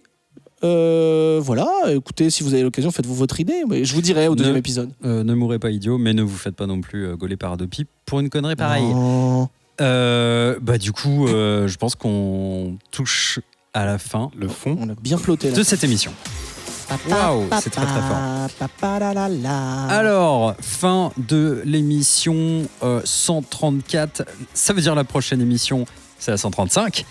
Voilà, écoutez, si vous avez l'occasion, faites-vous votre idée. Mais je vous dirai au deuxième épisode. Ne mourrez pas idiot, mais ne vous faites pas non plus gauler par Adopi pour une connerie pareille. Oh. Du coup, je pense qu'on touche à la fin Le fond. On a bien flotté là. de cette émission. Waouh, c'est très très fort. Alors, fin de l'émission 134. Ça veut dire la prochaine émission, c'est la 135.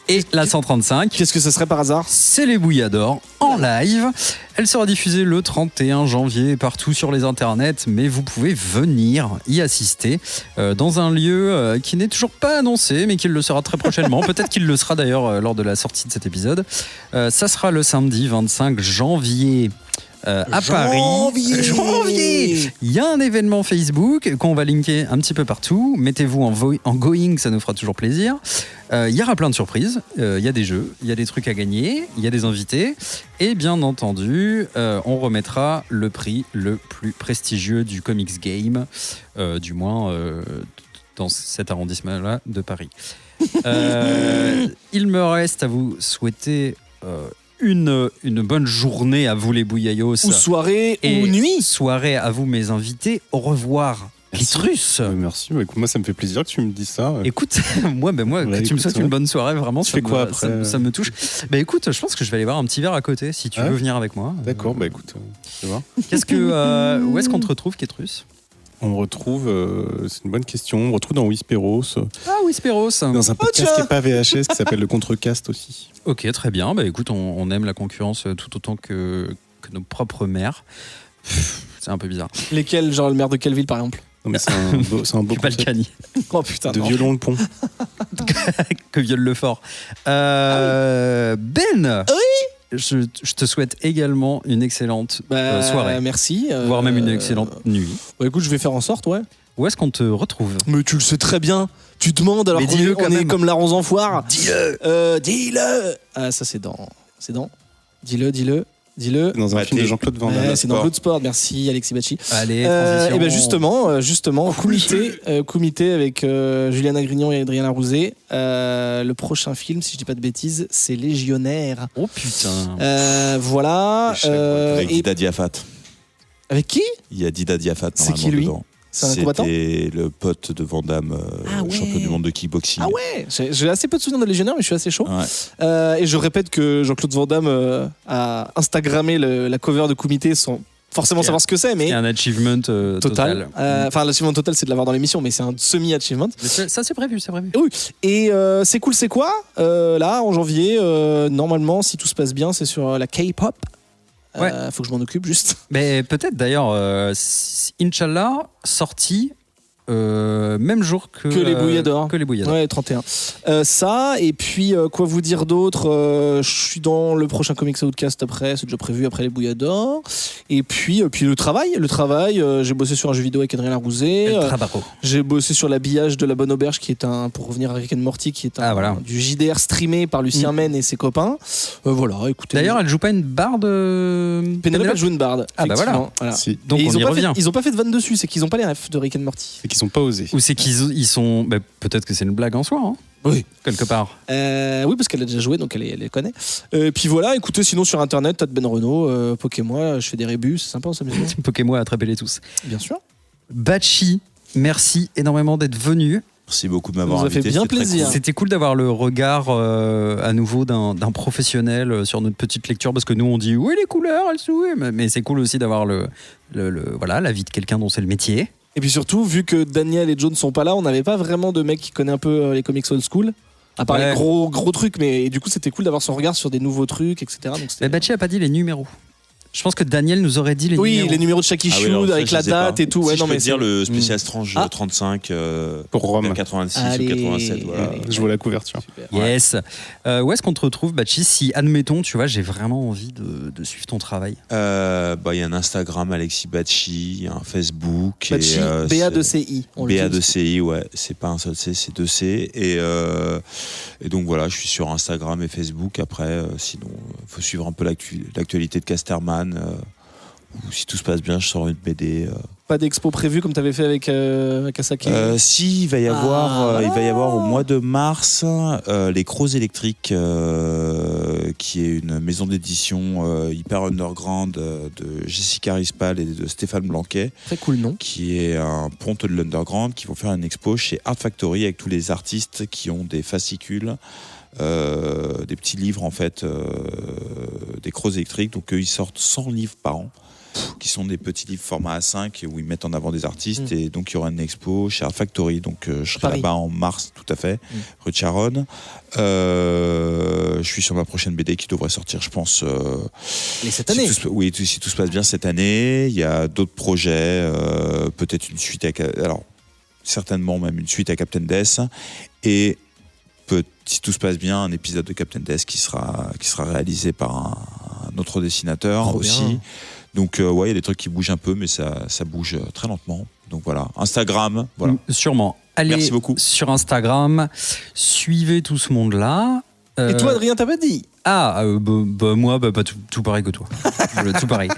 Et la 135, Qu'est-ce que ce serait par hasard? c'est les Bouilladors en live. Elle sera diffusée le 31 janvier partout sur les internets, mais vous pouvez venir y assister dans un lieu qui n'est toujours pas annoncé, mais qui le sera très prochainement. Peut-être qu'il le sera d'ailleurs lors de la sortie de cet épisode. Ça sera le samedi 25 janvier. À Paris. Janvier. Il y a un événement Facebook qu'on va linker un petit peu partout. Mettez-vous en going, ça nous fera toujours plaisir. Il y aura plein de surprises. Il y a des jeux, il y a des trucs à gagner, il y a des invités. Et bien entendu, on remettra le prix le plus prestigieux du Comics Game, du moins dans cet arrondissement-là de Paris. Il me reste à vous souhaiter... une bonne journée à vous les bouillaillos. Ou soirée, et ou nuit. Soirée à vous mes invités. Au revoir. Litrus. Merci. Écoute, moi, ça me fait plaisir que tu me dises ça. Écoute, moi, que tu me souhaites une bonne soirée, vraiment, tu fais quoi après ça me touche. Écoute, je pense que je vais aller boire un petit verre à côté, si tu veux venir avec moi. D'accord, écoute, tu vois. Où est-ce qu'on te retrouve, Kétrus? On me retrouve, c'est une bonne question, on me retrouve dans Whisperos. Ah, Whisperos. Dans un podcast qui n'est pas VHS, qui s'appelle Le Contrecast aussi. Ok, très bien. Écoute, on aime la concurrence tout autant que nos propres mères. C'est un peu bizarre. Lesquels, genre le maire de quelle ville par exemple? Non, mais c'est un beau concept. Balkany. Oh putain. De non. violon le pont. Que viole le fort. Ben. Oui. Je te souhaite également une excellente soirée. Merci. Voire même une excellente nuit. Bah écoute, je vais faire en sorte, ouais. Où est-ce qu'on te retrouve? Mais tu le sais très bien. Tu demandes alors Mais qu'on dis-le quand on est même. comme la ronze en foire. Dis-le. Dis-le. Ah, ça c'est dans. C'est dans. Dis-le. Dans un film de Jean-Claude Van Damme. Ouais, c'est dans Bloodsport. Merci Alexis Bacci. Allez, transition. Et ben justement, comité avec Juliana Grignon et Adrien Larouzé. Le prochain film, si je dis pas de bêtises, c'est Légionnaire. Oh putain. Voilà. Avec Et Dida Diafat. avec qui? Il y a Dida Diafat C'est normalement qui, lui? dedans. C'est un combattant? C'était le pote de Van Damme, Ah ouais. champion du monde de kickboxing. Ah ouais. J'ai assez peu de souvenirs de Légionnaire, mais je suis assez chaud. Ouais. Et je répète que Jean-Claude Van Damme a Instagrammé la cover de Comité sans forcément savoir ce que c'est, mais C'est un achievement total. Enfin, l'achievement total, c'est de l'avoir dans l'émission, mais c'est un semi-achievement. Mais ça, c'est prévu, c'est prévu. Oui. Et c'est cool, c'est quoi là, en janvier, normalement, si tout se passe bien, c'est sur la K-pop. Ouais. Faut que je m'en occupe juste. Mais peut-être d'ailleurs, Inch'Allah, sorti même jour que les Bouilladors. Que les Bouilladors. Ouais, 31. Ça, et puis quoi vous dire d'autre? Je suis dans le prochain Comics Outcast après, c'est déjà prévu après les Bouilladors. Et puis le travail, j'ai bossé sur un jeu vidéo avec Adrien Larouzé. El Trabajo. J'ai bossé sur l'habillage de La Bonne Auberge, qui est pour revenir à Rick and Morty, qui est voilà. du JDR streamé par Lucien Men et ses copains. Voilà, écoutez. D'ailleurs, elle joue pas une barde. Pénélope, elle joue une barde. Ah bah voilà. Si. Donc Et on y revient. ils ont pas fait de vanne dessus, c'est qu'ils ont pas les refs de Rick and Morty. C'est qu'ils n'ont pas osé. Ou c'est qu'ils sont. Peut-être que c'est une blague en soi, hein, Oui. quelque part. Oui, parce qu'elle a déjà joué, donc elle les connaît. Puis voilà, écoutez, sinon sur internet, t'as de Ben Renault, Pokémon, je fais des rébus, c'est sympa, on s'amuse bien. Pokémon, attrapez-les tous. Bien sûr. Bachi, merci énormément d'être venu. Merci beaucoup de Ça m'avoir nous a fait invité. bien c'était très plaisir. cool. C'était cool d'avoir le regard à nouveau d'un professionnel sur notre petite lecture, parce que nous on dit oui les couleurs elles sont, mais c'est cool aussi d'avoir voilà l'avis de quelqu'un dont c'est le métier. Et puis surtout, vu que Daniel et John sont pas là, on n'avait pas vraiment de mec qui connaît un peu les comics old school. À part les gros trucs, mais du coup c'était cool d'avoir son regard sur des nouveaux trucs, etc. Donc, mais Batchi a pas dit les numéros. Je pense que Daniel nous aurait dit les numéros. Oui, les numéros de chaque issue avec la date et tout. Si ouais, je non, peux mais dire le spécial Strange 35 pour Rome. 86 allez, ou 87. Voilà. Je vois la couverture. Super. Yes. Où est-ce qu'on te retrouve, Batchi, si, admettons, tu vois, j'ai vraiment envie de suivre ton travail? Il y a un Instagram, Alexis Batchi, il y a un Facebook. Batchi, BA2CI. BA2CI, ouais. C'est pas un seul C, c'est 2 C. Et donc voilà, je suis sur Instagram et Facebook. Après, sinon, il faut suivre un peu l'actualité de Casterman. Ou si tout se passe bien, je sors une BD. Pas d'expo prévue comme tu avais fait avec Kasaki. Si, il va y avoir au mois de mars les Crocs électriques, qui est une maison d'édition hyper underground de Jessica Rispal et de Stéphane Blanquet. Très cool, non? Qui est un ponte de l'underground, qui vont faire une expo chez Art Factory avec tous les artistes qui ont des fascicules. Des petits livres en fait, des Crocs électriques. Donc eux, ils sortent 100 livres par an, qui sont des petits livres format A5 où ils mettent en avant des artistes. Et donc il y aura une expo chez Art Factory. Donc je serai là-bas en mars, tout à fait, rue de Charonne. Je suis sur ma prochaine BD qui devrait sortir, je pense. Mais cette année. Si tout se passe bien cette année. Il y a d'autres projets, peut-être une suite certainement même une suite à Captain Death, et si tout se passe bien, un épisode de Captain Death qui sera réalisé par un autre dessinateur. Trop aussi. Bien. Donc il y a des trucs qui bougent un peu, mais ça bouge très lentement. Donc voilà, Instagram, voilà. Sûrement. Allez Merci beaucoup. Sur Instagram, suivez tout ce monde-là. Et toi, Adrien, t'as pas dit? Moi, pas tout pareil que toi. Tout pareil.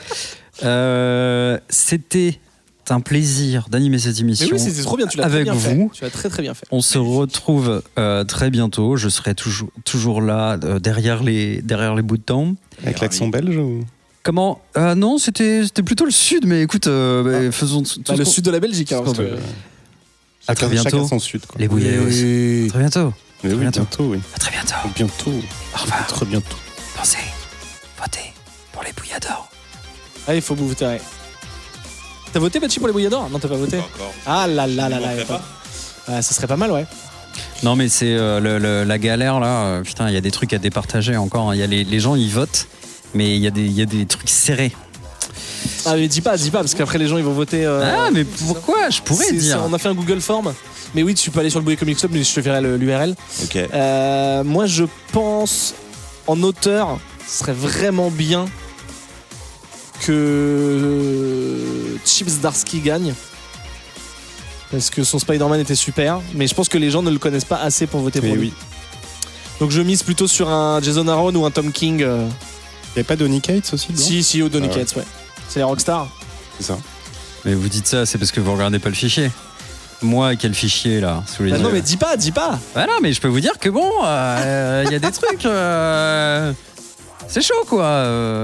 C'était un plaisir d'animer cette émission. Mais oui, c'était trop bien, tu l'as avec très bien vous. Fait. Tu l'as très très bien fait. On se retrouve très bientôt. Je serai toujours là derrière les bouts de temps. Avec l'accent belge ou... Comment Non, c'était plutôt le sud, mais écoute, faisons le sud de la Belgique. Hein, à très bientôt. Chacun son sud, quoi. Les bouillados. À très bientôt. Mais oui, bientôt, oui. À très bientôt. Bientôt. Au revoir. Très bientôt. Pensez, votez pour les bouilladors. Allez, il faut voter. T'as voté, Batchi, pour les bouilladors? Non, t'as pas voté. Pas encore. Ah là. Ça serait pas mal, ouais. Non, mais c'est la galère là. Putain, il y a des trucs à départager encore. Il y a les gens, ils votent, mais il y a des trucs serrés. Ah, mais dis pas, parce qu'après les gens ils vont voter. Ah, mais pourquoi? Je pourrais dire. On a fait un Google Form. Mais oui, tu peux aller sur le Bouillet Comics Club, mais je te ferai l'URL. Ok. Moi, je pense, en auteur, ce serait vraiment bien que Chip Zdarsky gagne. Parce que son Spider-Man était super, mais je pense que les gens ne le connaissent pas assez pour voter pour lui. Oui. Donc je mise plutôt sur un Jason Aaron ou un Tom King. Il n'y avait pas Donny Cates aussi dedans? Si, au Donny Cates, ouais. C'est les Rockstar. C'est ça. Mais vous dites ça, c'est parce que vous regardez pas le fichier. Moi, quel fichier là sous les yeux. Non, mais dis pas. Bah non, mais je peux vous dire que bon, il y a des trucs. C'est chaud quoi.